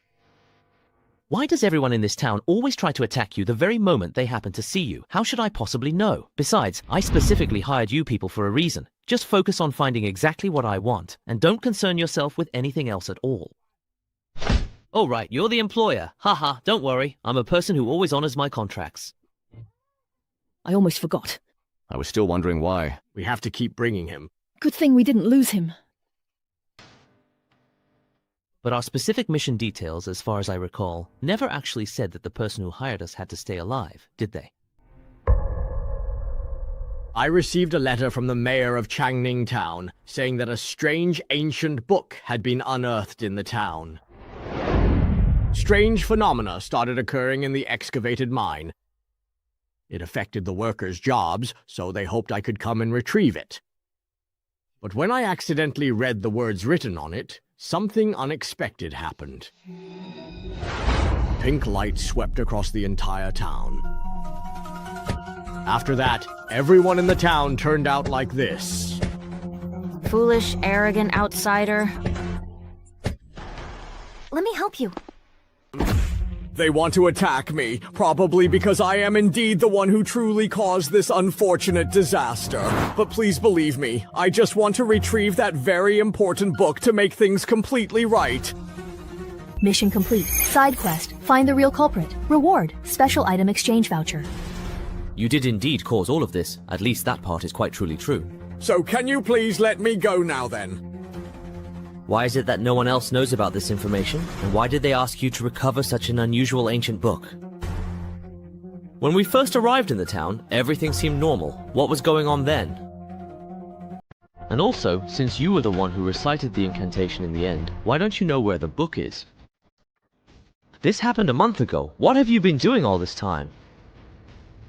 Why does everyone in this town always try to attack you the very moment they happen to see you? How should I possibly know? Besides, I specifically hired you people for a reason. Just focus on finding exactly what I want, and don't concern yourself with anything else at all. Oh right, you're the employer. Haha, don't worry. I'm a person who always honors my contracts. I almost forgot. I was still wondering why. We have to keep bringing him. Good thing we didn't lose him. But our specific mission details, as far as I recall, never actually said that the person who hired us had to stay alive, did they? I received a letter from the mayor of Changning Town, saying that a strange ancient book had been unearthed in the town. Strange phenomena started occurring in the excavated mine. It affected the workers' jobs, so they hoped I could come and retrieve it. But when I accidentally read the words written on it, something unexpected happened. Pink light swept across the entire town. After that, everyone in the town turned out like this. Foolish, arrogant outsider. Let me help you. They want to attack me, probably because I am indeed the one who truly caused this unfortunate disaster. But please believe me, I just want to retrieve that very important book to make things completely right. Mission complete. Side quest. Find the real culprit. Reward. Special item exchange voucher. You did indeed cause all of this. At least that part is quite truly true. So can you please let me go now then? Why is it that no one else knows about this information? And why did they ask you to recover such an unusual ancient book? When we first arrived in the town, everything seemed normal. What was going on then? And also, since you were the one who recited the incantation in the end, why don't you know where the book is? This happened a month ago. What have you been doing all this time?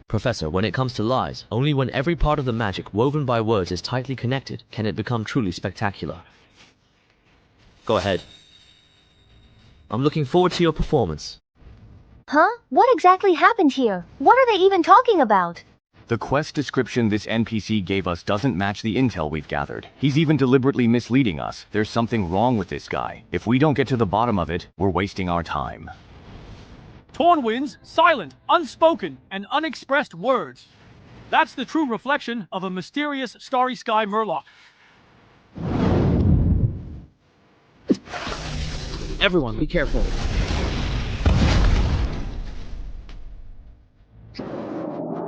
Professor, when it comes to lies, only when every part of the magic woven by words is tightly connected can it become truly spectacular. Go ahead. I'm looking forward to your performance. Huh? What exactly happened here? What are they even talking about? The quest description this NPC gave us doesn't match the intel we've gathered. He's even deliberately misleading us. There's something wrong with this guy. If we don't get to the bottom of it, we're wasting our time. Torn winds, silent, unspoken, and unexpressed words. That's the true reflection of a mysterious starry sky murloc. Everyone, be careful.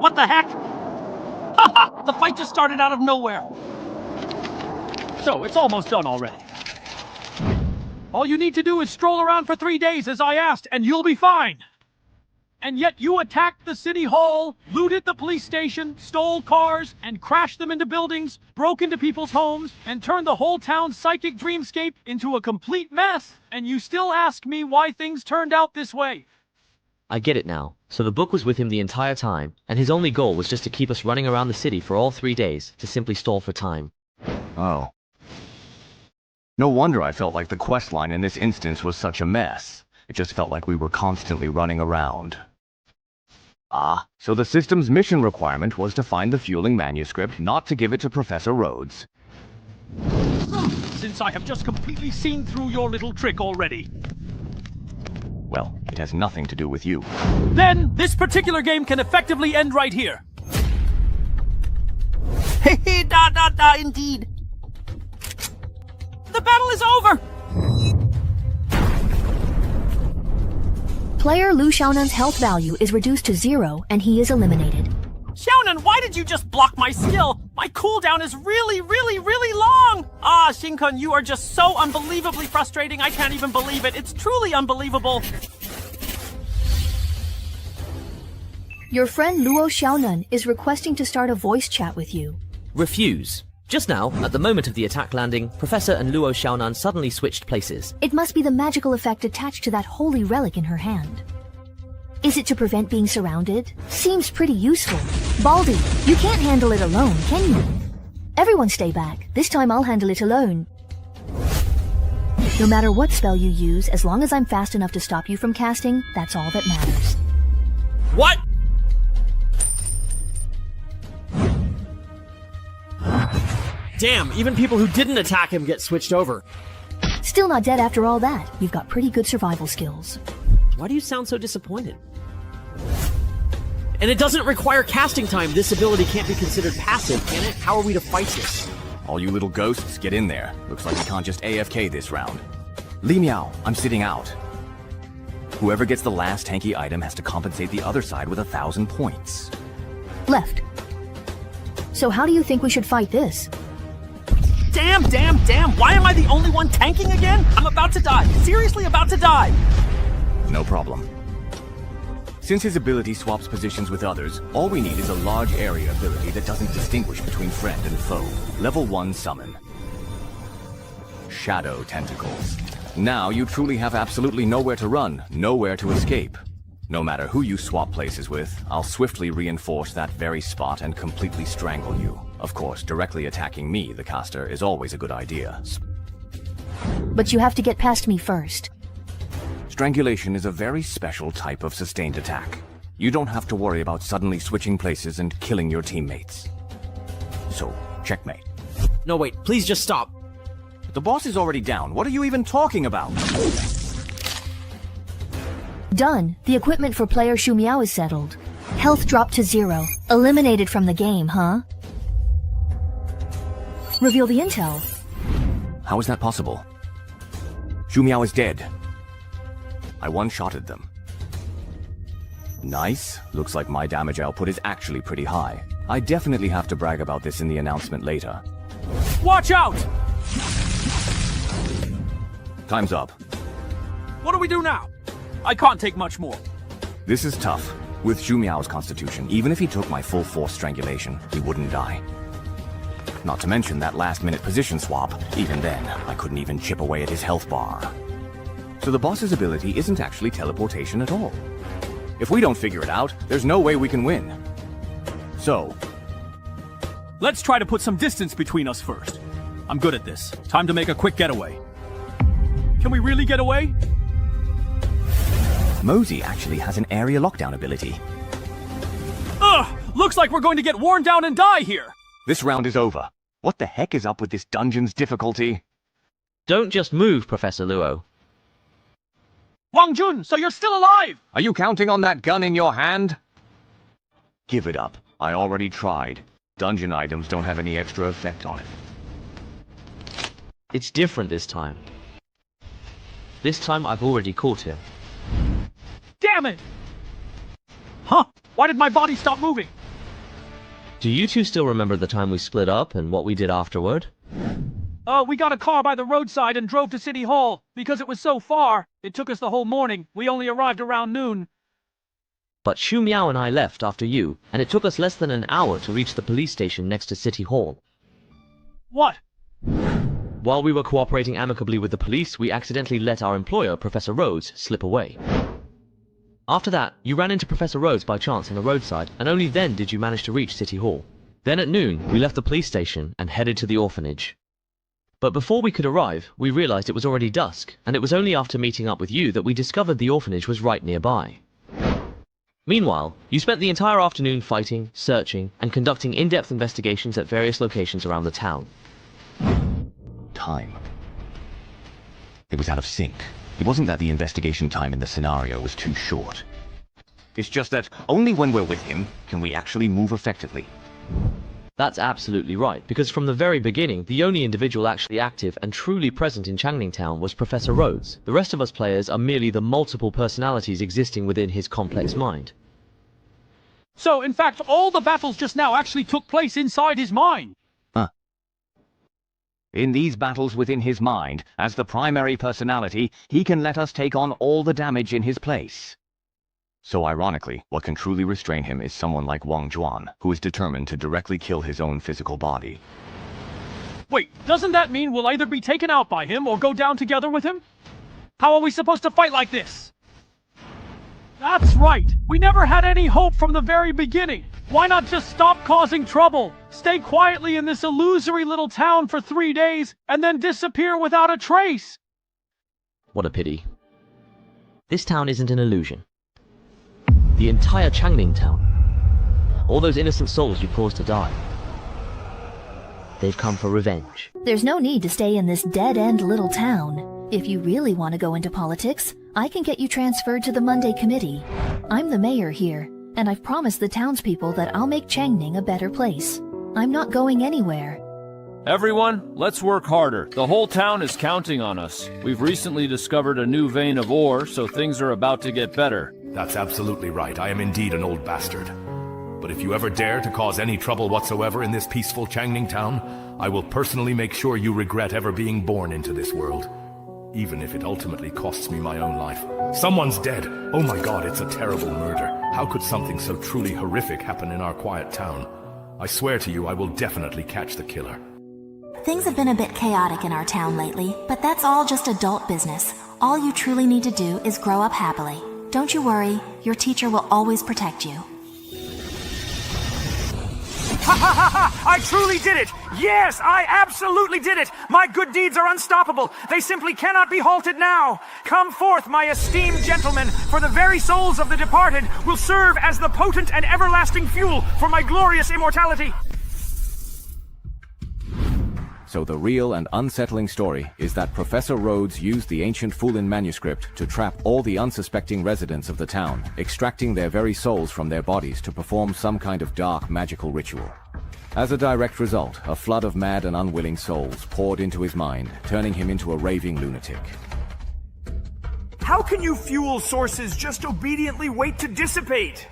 What the heck? Haha! The fight just started out of nowhere. So, it's almost done already. All you need to do is stroll around for 3 days as I asked, and you'll be fine. And yet you attacked the city hall, looted the police station, stole cars, and crashed them into buildings, broke into people's homes, and turned the whole town's psychic dreamscape into a complete mess. And you still ask me why things turned out this way. I get it now. So the book was with him the entire time, and his only goal was just to keep us running around the city for all 3 days, to simply stall for time. Oh. No wonder I felt like the quest line in this instance was such a mess. It just felt like we were constantly running around. Ah, so the system's mission requirement was to find the fueling manuscript, not to give it to Professor Rhodes. Since I have just completely seen through your little trick already. Well, it has nothing to do with you. Then, this particular game can effectively end right here. Hey, da, indeed. The battle is over! Player Lu Xiaonan's health value is reduced to 0 and he is eliminated. Xiaonan, why did you just block my skill? My cooldown is really long! Ah, Shinkun, you are just so unbelievably frustrating, I can't even believe it. It's truly unbelievable. Your friend Luo Xiaonan is requesting to start a voice chat with you. Refuse. Just now, at the moment of the attack landing, Professor and Luo Xiaonan suddenly switched places. It must be the magical effect attached to that holy relic in her hand. Is it to prevent being surrounded? Seems pretty useful. Baldy, you can't handle it alone, can you? Everyone stay back. This time I'll handle it alone. No matter what spell you use, as long as I'm fast enough to stop you from casting, that's all that matters. What? Damn, even people who didn't attack him get switched over. Still not dead after all that. You've got pretty good survival skills. Why do you sound so disappointed? And it doesn't require casting time. This ability can't be considered passive, can it? How are we to fight this? All you little ghosts, get in there. Looks like we can't just AFK this round. Li Miao, I'm sitting out. Whoever gets the last tanky item has to compensate the other side with 1,000 points. Left. So how do you think we should fight this? Damn! Why am I the only one tanking again? I'm about to die. Seriously about to die. No problem. Since his ability swaps positions with others, all we need is a large area ability that doesn't distinguish between friend and foe. Level 1 summon. Shadow Tentacles. Now you truly have absolutely nowhere to run, nowhere to escape. No matter who you swap places with, I'll swiftly reinforce that very spot and completely strangle you. Of course, directly attacking me, the caster, is always a good idea. But you have to get past me first. Strangulation is a very special type of sustained attack. You don't have to worry about suddenly switching places and killing your teammates. So, checkmate. No, wait, please just stop. The boss is already down. What are you even talking about? Done. The equipment for player Shu Miao is settled. Health dropped to 0. Eliminated from the game, huh? Reveal the intel. How is that possible? Shu Miao is dead. I one-shotted them. Nice. Looks like my damage output is actually pretty high. I definitely have to brag about this in the announcement later. Watch out! Time's up. What do we do now? I can't take much more. This is tough. With Shu Miao's constitution, even if he took my full force strangulation, he wouldn't die. Not to mention that last-minute position swap. Even then, I couldn't even chip away at his health bar. So the boss's ability isn't actually teleportation at all. If we don't figure it out, there's no way we can win. So, let's try to put some distance between us first. I'm good at this. Time to make a quick getaway. Can we really get away? Mosey actually has an area lockdown ability. Ugh! Looks like we're going to get worn down and die here! This round is over. What the heck is up with this dungeon's difficulty? Don't just move, Professor Luo. Wang Jun, so you're still alive! Are you counting on that gun in your hand? Give it up. I already tried. Dungeon items don't have any extra effect on it. It's different this time. This time I've already caught him. Damn it! Huh? Why did my body stop moving? Do you two still remember the time we split up and what we did afterward? We got a car by the roadside and drove to City Hall. Because it was so far, it took us the whole morning. We only arrived around noon. But Shu Miao and I left after you, and it took us less than an hour to reach the police station next to City Hall. What? While we were cooperating amicably with the police, we accidentally let our employer, Professor Rhodes, slip away. After that, you ran into Professor Rhodes by chance on the roadside, and only then did you manage to reach City Hall. Then at noon, we left the police station and headed to the orphanage. But before we could arrive, we realized it was already dusk, and it was only after meeting up with you that we discovered the orphanage was right nearby. Meanwhile, you spent the entire afternoon fighting, searching, and conducting in-depth investigations at various locations around the town. Time. It was out of sync. It wasn't that the investigation time in the scenario was too short. It's just that only when we're with him can we actually move effectively. That's absolutely right, because from the very beginning, the only individual actually active and truly present in Changning Town was Professor Rhodes. The rest of us players are merely the multiple personalities existing within his complex mind. So, in fact, all the battles just now actually took place inside his mind. In these battles within his mind, as the primary personality, he can let us take on all the damage in his place. So ironically, what can truly restrain him is someone like Wang Juan, who is determined to directly kill his own physical body. Wait, doesn't that mean we'll either be taken out by him or go down together with him? How are we supposed to fight like this? That's right! We never had any hope from the very beginning! Why not just stop causing trouble? Stay quietly in this illusory little town for 3 days, and then disappear without a trace! What a pity. This town isn't an illusion. The entire Changning Town. All those innocent souls you caused to die. They've come for revenge. There's no need to stay in this dead-end little town. If you really want to go into politics, I can get you transferred to the Monday Committee. I'm the mayor here, and I've promised the townspeople that I'll make Changning a better place. I'm not going anywhere. Everyone, let's work harder. The whole town is counting on us. We've recently discovered a new vein of ore, so things are about to get better. That's absolutely right. I am indeed an old bastard. But if you ever dare to cause any trouble whatsoever in this peaceful Changning Town, I will personally make sure you regret ever being born into this world. Even if it ultimately costs me my own life. Someone's dead. Oh my god, it's a terrible murder. How could something so truly horrific happen in our quiet town? I swear to you, I will definitely catch the killer. Things have been a bit chaotic in our town lately, but that's all just adult business. All you truly need to do is grow up happily. Don't you worry, your teacher will always protect you. Ha ha ha ha! I truly did it! Yes, I absolutely did it! My good deeds are unstoppable! They simply cannot be halted now! Come forth, my esteemed gentlemen, for the very souls of the departed will serve as the potent and everlasting fuel for my glorious immortality! So the real and unsettling story is that Professor Rhodes used the ancient Fulin manuscript to trap all the unsuspecting residents of the town, extracting their very souls from their bodies to perform some kind of dark magical ritual. As a direct result, a flood of mad and unwilling souls poured into his mind, turning him into a raving lunatic. How can you fuel sources just obediently wait to dissipate?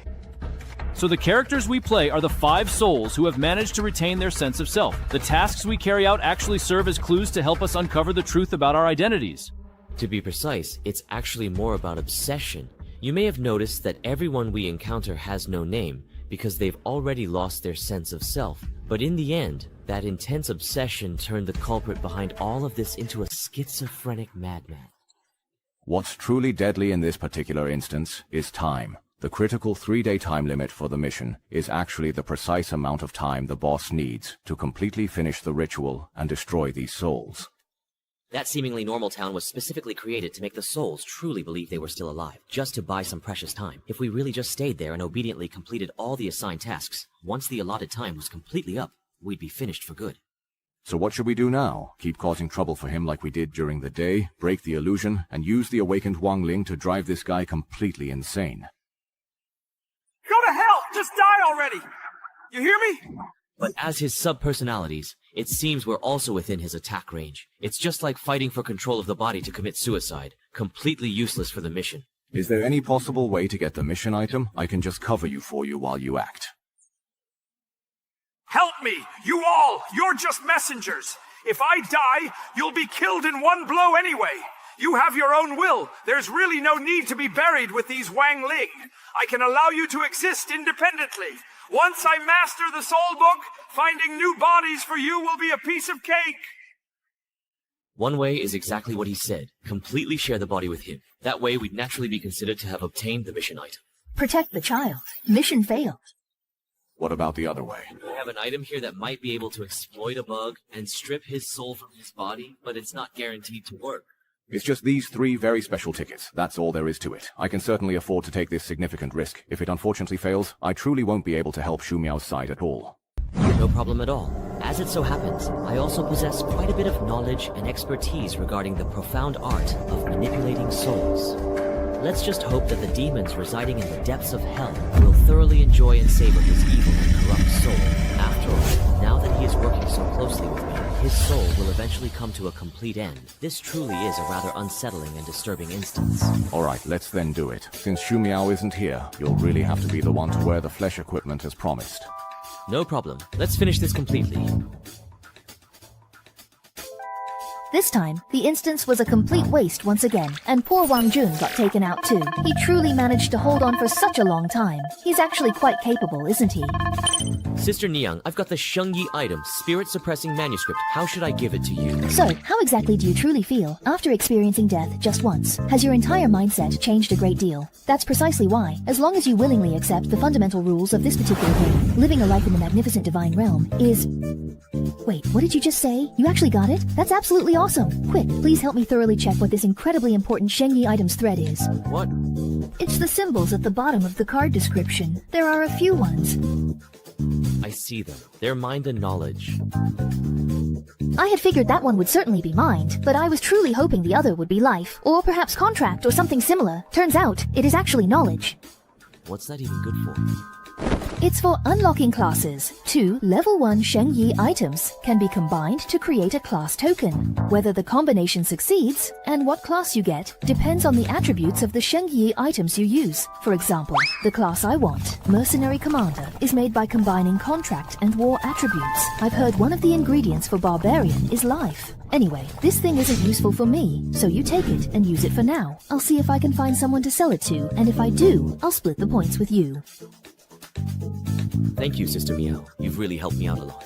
So the characters we play are the 5 souls who have managed to retain their sense of self. The tasks we carry out actually serve as clues to help us uncover the truth about our identities. To be precise, it's actually more about obsession. You may have noticed that everyone we encounter has no name, because they've already lost their sense of self. But in the end, that intense obsession turned the culprit behind all of this into a schizophrenic madman. What's truly deadly in this particular instance is time. The critical 3-day time limit for the mission is actually the precise amount of time the boss needs to completely finish the ritual and destroy these souls. That seemingly normal town was specifically created to make the souls truly believe they were still alive, just to buy some precious time. If we really just stayed there and obediently completed all the assigned tasks, once the allotted time was completely up, we'd be finished for good. So what should we do now? Keep causing trouble for him like we did during the day, break the illusion, and use the awakened Wang Ling to drive this guy completely insane? Go to hell! Just die already! You hear me? But as his sub-personalities, it seems we're also within his attack range. It's just like fighting for control of the body to commit suicide. Completely useless for the mission. Is there any possible way to get the mission item? I can just cover you for you while you act. Help me! You all! You're just messengers! If I die, you'll be killed in one blow anyway. You have your own will. There's really no need to be buried with these Wang Ling. I can allow you to exist independently. Once I master the soul book, finding new bodies for you will be a piece of cake. One way is exactly what he said. Completely share the body with him. That way we'd naturally be considered to have obtained the mission item. Protect the child. Mission failed. What about the other way? We have an item here that might be able to exploit a bug and strip his soul from his body, but it's not guaranteed to work. It's just these 3 very special tickets. That's all there is to it. I can certainly afford to take this significant risk. If it unfortunately fails, I truly won't be able to help Shu Miao's side at all. No problem at all. As it so happens, I also possess quite a bit of knowledge and expertise regarding the profound art of manipulating souls. Let's just hope that the demons residing in the depths of hell will thoroughly enjoy and savor his evil and corrupt soul. After all, now that he is working so closely with me, his soul will eventually come to a complete end. This truly is a rather unsettling and disturbing instance. Alright, let's then do it. Since Shu Miao isn't here, you'll really have to be the one to wear the flesh equipment as promised. No problem. Let's finish this completely. This time, the instance was a complete waste once again, and poor Wang Jun got taken out too. He truly managed to hold on for such a long time. He's actually quite capable, isn't he? Sister Niang, I've got the Shengyi item, spirit-suppressing manuscript. How should I give it to you? So, how exactly do you truly feel after experiencing death just once? Has your entire mindset changed a great deal? That's precisely why, as long as you willingly accept the fundamental rules of this particular game, living a life in the magnificent divine realm is... Wait, what did you just say? You actually got it? That's absolutely awesome. Quick, please help me thoroughly check what this incredibly important Shengyi items thread is. What? It's the symbols at the bottom of the card description. There are a few ones. I see them. They're mind and knowledge. I had figured that one would certainly be mind, but I was truly hoping the other would be life, or perhaps contract or something similar. Turns out, it is actually knowledge. What's that even good for? It's for unlocking classes. 2 level 1 Shengyi items can be combined to create a class token. Whether the combination succeeds, and what class you get, depends on the attributes of the Shengyi items you use. For example, the class I want, Mercenary Commander, is made by combining contract and war attributes. I've heard one of the ingredients for Barbarian is life. Anyway, this thing isn't useful for me, so you take it and use it for now. I'll see if I can find someone to sell it to, and if I do, I'll split the points with you. Thank you, Sister Miao. You've really helped me out a lot.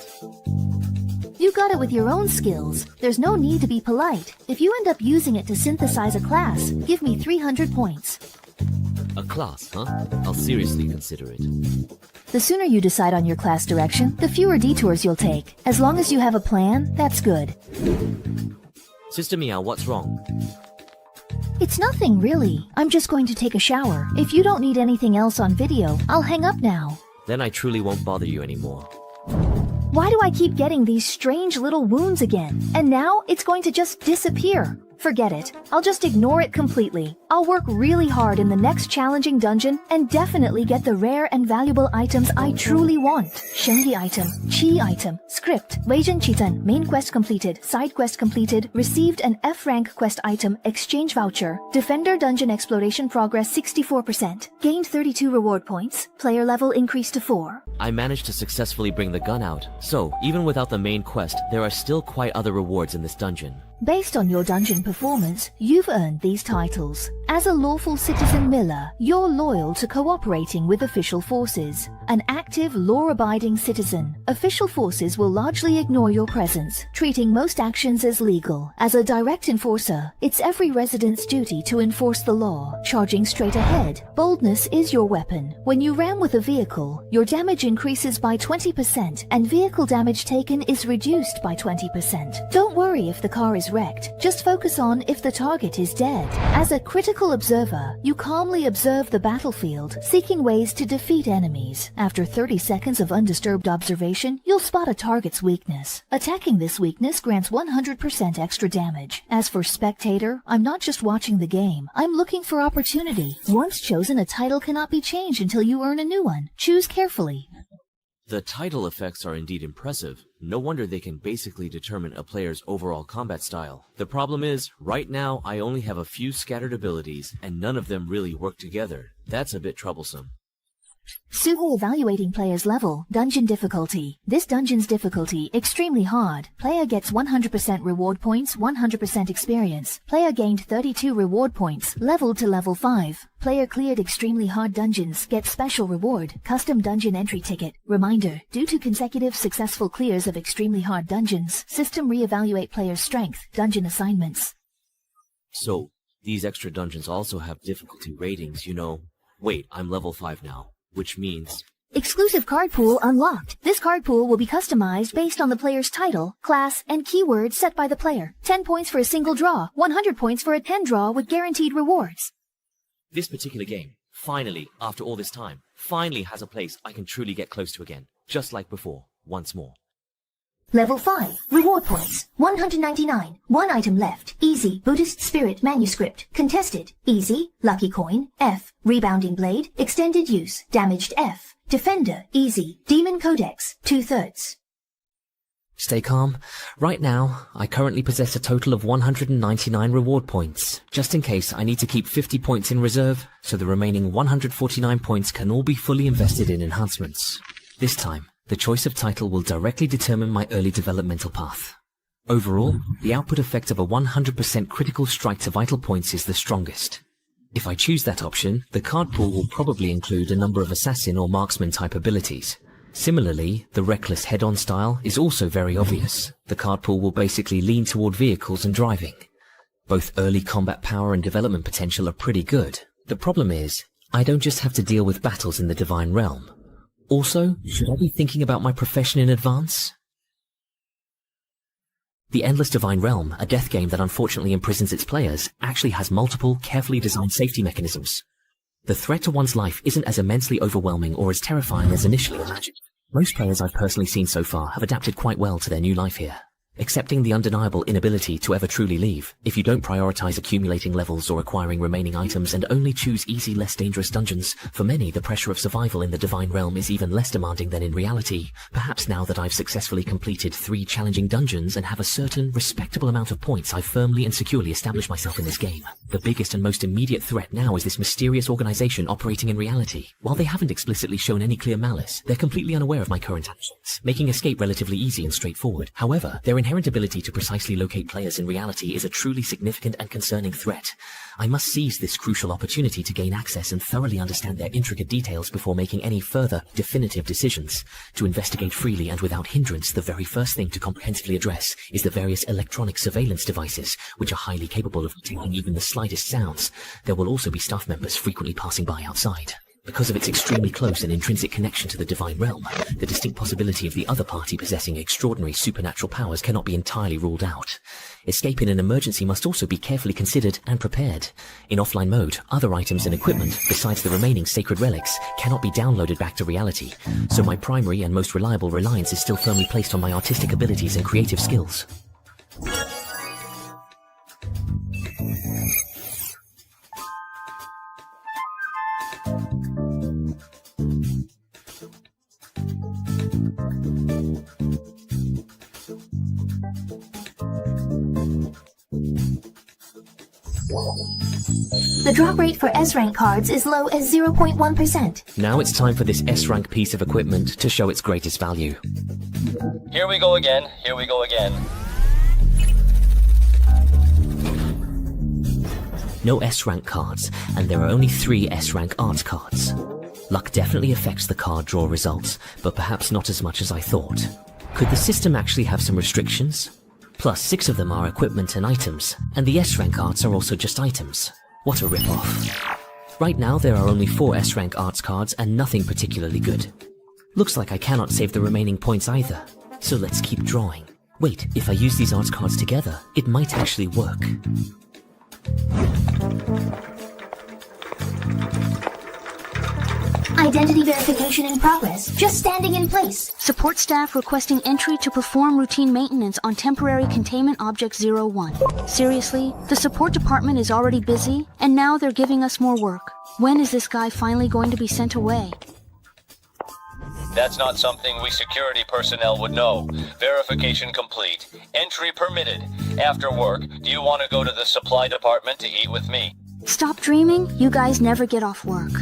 You got it with your own skills. There's no need to be polite. If you end up using it to synthesize a class, give me 300 points. A class, huh? I'll seriously consider it. The sooner you decide on your class direction, the fewer detours you'll take. As long as you have a plan, that's good. Sister Miao, what's wrong? It's nothing, really. I'm just going to take a shower. If you don't need anything else on video, I'll hang up now. Then I truly won't bother you anymore. Why do I keep getting these strange little wounds again? And now it's going to just disappear. Forget it. I'll just ignore it completely. I'll work really hard in the next challenging dungeon and definitely get the rare and valuable items I truly want. Shengyi item, Qi item, script, Weizhen Qitan, main quest completed, side quest completed, received an F rank quest item, exchange voucher, defender dungeon exploration progress 64%, gained 32 reward points, player level increased to 4. I managed to successfully bring the gun out, so even without the main quest, there are still quite other rewards in this dungeon. Based on your dungeon performance, you've earned these titles. As a lawful citizen Miller, you're loyal to cooperating with official forces. An active, law-abiding citizen, official forces will largely ignore your presence, treating most actions as legal. As a direct enforcer, it's every resident's duty to enforce the law, charging straight ahead. Boldness is your weapon. When you ram with a vehicle, your damage increases by 20%, and vehicle damage taken is reduced by 20%. Don't worry if the car is wrecked, just focus on if the target is dead. As a critical observer, you calmly observe the battlefield, seeking ways to defeat enemies. After 30 seconds of undisturbed observation, you'll spot a target's weakness. Attacking this weakness grants 100% extra damage. As for spectator, I'm not just watching the game, I'm looking for opportunity. Once chosen, a title cannot be changed until you earn a new one. Choose carefully. The title effects are indeed impressive. No wonder they can basically determine a player's overall combat style. The problem is, right now I only have a few scattered abilities, and none of them really work together. That's a bit troublesome. Super evaluating player's level, dungeon difficulty. This dungeon's difficulty, extremely hard. Player gets 100% reward points, 100% experience. Player gained 32 reward points, leveled to level 5. Player cleared extremely hard dungeons, gets special reward, custom dungeon entry ticket. Reminder, due to consecutive successful clears of extremely hard dungeons, system re-evaluate player's strength, dungeon assignments. So, these extra dungeons also have difficulty ratings, you know. Wait, I'm level 5 now. Which means... Exclusive card pool unlocked. This card pool will be customized based on the player's title, class, and keyword set by the player. 10 points for a single draw, 100 points for a 10 draw with guaranteed rewards. This particular game, finally, after all this time, finally has a place I can truly get close to again. Just like before, once more. Level 5. Reward points. 199. 1 item left. Easy. Buddhist Spirit Manuscript. Contested. Easy. Lucky Coin. F. Rebounding Blade. Extended Use. Damaged F. Defender. Easy. Demon Codex. 2/3. Stay calm. Right now, I currently possess a total of 199 reward points. Just in case, I need to keep 50 points in reserve, so the remaining 149 points can all be fully invested in enhancements. This time, the choice of title will directly determine my early developmental path. Overall, the output effect of a 100% critical strike to vital points is the strongest. If I choose that option, the card pool will probably include a number of assassin or marksman type abilities. Similarly, the reckless head-on style is also very obvious. The card pool will basically lean toward vehicles and driving. Both early combat power and development potential are pretty good. The problem is, I don't just have to deal with battles in the Divine Realm. Also, should I be thinking about my profession in advance? The Endless Divine Realm, a death game that unfortunately imprisons its players, actually has multiple, carefully designed safety mechanisms. The threat to one's life isn't as immensely overwhelming or as terrifying as initially imagined. Most players I've personally seen so far have adapted quite well to their new life here. Accepting the undeniable inability to ever truly leave, if you don't prioritize accumulating levels or acquiring remaining items and only choose easy, less dangerous dungeons, for many the pressure of survival in the Divine Realm is even less demanding than in reality. Perhaps now that I've successfully completed 3 challenging dungeons and have a certain, respectable amount of points, I've firmly and securely established myself in this game. The biggest and most immediate threat now is this mysterious organization operating in reality. While they haven't explicitly shown any clear malice, they're completely unaware of my current actions, making escape relatively easy and straightforward. However, their inherent ability to precisely locate players in reality is a truly significant and concerning threat. I must seize this crucial opportunity to gain access and thoroughly understand their intricate details before making any further, definitive decisions. To investigate freely and without hindrance, the very first thing to comprehensively address is the various electronic surveillance devices, which are highly capable of detecting even the slightest sounds. There will also be staff members frequently passing by outside. Because of its extremely close and intrinsic connection to the Divine Realm, the distinct possibility of the other party possessing extraordinary supernatural powers cannot be entirely ruled out. Escape in an emergency must also be carefully considered and prepared. In offline mode, other items and equipment, besides the remaining sacred relics, cannot be downloaded back to reality, so my primary and most reliable reliance is still firmly placed on my artistic abilities and creative skills. The drop rate for S-rank cards is low as 0.1%. Now it's time for this S-rank piece of equipment to show its greatest value. Here we go again, here we go again. No S-rank cards, and there are only 3 S-rank arts cards. Luck definitely affects the card draw results, but perhaps not as much as I thought. Could the system actually have some restrictions? Plus 6 of them are equipment and items, and the S-rank arts are also just items. What a rip-off. Right now there are only 4 S-rank arts cards and nothing particularly good. Looks like I cannot save the remaining points either, so let's keep drawing. Wait, if I use these arts cards together, it might actually work. Identity verification in progress. Just standing in place. Support staff requesting entry to perform routine maintenance on temporary containment object 01. Seriously, the support department is already busy, and now they're giving us more work. When is this guy finally going to be sent away? That's not something we security personnel would know. Verification complete. Entry permitted. After work, do you want to go to the supply department to eat with me? Stop dreaming. You guys never get off work.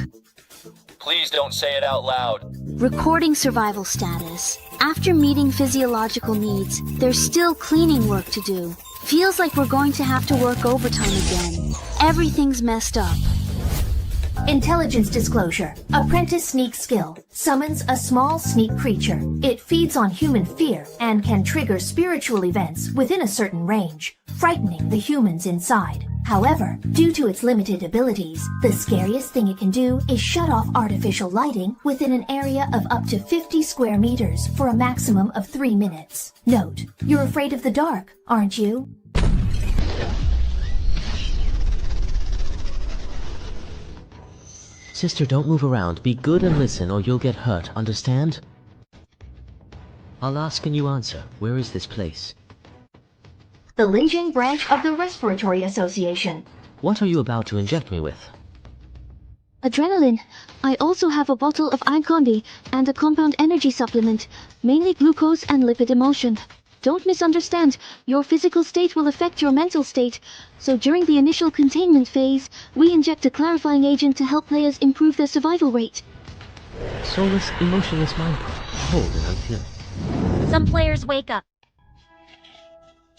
Please don't say it out loud. Recording survival status. After meeting physiological needs, there's still cleaning work to do. Feels like we're going to have to work overtime again. Everything's messed up. Intelligence disclosure. Apprentice sneak skill. Summons a small sneak creature. It feeds on human fear and can trigger spiritual events within a certain range, frightening the humans inside. However, due to its limited abilities, the scariest thing it can do is shut off artificial lighting within an area of up to 50 square meters for a maximum of 3 minutes. Note, you're afraid of the dark, aren't you? Sister, don't move around. Be good and listen or you'll get hurt, understand? I'll ask and you answer. Where is this place? The Linjing branch of the Respiratory Association. What are you about to inject me with? Adrenaline. I also have a bottle of Icondi and a compound energy supplement, mainly glucose and lipid emulsion. Don't misunderstand, your physical state will affect your mental state, so during the initial containment phase, we inject a clarifying agent to help players improve their survival rate. Soulless, emotionless mind part. Hold and unfeel it. Some players wake up.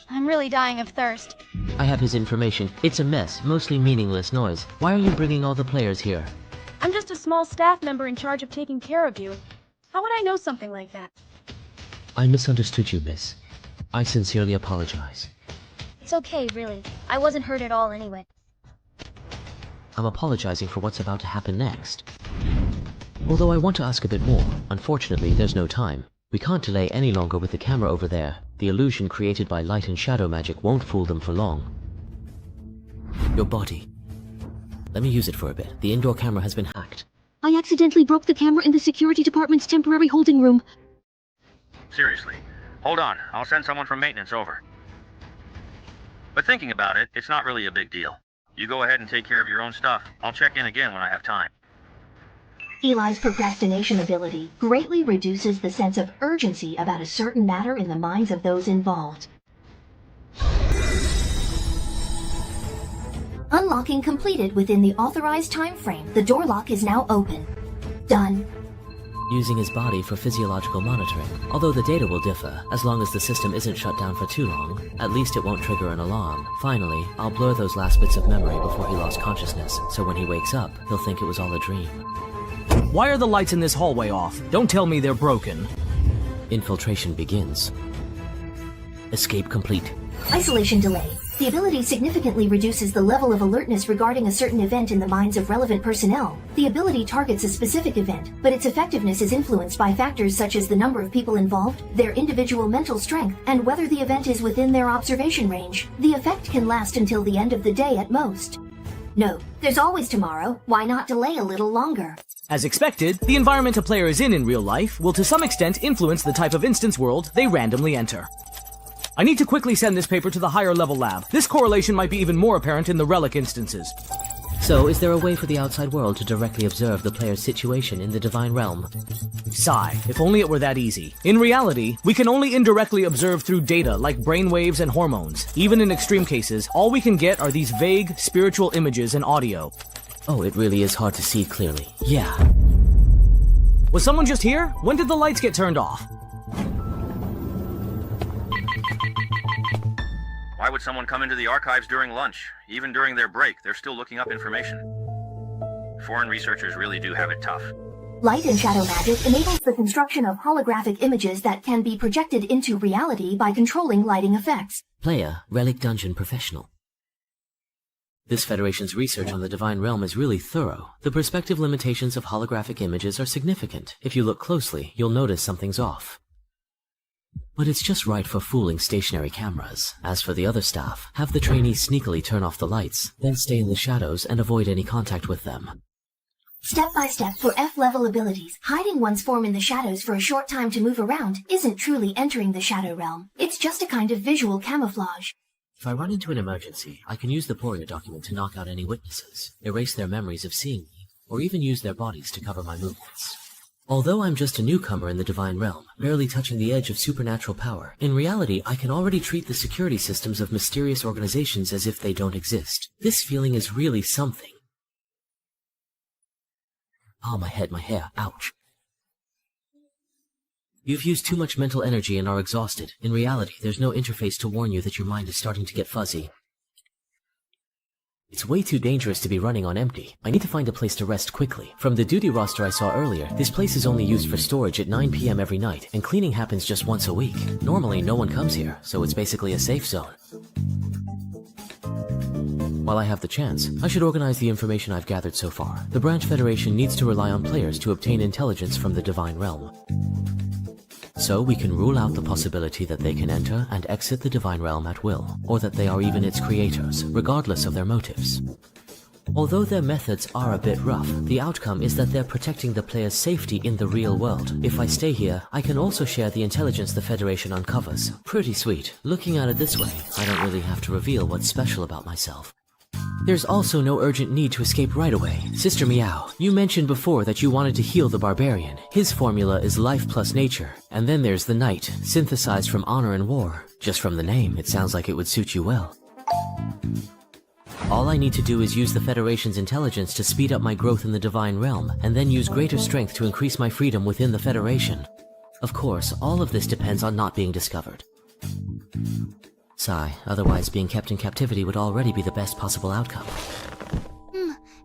I'm really dying of thirst. I have his information. It's a mess, mostly meaningless noise. Why are you bringing all the players here? I'm just a small staff member in charge of taking care of you. How would I know something like that? I misunderstood you, miss. I sincerely apologize. It's okay, really. I wasn't hurt at all anyway. I'm apologizing for what's about to happen next. Although I want to ask a bit more, unfortunately there's no time. We can't delay any longer with the camera over there. The illusion created by light and shadow magic won't fool them for long. Your body. Let me use it for a bit. The indoor camera has been hacked. I accidentally broke the camera in the security department's temporary holding room. Seriously. Hold on, I'll send someone from maintenance over. But thinking about it, it's not really a big deal. You go ahead and take care of your own stuff. I'll check in again when I have time. Eli's procrastination ability greatly reduces the sense of urgency about a certain matter in the minds of those involved. Unlocking completed within the authorized time frame. The door lock is now open. Done. Using his body for physiological monitoring. Although the data will differ, as long as the system isn't shut down for too long, at least it won't trigger an alarm. Finally, I'll blur those last bits of memory before he lost consciousness, so when he wakes up, he'll think it was all a dream. Why are the lights in this hallway off? Don't tell me they're broken. Infiltration begins. Escape complete. Isolation delay. The ability significantly reduces the level of alertness regarding a certain event in the minds of relevant personnel. The ability targets a specific event, but its effectiveness is influenced by factors such as the number of people involved, their individual mental strength, and whether the event is within their observation range. The effect can last until the end of the day at most. No, there's always tomorrow. Why not delay a little longer? As expected, the environment a player is in real life will to some extent influence the type of instance world they randomly enter. I need to quickly send this paper to the higher level lab. This correlation might be even more apparent in the relic instances. So, is there a way for the outside world to directly observe the player's situation in the Divine Realm? Sigh, if only it were that easy. In reality, we can only indirectly observe through data like brainwaves and hormones. Even in extreme cases, all we can get are these vague, spiritual images and audio. Oh, it really is hard to see clearly. Yeah. Was someone just here? When did the lights get turned off? Why would someone come into the archives during lunch? Even during their break, they're still looking up information. Foreign researchers really do have it tough. Light and shadow magic enables the construction of holographic images that can be projected into reality by controlling lighting effects. Player, Relic Dungeon Professional. This Federation's research on the Divine Realm is really thorough. The perspective limitations of holographic images are significant. If you look closely, you'll notice something's off. But it's just right for fooling stationary cameras. As for the other staff, have the trainees sneakily turn off the lights, then stay in the shadows and avoid any contact with them. Step by step for F-level abilities, hiding one's form in the shadows for a short time to move around isn't truly entering the Shadow Realm. It's just a kind of visual camouflage. If I run into an emergency, I can use the Poria document to knock out any witnesses, erase their memories of seeing me, or even use their bodies to cover my movements. Although I'm just a newcomer in the Divine Realm, barely touching the edge of supernatural power, in reality I can already treat the security systems of mysterious organizations as if they don't exist. This feeling is really something. Oh, my head, my hair, ouch. You've used too much mental energy and are exhausted. In reality, there's no interface to warn you that your mind is starting to get fuzzy. It's way too dangerous to be running on empty. I need to find a place to rest quickly. From the duty roster I saw earlier, this place is only used for storage at 9 PM every night, and cleaning happens just once a week. Normally, no one comes here, so it's basically a safe zone. While I have the chance, I should organize the information I've gathered so far. The Branch Federation needs to rely on players to obtain intelligence from the Divine Realm. So we can rule out the possibility that they can enter and exit the Divine Realm at will, or that they are even its creators, regardless of their motives. Although their methods are a bit rough, the outcome is that they're protecting the player's safety in the real world. If I stay here, I can also share the intelligence the Federation uncovers. Pretty sweet. Looking at it this way, I don't really have to reveal what's special about myself. There's also no urgent need to escape right away. Sister Meow, you mentioned before that you wanted to heal the barbarian. His formula is life plus nature. And then there's the knight, synthesized from honor and war. Just from the name, it sounds like it would suit you well. All I need to do is use the Federation's intelligence to speed up my growth in the Divine Realm, and then use greater strength to increase my freedom within the Federation. Of course, all of this depends on not being discovered. Sigh, otherwise being kept in captivity would already be the best possible outcome.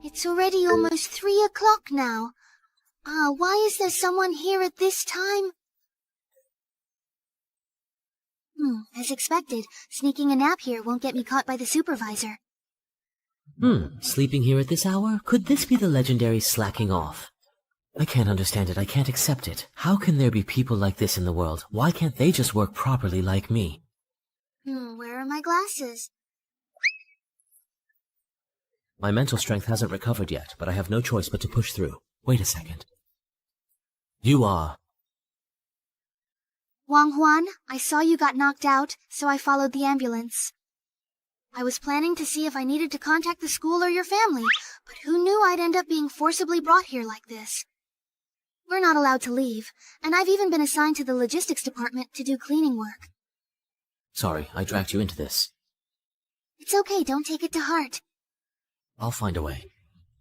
It's already almost 3 o'clock now. Why is there someone here at this time? As expected, sneaking a nap here won't get me caught by the supervisor. Sleeping here at this hour? Could this be the legendary slacking off? I can't understand it, I can't accept it. How can there be people like this in the world? Why can't they just work properly like me? Where are my glasses? My mental strength hasn't recovered yet, but I have no choice but to push through. Wait a second. You are... Wang Huan, I saw you got knocked out, so I followed the ambulance. I was planning to see if I needed to contact the school or your family, but who knew I'd end up being forcibly brought here like this? We're not allowed to leave, and I've even been assigned to the logistics department to do cleaning work. Sorry, I dragged you into this. It's okay, don't take it to heart. I'll find a way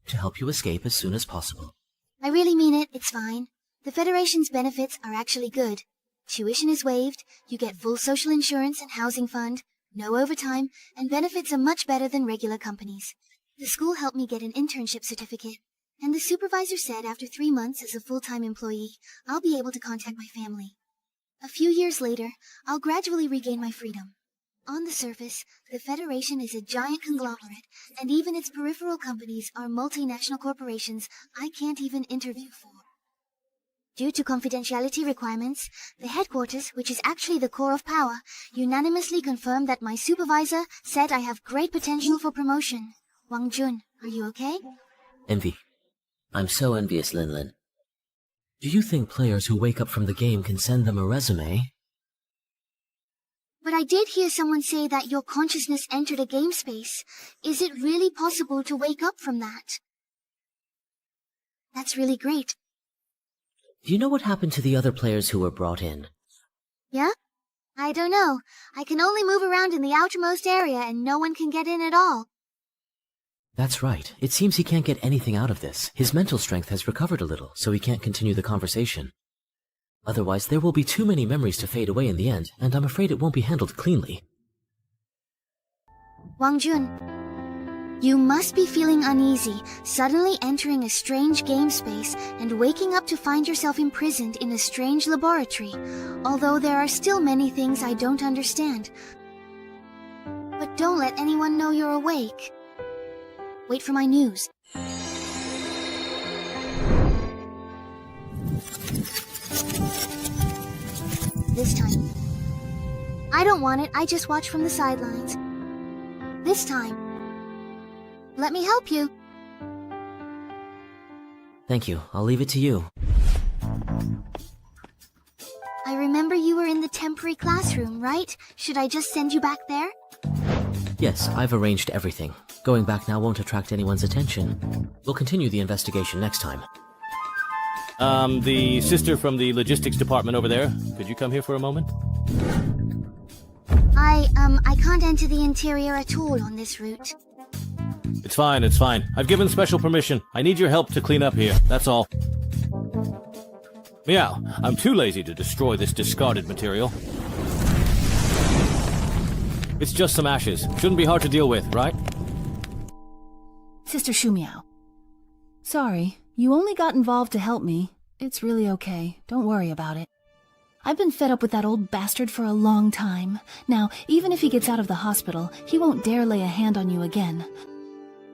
to help you escape as soon as possible. I really mean it, it's fine. The Federation's benefits are actually good. Tuition is waived, you get full social insurance and housing fund, no overtime, and benefits are much better than regular companies. The school helped me get an internship certificate, and the supervisor said after 3 months as a full-time employee, I'll be able to contact my family. A few years later, I'll gradually regain my freedom. On the surface, the Federation is a giant conglomerate, and even its peripheral companies are multinational corporations I can't even interview for. Due to confidentiality requirements, the headquarters, which is actually the core of power, unanimously confirmed that my supervisor said I have great potential for promotion. Wang Jun, are you okay? Envy. I'm so envious, Lin Lin. Do you think players who wake up from the game can send them a resume? But I did hear someone say that your consciousness entered a game space. Is it really possible to wake up from that? That's really great. Do you know what happened to the other players who were brought in? Yeah? I don't know. I can only move around in the outermost area and no one can get in at all. That's right. It seems he can't get anything out of this. His mental strength has recovered a little, so he can't continue the conversation. Otherwise, there will be too many memories to fade away in the end, and I'm afraid it won't be handled cleanly. Wang Jun, you must be feeling uneasy, suddenly entering a strange game space and waking up to find yourself imprisoned in a strange laboratory, although there are still many things I don't understand. But don't let anyone know you're awake. Wait for my news. This time. I don't want it, I just watch from the sidelines. This time. Let me help you. Thank you. I'll leave it to you. I remember you were in the temporary classroom, right? Should I just send you back there? Yes, I've arranged everything. Going back now won't attract anyone's attention. We'll continue the investigation next time. The sister from the logistics department over there, could you come here for a moment? I can't enter the interior at all on this route. It's fine, it's fine. I've given special permission. I need your help to clean up here, that's all. Meow, I'm too lazy to destroy this discarded material. It's just some ashes. Shouldn't be hard to deal with, right? Sister Shumiao. Sorry, you only got involved to help me. It's really okay. Don't worry about it. I've been fed up with that old bastard for a long time. Now, even if he gets out of the hospital, he won't dare lay a hand on you again.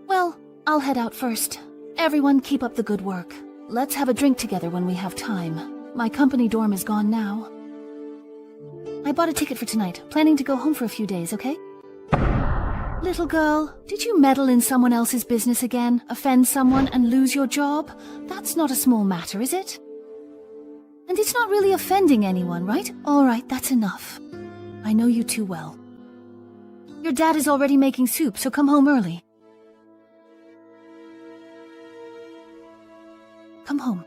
Well, I'll head out first. Everyone keep up the good work. Let's have a drink together when we have time. My company dorm is gone now. I bought a ticket for tonight, planning to go home for a few days, okay? Little girl, did you meddle in someone else's business again, offend someone, and lose your job? That's not a small matter, is it? And it's not really offending anyone, right? All right, that's enough. I know you too well. Your dad is already making soup, so come home early. Come home.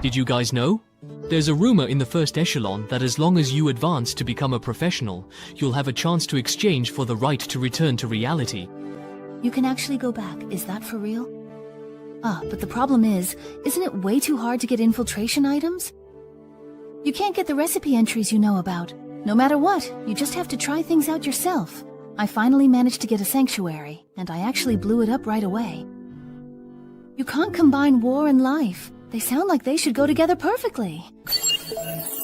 Did you guys know? There's a rumor in the first echelon that as long as you advance to become a professional, you'll have a chance to exchange for the right to return to reality. You can actually go back, is that for real? Ah, but the problem is, isn't it way too hard to get infiltration items? You can't get the recipe entries you know about. No matter what, you just have to try things out yourself. I finally managed to get a sanctuary, and I actually blew it up right away. You can't combine war and life. They sound like they should go together perfectly.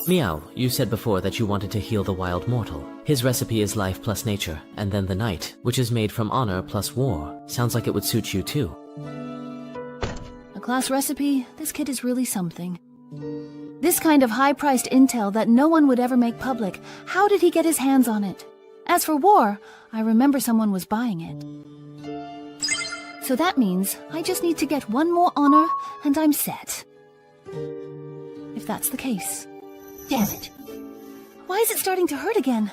Meow, you said before that you wanted to heal the wild mortal. His recipe is life plus nature, and then the knight, which is made from honor plus war. Sounds like it would suit you too. A class recipe? This kid is really something. This kind of high-priced intel that no one would ever make public, how did he get his hands on it? As for war, I remember someone was buying it. So that means I just need to get one more honor, and I'm set. If that's the case. Damn it. Why is it starting to hurt again?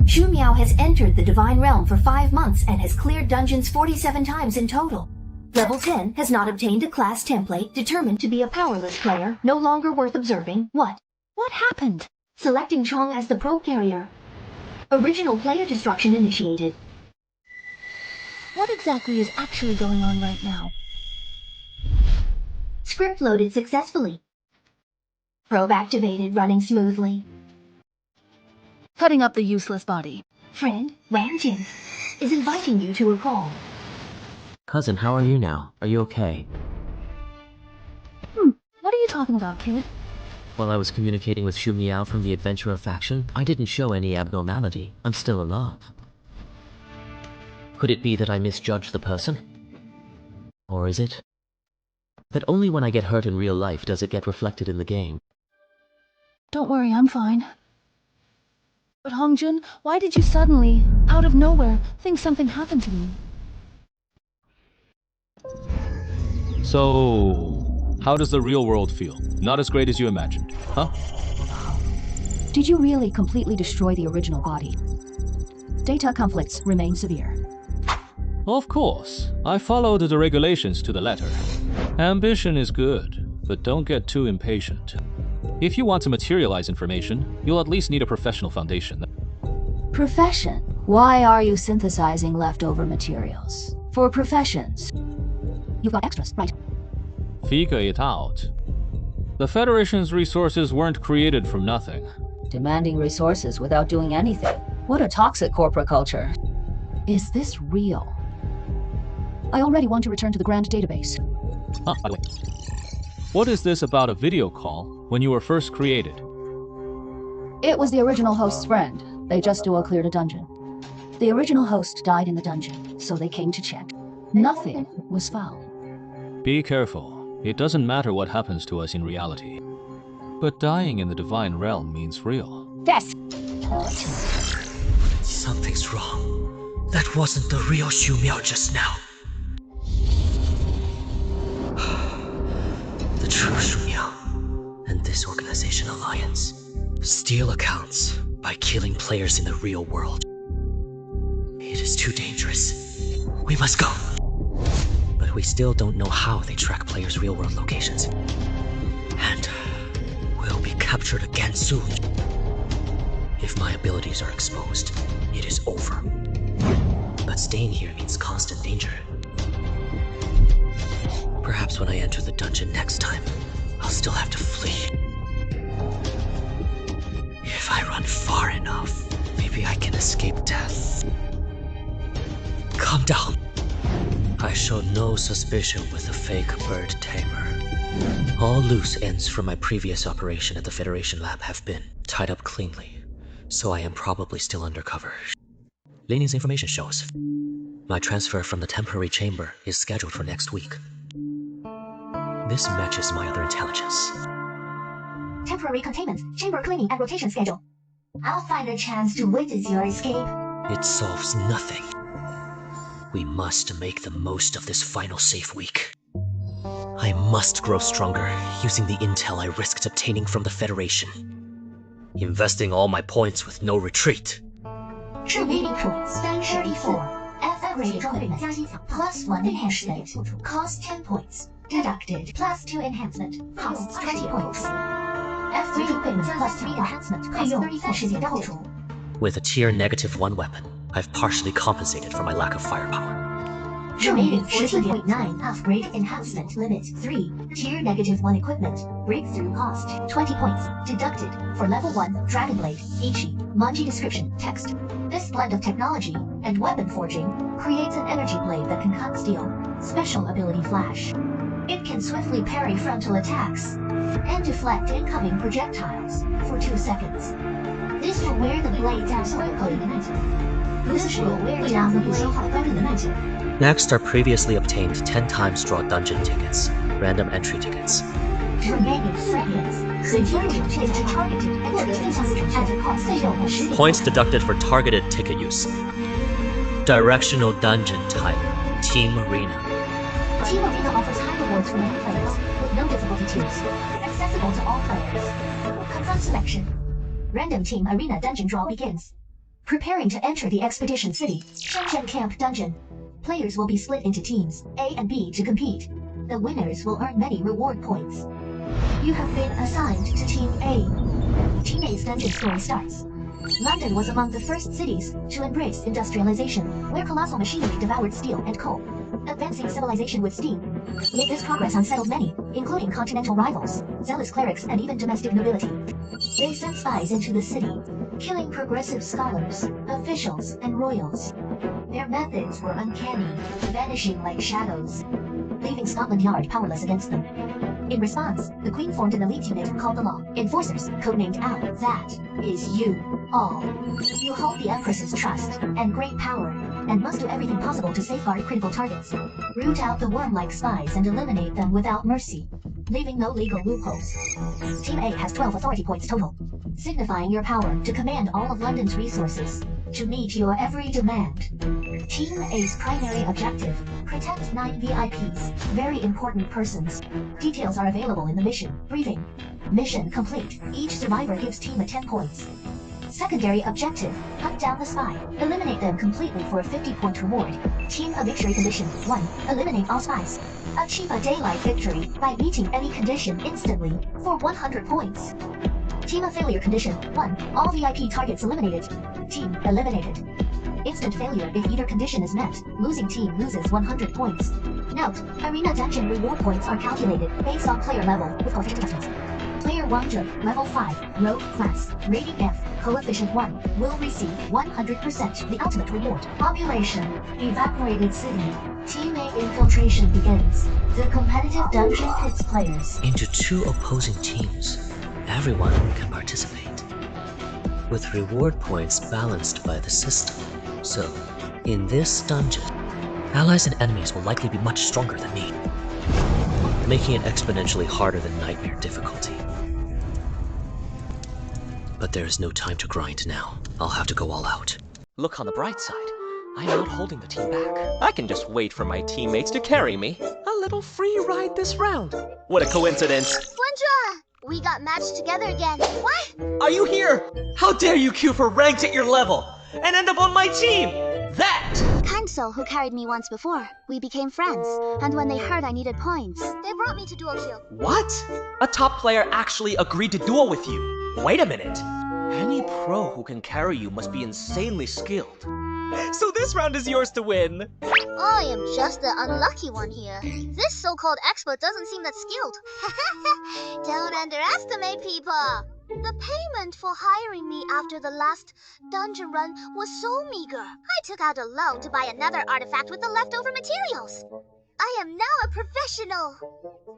Shumiao has entered the Divine Realm for 5 months and has cleared dungeons 47 times in total. Level 10 has not obtained a class template, determined to be a powerless player, no longer worth observing. What? What happened? Selecting Chong as the pro carrier. Original player destruction initiated. What exactly is actually going on right now? Script loaded successfully. Probe activated, running smoothly. Cutting up the useless body. Friend, Wang Jin, is inviting you to a call. Cousin, how are you now? Are you okay? What are you talking about, kid? While I was communicating with Shu Miao from the Adventurer faction, I didn't show any abnormality. I'm still alive. Could it be that I misjudged the person? Or is it that only when I get hurt in real life does it get reflected in the game? Don't worry, I'm fine. But Hongjun, why did you suddenly, out of nowhere, think something happened to me? So, how does the real world feel? Not as great as you imagined, huh? Did you really completely destroy the original body? Data conflicts remain severe. Of course. I followed the regulations to the letter. Ambition is good, but don't get too impatient. If you want to materialize information, you'll at least need a professional foundation. Profession? Why are you synthesizing leftover materials? For professions. You've got extras, right? Figure it out. The Federation's resources weren't created from nothing. Demanding resources without doing anything. What a toxic corporate culture. Is this real? I already want to return to the Grand Database. By the way, what is this about a video call when you were first created? It was the original host's friend. They just dual-cleared a dungeon. The original host died in the dungeon, so they came to check. Nothing was found. Be careful. It doesn't matter what happens to us in reality. But dying in the Divine Realm means real. Yes! Something's wrong. That wasn't the real Shu Miao just now. The true Shu Miao and this organization alliance steal accounts by killing players in the real world. It is too dangerous. We must go. But we still don't know how they track players' real-world locations. And we'll be captured again soon. If my abilities are exposed, it is over. But staying here means constant danger. Perhaps when I enter the dungeon next time, I'll still have to flee. If I run far enough, maybe I can escape death. Calm down. I show no suspicion with the fake bird tamer. All loose ends from my previous operation at the Federation lab have been tied up cleanly, so I am probably still undercover. Lenien's information shows my transfer from the temporary chamber is scheduled for next week. This matches my other intelligence. Temporary containment, chamber cleaning and rotation schedule. I'll find a chance to witness your escape. It solves nothing. We must make the most of this final safe week. I must grow stronger using the intel I risked obtaining from the Federation. Investing all my points with no retreat. Remaining points 34. Upgrade equipment +1 enhancement. Cost 10 points. Deducted +2 enhancement. Costs 20 points. F3 equipment +3 enhancement. Cost 34 时间扣除. With a tier -1 weapon, I've partially compensated for my lack of firepower. Remaining 14.9 upgrade enhancement limit 3. Tier -1 equipment. Breakthrough cost 20 points. Deducted for level 1 Dragon Blade. Ichi. Manji description text. This blend of technology and weapon forging creates an energy blade that can cut steel. Special ability Flash. It can swiftly parry frontal attacks and deflect incoming projectiles for 2 seconds. This will wear the blade down quickly. This will wear down the blade. Next are previously obtained 10 times draw dungeon tickets, random entry tickets. Remaining fragments. Points deducted for targeted ticket use. Directional dungeon type, Team Arena. Team Arena offers high rewards for many players, with no difficulty tiers. Accessible to all players. Confront selection. Random Team Arena dungeon draw begins. Preparing to enter the Expedition City, Shenzhen Camp Dungeon. Players will be split into teams, A and B, to compete. The winners will earn many reward points. You have been assigned to Team A. Team A's dungeon story starts. London was among the first cities to embrace industrialization, where colossal machinery devoured steel and coal. Advancing civilization with steam. Yet this progress unsettled many, including continental rivals, zealous clerics, and even domestic nobility. They sent spies into the city, killing progressive scholars, officials, and royals. Their methods were uncanny, vanishing like shadows, leaving Scotland Yard powerless against them. In response, the Queen formed an elite unit called the Law Enforcers, codenamed OWL. That is you, all. You hold the Empress's trust and great power, and must do everything possible to safeguard critical targets. Root out the worm-like spies and eliminate them without mercy, leaving no legal loopholes. Team A has 12 authority points total, signifying your power to command all of London's resources, to meet your every demand. Team A's primary objective, protect 9 VIPs, very important persons. Details are available in the mission briefing. Mission complete. Each survivor gives team a 10 points. Secondary objective, hunt down the spy. Eliminate them completely for a 50-point reward. Team a victory condition 1. Eliminate all spies. Achieve a daylight victory by meeting any condition instantly for 100 points. Team a failure condition 1. All VIP targets eliminated. Team eliminated. Instant failure if either condition is met. Losing team loses 100 points. Note, Arena Dungeon reward points are calculated based on player level with coefficient adjustments. Player Wangzhe, level 5, rogue class, rating F, coefficient 1, will receive 100% the ultimate reward. Population, evaporated city. Team A infiltration begins. The competitive dungeon pits players into 2 opposing teams. Everyone can participate, with reward points balanced by the system. So, in this dungeon, allies and enemies will likely be much stronger than me, making it exponentially harder than Nightmare difficulty. But there is no time to grind now. I'll have to go all out. Look on the bright side. I'm not holding the team back. I can just wait for my teammates to carry me. A little free ride this round. What a coincidence. Wondra! We got matched together again. What? Are you here? How dare you queue for ranked at your level and end up on my team? That! Kind soul who carried me once before. We became friends, and when they heard I needed points, they brought me to duo queue. What? A top player actually agreed to duel with you. Wait a minute. Any pro who can carry you must be insanely skilled. So this round is yours to win. I am just the unlucky one here. This so-called expert doesn't seem that skilled. Don't underestimate people. The payment for hiring me after the last dungeon run was so meager. I took out a loan to buy another artifact with the leftover materials. I am now a professional.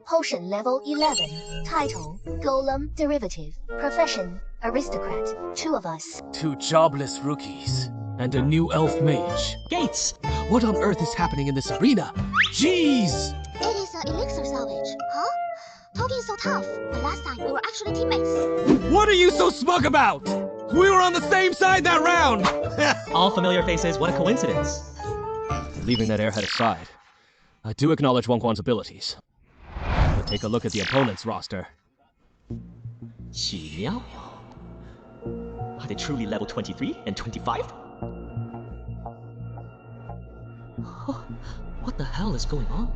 Potion level 11. Title, Golem Derivative. Profession, Aristocrat. 2 of us. 2 jobless rookies. And a new elf mage. Gates! What on earth is happening in this arena? Jeez! It is an elixir salvage, huh? Togi is so tough, but last time we were actually teammates. What are you so smug about? We were on the same side that round! All familiar faces, what a coincidence. Leaving that airhead aside, I do acknowledge Wang abilities. But take a look at the opponent's roster. Xi Miao? Are they truly level 23 and 25? What the hell is going on?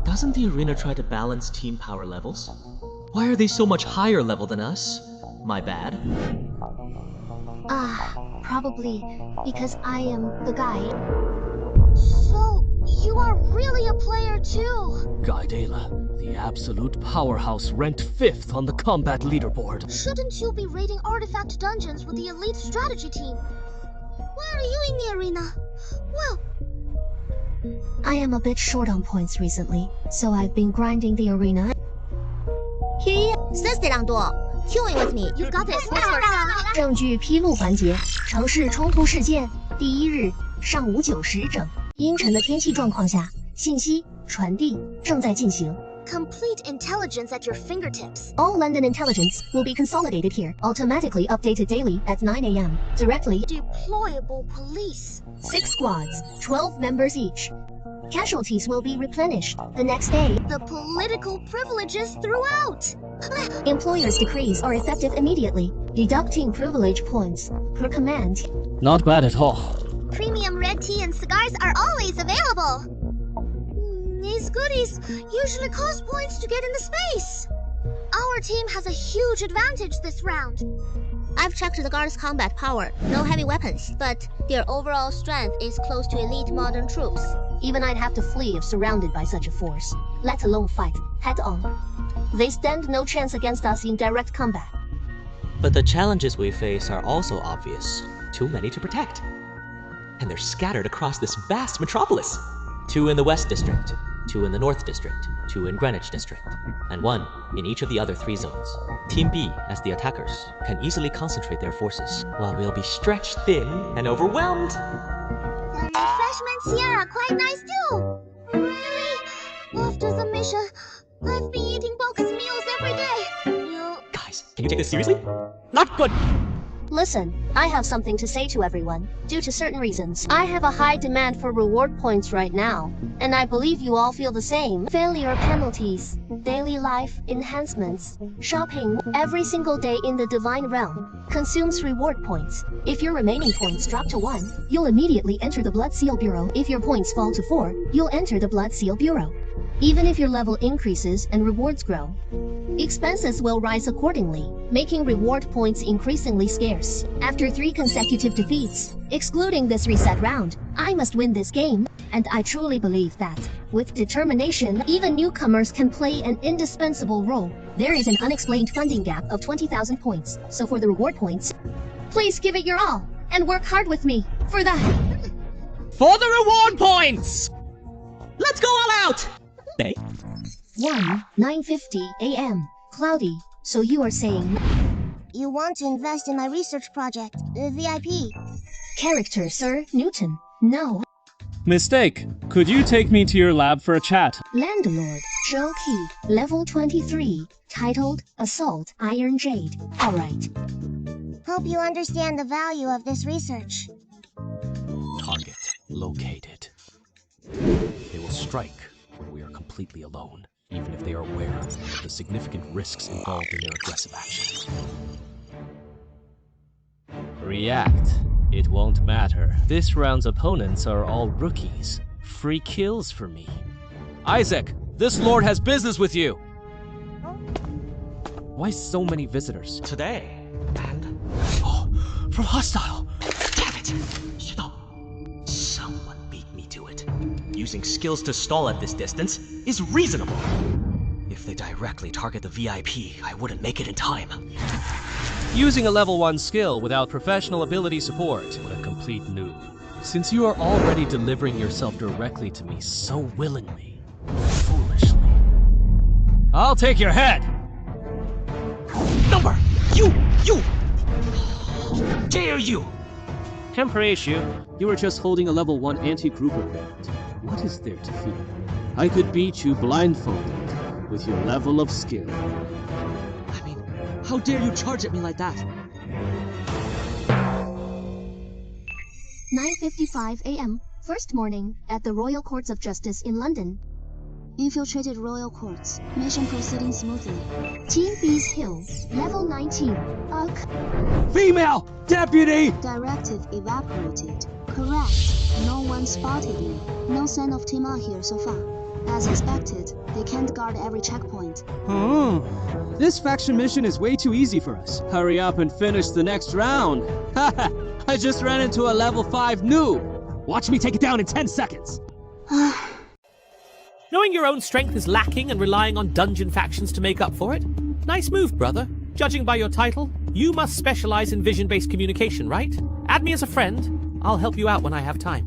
Doesn't the arena try to balance team power levels? Why are they so much higher level than us? My bad. Probably because I am the guy. So, you are really a player too? Gaidela, the absolute powerhouse, ranked 5th on the combat leaderboard. Shouldn't you be raiding artifact dungeons with the elite strategy team? Why are you in the arena? Well, I am a bit short on points recently, so I've been grinding the arena. Here, Sister Langduo, queuing with me. You've got this. 证据披露环节，城市冲突事件，第1日上午9时整，阴沉的天气状况下，信息传递正在进行。Complete intelligence at your fingertips. All London intelligence will be consolidated here, automatically updated daily at 9 a.m. Directly. Deployable police. 6 squads, 12 members each. Casualties will be replenished the next day. The political privileges throughout. Employers' decrees are effective immediately, deducting privilege points per command. Not bad at all. Premium red tea and cigars are always available. These goodies usually cost points to get into space. Our team has a huge advantage this round. I've checked the guards' combat power. No heavy weapons, but their overall strength is close to elite modern troops. Even I'd have to flee if surrounded by such a force, let alone fight head on. They stand no chance against us in direct combat. But the challenges we face are also obvious. Too many to protect. And they're scattered across this vast metropolis. 2 in the West District, 2 in the North District, 2 in Greenwich District, and 1 in each of the other 3 zones. Team B, as the attackers, can easily concentrate their forces, while we'll be stretched thin and overwhelmed. The refreshments here are quite nice too. Really? After the mission, I've been eating boxed meals every day. Guys, can you take this seriously? Not good! Listen, I have something to say to everyone. Due to certain reasons, I have a high demand for reward points right now, and I believe you all feel the same. Failure penalties, daily life enhancements, shopping every single day in the Divine Realm consumes reward points. If your remaining points drop to 1, you'll immediately enter the Blood Seal Bureau. If your points fall to 4, you'll enter the Blood Seal Bureau. Even if your level increases and rewards grow, expenses will rise accordingly, making reward points increasingly scarce. After 3 consecutive defeats, excluding this reset round, I must win this game, and I truly believe that, with determination, even newcomers can play an indispensable role. There is an unexplained funding gap of 20,000 points, so for the reward points, please give it your all, and work hard with me, for the... For the reward points! Let's go all out! 9:50 a.m. Cloudy, so you are saying... You want to invest in my research project, VIP. Character, Sir Newton. No. Mistake. Could you take me to your lab for a chat? Landlord, Zhou Qi, level 23, titled Assault Iron Jade. Alright. Hope you understand the value of this research. Target located. They will strike when we are completely alone, even if they are aware of the significant risks involved in their aggressive actions. React. It won't matter. This round's opponents are all rookies. Free kills for me. Isaac, this lord has business with you! Why so many visitors? Today, and... Oh, from hostile! Damn it! Shut up! Using skills to stall at this distance is reasonable. If they directly target the VIP, I wouldn't make it in time. Using a level 1 skill without professional ability support, what a complete noob. Since you are already delivering yourself directly to me so willingly, foolishly, I'll take your head! Number! You! How dare you! Temporary issue. You were just holding a level 1 anti-grouper band. What is there to fear? I could beat you blindfolded with your level of skill. I mean, how dare you charge at me like that? 9:55 a.m. First morning at the Royal Courts of Justice in London. Infiltrated Royal Courts. Mission proceeding smoothly. Team B's Hill. Level 19. Female! Deputy! Directive evaporated. Correct. No one spotted you. No sign of Tima here so far. As expected, they can't guard every checkpoint. This faction mission is way too easy for us. Hurry up and finish the next round. Haha, I just ran into a level 5 noob. Watch me take it down in 10 seconds. Knowing your own strength is lacking and relying on dungeon factions to make up for it? Nice move, brother. Judging by your title, you must specialize in vision-based communication, right? Add me as a friend. I'll help you out when I have time.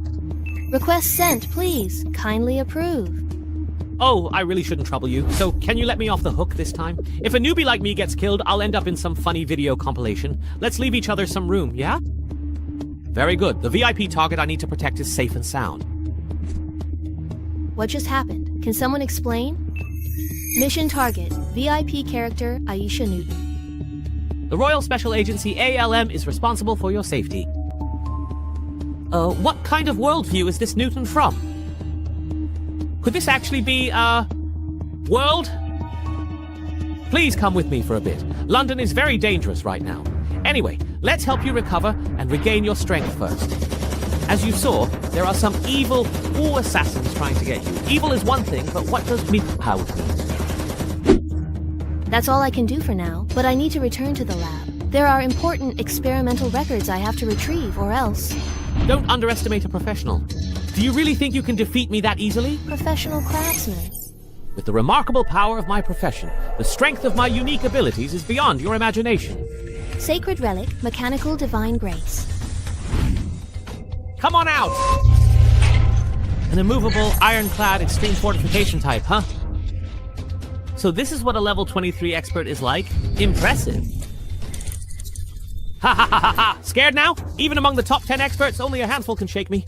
Request sent, please. Kindly approve. Oh, I really shouldn't trouble you, so can you let me off the hook this time? If a newbie like me gets killed, I'll end up in some funny video compilation. Let's leave each other some room, yeah? Very good. The VIP target I need to protect is safe and sound. What just happened? Can someone explain? Mission target, VIP character Aisha Newton. The Royal Special Agency ALM is responsible for your safety. What kind of worldview is this Newton from? Could this actually be, world? Please come with me for a bit. London is very dangerous right now. Anyway, let's help you recover and regain your strength first. As you saw, there are some evil or assassins trying to get you. Evil is one thing, but what does Mippow mean? That's all I can do for now, but I need to return to the lab. There are important experimental records I have to retrieve, or else. Don't underestimate a professional. Do you really think you can defeat me that easily? Professional craftsman. With the remarkable power of my profession, the strength of my unique abilities is beyond your imagination. Sacred relic, mechanical divine grace. Come on out! An immovable, ironclad, extreme fortification type, huh? So this is what a level 23 expert is like? Impressive. Ha ha ha ha ha! Scared now? Even among the top 10 experts, only a handful can shake me.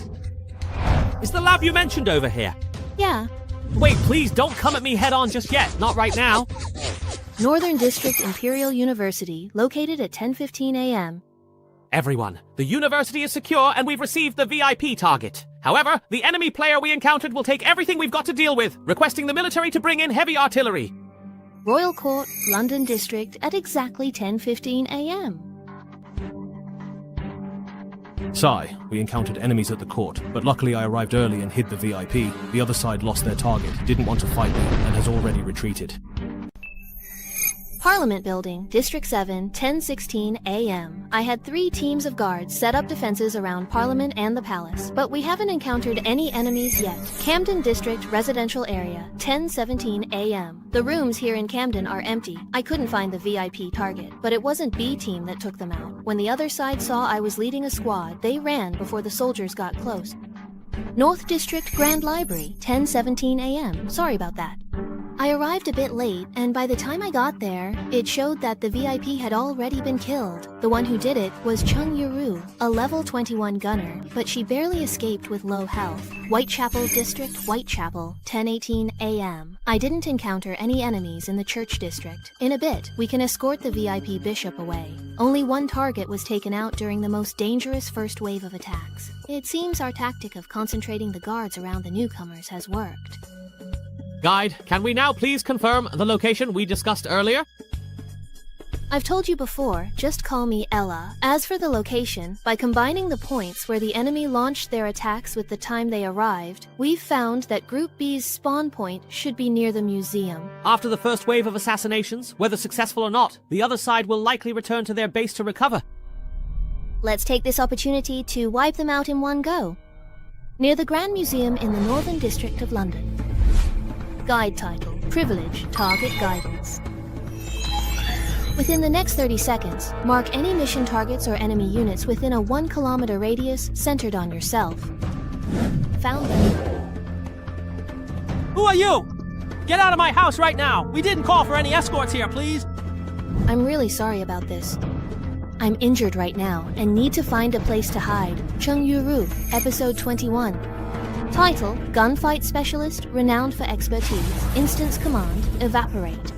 Is the lab you mentioned over here? Yeah. Wait, please don't come at me head on just yet. Not right now. Northern District Imperial University, located at 10:15 a.m. Everyone, the university is secure and we've received the VIP target. However, the enemy player we encountered will take everything we've got to deal with, requesting the military to bring in heavy artillery. Royal Court, London District, at exactly 10:15 a.m. Sai, we encountered enemies at the court, but luckily I arrived early and hid the VIP. The other side lost their target, didn't want to fight me, and has already retreated. Parliament Building, District 7, 10:16 a.m. I had 3 teams of guards set up defenses around Parliament and the Palace, but we haven't encountered any enemies yet. Camden District Residential Area, 10:17 a.m. The rooms here in Camden are empty. I couldn't find the VIP target, but it wasn't B team that took them out. When the other side saw I was leading a squad, they ran before the soldiers got close. North District Grand Library, 10:17 a.m. Sorry about that. I arrived a bit late, and by the time I got there, it showed that the VIP had already been killed. The one who did it was Chung Yuru, a level 21 gunner, but she barely escaped with low health. Whitechapel District, Whitechapel, 10:18 a.m. I didn't encounter any enemies in the Church District. In a bit, we can escort the VIP bishop away. Only one target was taken out during the most dangerous first wave of attacks. It seems our tactic of concentrating the guards around the newcomers has worked. Guide, can we now please confirm the location we discussed earlier? I've told you before, just call me Ella. As for the location, by combining the points where the enemy launched their attacks with the time they arrived, we've found that Group B's spawn point should be near the museum. After the first wave of assassinations, whether successful or not, the other side will likely return to their base to recover. Let's take this opportunity to wipe them out in one go. Near the Grand Museum in the Northern District of London. Guide title, Privilege, Target Guidance. Within the next 30 seconds, mark any mission targets or enemy units within a 1 kilometer radius centered on yourself. Found them. Who are you? Get out of my house right now! We didn't call for any escorts here, please! I'm really sorry about this. I'm injured right now and need to find a place to hide. Cheng Yuru, Episode 21. Title, Gunfight Specialist, renowned for expertise. Instance command, evaporate.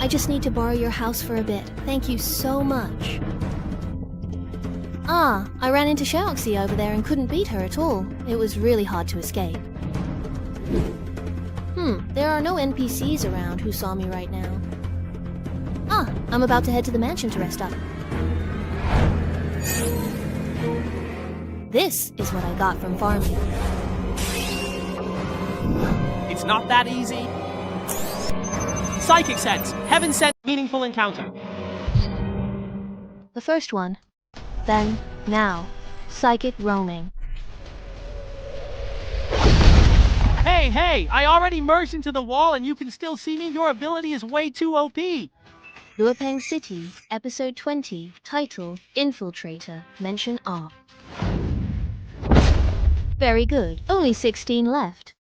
I just need to borrow your house for a bit. Thank you so much. Ah, I ran into Xiaoxi over there and couldn't beat her at all. It was really hard to escape. There are no NPCs around who saw me right now. Ah, I'm about to head to the mansion to rest up. This is what I got from farming. It's not that easy. Psychic sense, heaven sent meaningful encounter. The first one. Then, now. Psychic roaming. Hey, I already merged into the wall and you can still see me? Your ability is way too OP. Luopeng City, Episode 20, Title, Infiltrator, Mention R. Very good. Only 16 left.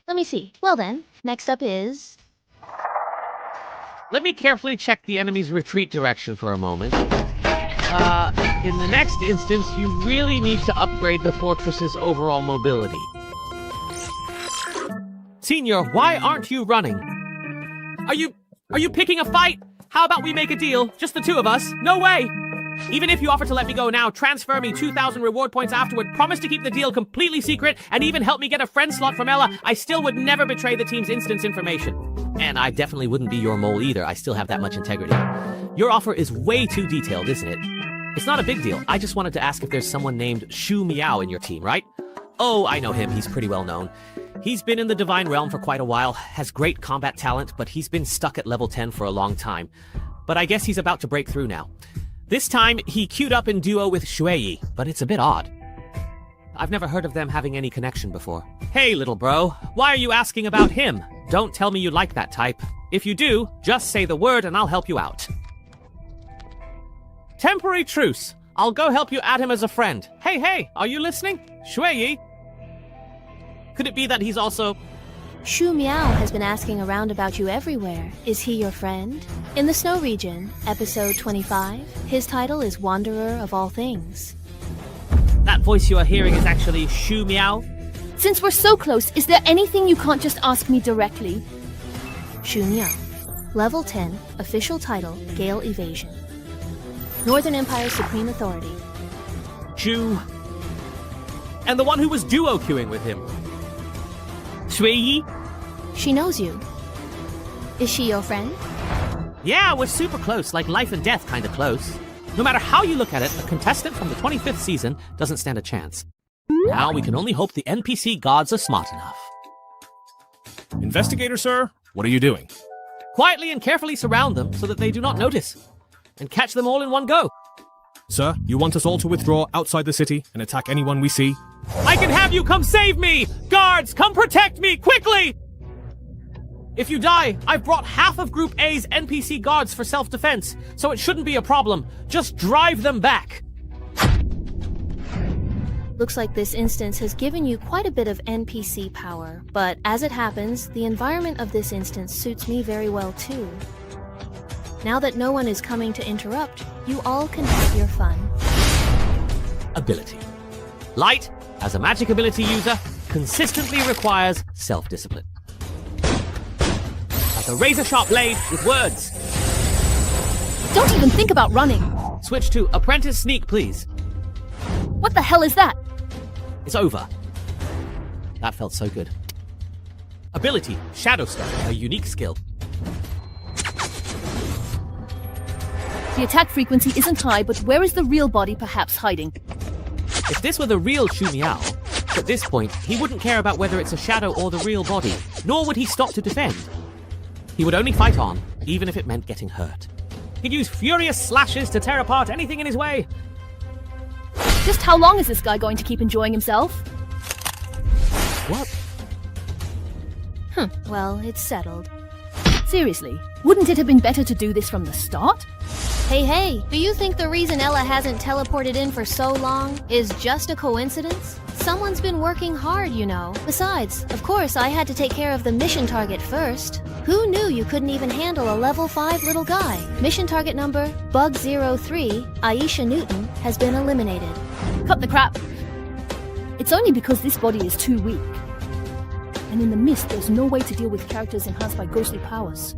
Let me see. Well then, next up is... Let me carefully check the enemy's retreat direction for a moment. In the next instance, you really need to upgrade the fortress's overall mobility. Senior, why aren't you running? Are you picking a fight? How about we make a deal? Just the two of us? No way! Even if you offer to let me go now, transfer me 2,000 reward points afterward, promise to keep the deal completely secret, and even help me get a friend slot from Ella, I still would never betray the team's instance information. And I definitely wouldn't be your mole either. I still have that much integrity. Your offer is way too detailed, isn't it? It's not a big deal. I just wanted to ask if there's someone named Shu Miao in your team, right? Oh, I know him. He's pretty well known. He's been in the Divine Realm for quite a while, has great combat talent, but he's been stuck at level 10 for a long time. But I guess he's about to break through now. This time, he queued up in duo with Shuei, but it's a bit odd. I've never heard of them having any connection before. Hey, little bro, why are you asking about him? Don't tell me you like that type. If you do, just say the word and I'll help you out. Temporary truce. I'll go help you add him as a friend. Hey, are you listening? Shuei? Could it be that he's also... Shu Miao has been asking around about you everywhere. Is he your friend? In the Snow Region, Episode 25, his title is Wanderer of All Things. That voice you are hearing is actually Shu Miao? Since we're so close, is there anything you can't just ask me directly? Shu Miao. Level 10, official title, Gale Evasion. Northern Empire's Supreme Authority. Shu... And the one who was duo queuing with him. Shui? She knows you. Is she your friend? Yeah, we're super close, like life and death kind of close. No matter how you look at it, a contestant from the 25th season doesn't stand a chance. Now we can only hope the NPC gods are smart enough. Investigator, sir? What are you doing? Quietly and carefully surround them so that they do not notice. And catch them all in one go. Sir, you want us all to withdraw outside the city and attack anyone we see? I can have you come save me! Guards, come protect me, quickly! If you die, I've brought half of Group A's NPC guards for self-defense, so it shouldn't be a problem. Just drive them back. Looks like this instance has given you quite a bit of NPC power, but as it happens, the environment of this instance suits me very well too. Now that no one is coming to interrupt, you all can have your fun. Ability. Light, as a magic ability user, consistently requires self-discipline. Like a razor-sharp blade with words. Don't even think about running. Switch to Apprentice Sneak, please. What the hell is that? It's over. That felt so good. Ability, Shadow Step, a unique skill. The attack frequency isn't high, but where is the real body perhaps hiding? If this were the real Shu Miao, at this point, he wouldn't care about whether it's a shadow or the real body, nor would he stop to defend. He would only fight on, even if it meant getting hurt. He'd use furious slashes to tear apart anything in his way. Just how long is this guy going to keep enjoying himself? What? Well, it's settled. Seriously, wouldn't it have been better to do this from the start? Hey, do you think the reason Ella hasn't teleported in for so long is just a coincidence? Someone's been working hard, you know. Besides, of course, I had to take care of the mission target first. Who knew you couldn't even handle a level 5 little guy? Mission target number, Bug-03, Aisha Newton, has been eliminated. Cut the crap. It's only because this body is too weak. And in the mist, there's no way to deal with characters enhanced by ghostly powers.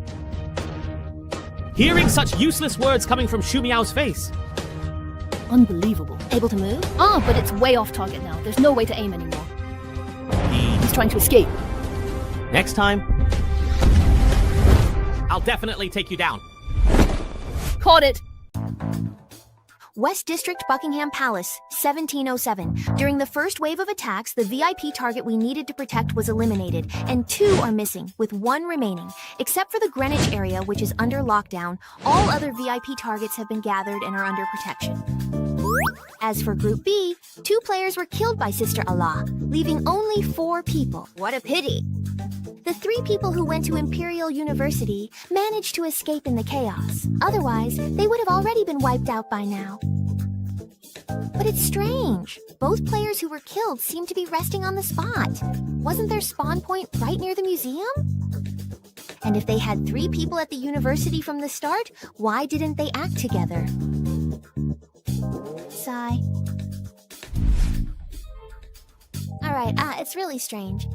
Hearing such useless words coming from Shu Miao's face. Unbelievable. Able to move? Ah, but it's way off target now. There's no way to aim anymore. He's trying to escape. Next time, I'll definitely take you down. Caught it! West District, Buckingham Palace, 1707. During the first wave of attacks, the VIP target we needed to protect was eliminated, and 2 are missing, with 1 remaining. Except for the Greenwich area, which is under lockdown, all other VIP targets have been gathered and are under protection. As for Group B, 2 players were killed by Sister Allah, leaving only 4 people. What a pity! The 3 people who went to Imperial University managed to escape in the chaos. Otherwise, they would have already been wiped out by now. But it's strange. Both players who were killed seem to be resting on the spot. Wasn't their spawn point right near the museum? And if they had 3 people at the university from the start, why didn't they act together? Sigh. Alright, it's really strange.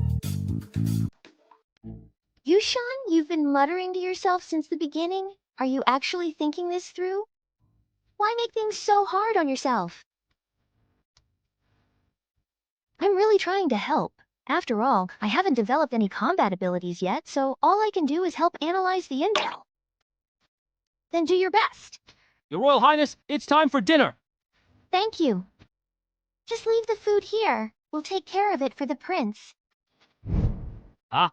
Yushan, you've been muttering to yourself since the beginning? Are you actually thinking this through? Why make things so hard on yourself? I'm really trying to help. After all, I haven't developed any combat abilities yet, so all I can do is help analyze the intel. Then do your best. Your Royal Highness, it's time for dinner. Thank you. Just leave the food here. We'll take care of it for the prince. Ah.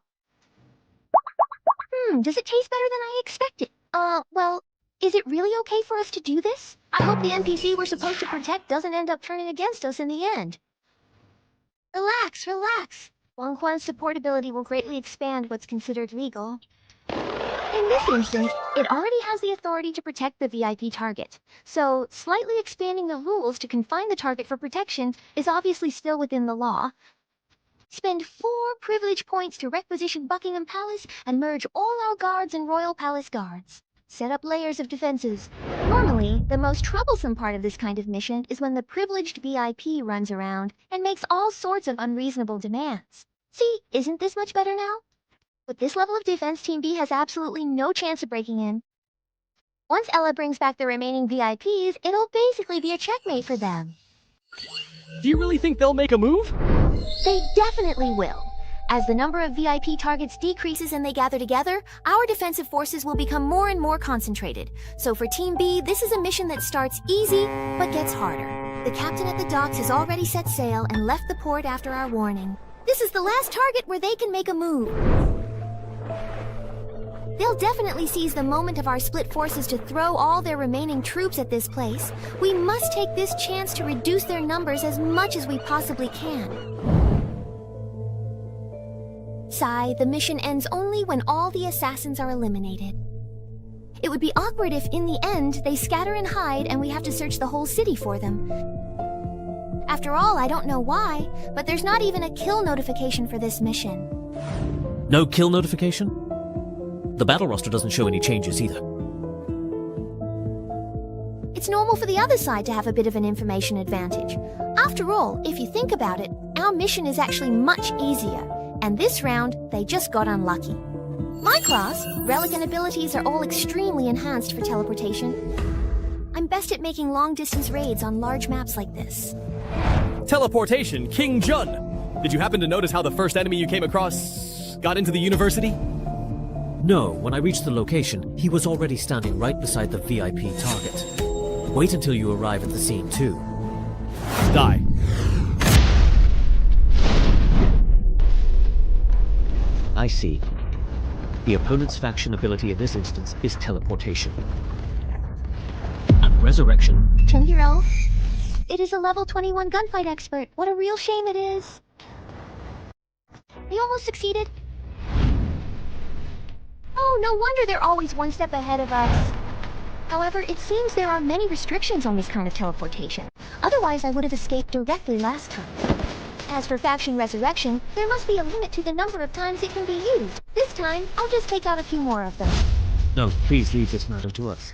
Does it taste better than I expected? Well, is it really okay for us to do this? I hope the NPC we're supposed to protect doesn't end up turning against us in the end. Relax. Wang Quan's support ability will greatly expand what's considered legal. In this instance, it already has the authority to protect the VIP target. So, slightly expanding the rules to confine the target for protection is obviously still within the law. Spend 4 privilege points to requisition Buckingham Palace and merge all our guards and Royal Palace guards. Set up layers of defenses. Normally, the most troublesome part of this kind of mission is when the privileged VIP runs around and makes all sorts of unreasonable demands. See, isn't this much better now? With this level of defense, Team B has absolutely no chance of breaking in. Once Ella brings back the remaining VIPs, it'll basically be a checkmate for them. Do you really think they'll make a move? They definitely will. As the number of VIP targets decreases and they gather together, our defensive forces will become more and more concentrated. So for Team B, this is a mission that starts easy, but gets harder. The captain at the docks has already set sail and left the port after our warning. This is the last target where they can make a move. They'll definitely seize the moment of our split forces to throw all their remaining troops at this place. We must take this chance to reduce their numbers as much as we possibly can. Sigh, the mission ends only when all the assassins are eliminated. It would be awkward if, in the end, they scatter and hide and we have to search the whole city for them. After all, I don't know why, but there's not even a kill notification for this mission. No kill notification? The battle roster doesn't show any changes either. It's normal for the other side to have a bit of an information advantage. After all, if you think about it, our mission is actually much easier. And this round, they just got unlucky. My class, relic and abilities are all extremely enhanced for teleportation. I'm best at making long-distance raids on large maps like this. Teleportation, King Jun! Did you happen to notice how the first enemy you came across got into the university? No, when I reached the location, he was already standing right beside the VIP target. Wait until you arrive at the scene too. Die. I see. The opponent's faction ability in this instance is teleportation. And resurrection. Chenhiro, It is a level 21 gunfight expert. What a real shame it is. They almost succeeded. Oh, no wonder they're always one step ahead of us. However, it seems there are many restrictions on this kind of teleportation. Otherwise, I would have escaped directly last time. As for faction resurrection, there must be a limit to the number of times it can be used. This time, I'll just take out a few more of them. No, please leave this matter to us.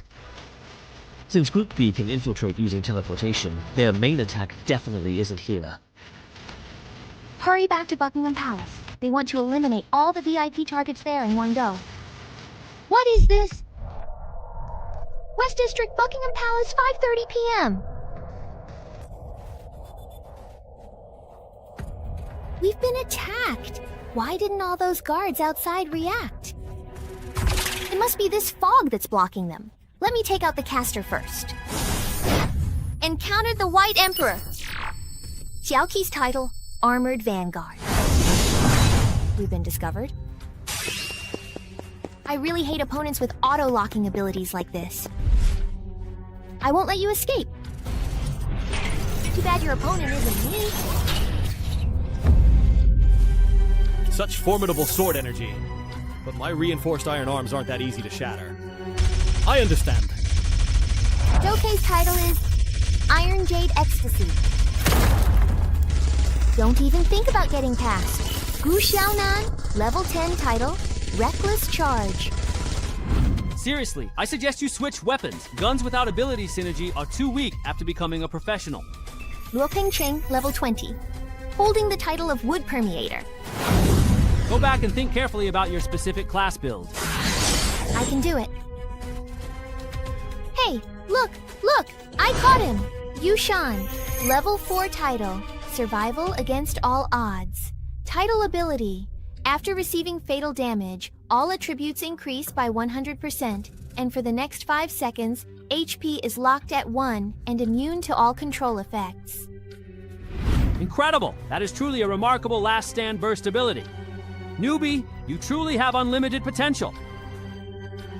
Since Group B can infiltrate using teleportation, their main attack definitely isn't here. Hurry back to Buckingham Palace. They want to eliminate all the VIP targets there in one go. What is this? West District, Buckingham Palace, 5:30 p.m. We've been attacked. Why didn't all those guards outside react? It must be this fog that's blocking them. Let me take out the caster first. Encountered the White Emperor. Xiaoqi's title, Armored Vanguard. We've been discovered. I really hate opponents with auto-locking abilities like this. I won't let you escape. Too bad your opponent isn't me. Such formidable sword energy. But my reinforced iron arms aren't that easy to shatter. I understand. Dokei's title is Iron Jade Ecstasy. Don't even think about getting past. Gu Xiaonan, level 10 title, Reckless Charge. Seriously, I suggest you switch weapons. Guns without ability synergy are too weak after becoming a professional. Luo Pingqing, level 20, holding the title of Wood Permeator. Go back and think carefully about your specific class build. I can do it. Hey, look! I caught him! Yushan, level 4 title, Survival Against All Odds. Title ability. After receiving fatal damage, all attributes increase by 100%, and for the next 5 seconds, HP is locked at 1 and immune to all control effects. Incredible! That is truly a remarkable last stand burst ability. Newbie, you truly have unlimited potential.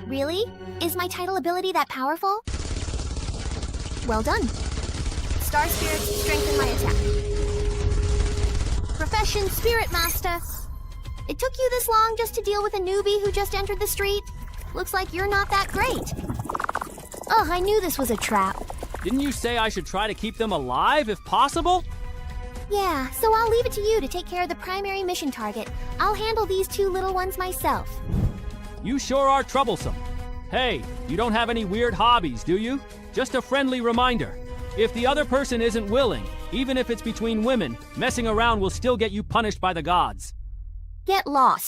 Really? Is my title ability that powerful? Well done. Star Spirits strengthen my attack. Profession Spirit Master. It took you this long just to deal with a newbie who just entered the street? Looks like you're not that great. Ugh, I knew this was a trap. Didn't you say I should try to keep them alive if possible? Yeah, so I'll leave it to you to take care of the primary mission target. I'll handle these 2 little ones myself. You sure are troublesome. Hey, you don't have any weird hobbies, do you? Just a friendly reminder. If the other person isn't willing, even if it's between women, messing around will still get you punished by the gods. Get lost.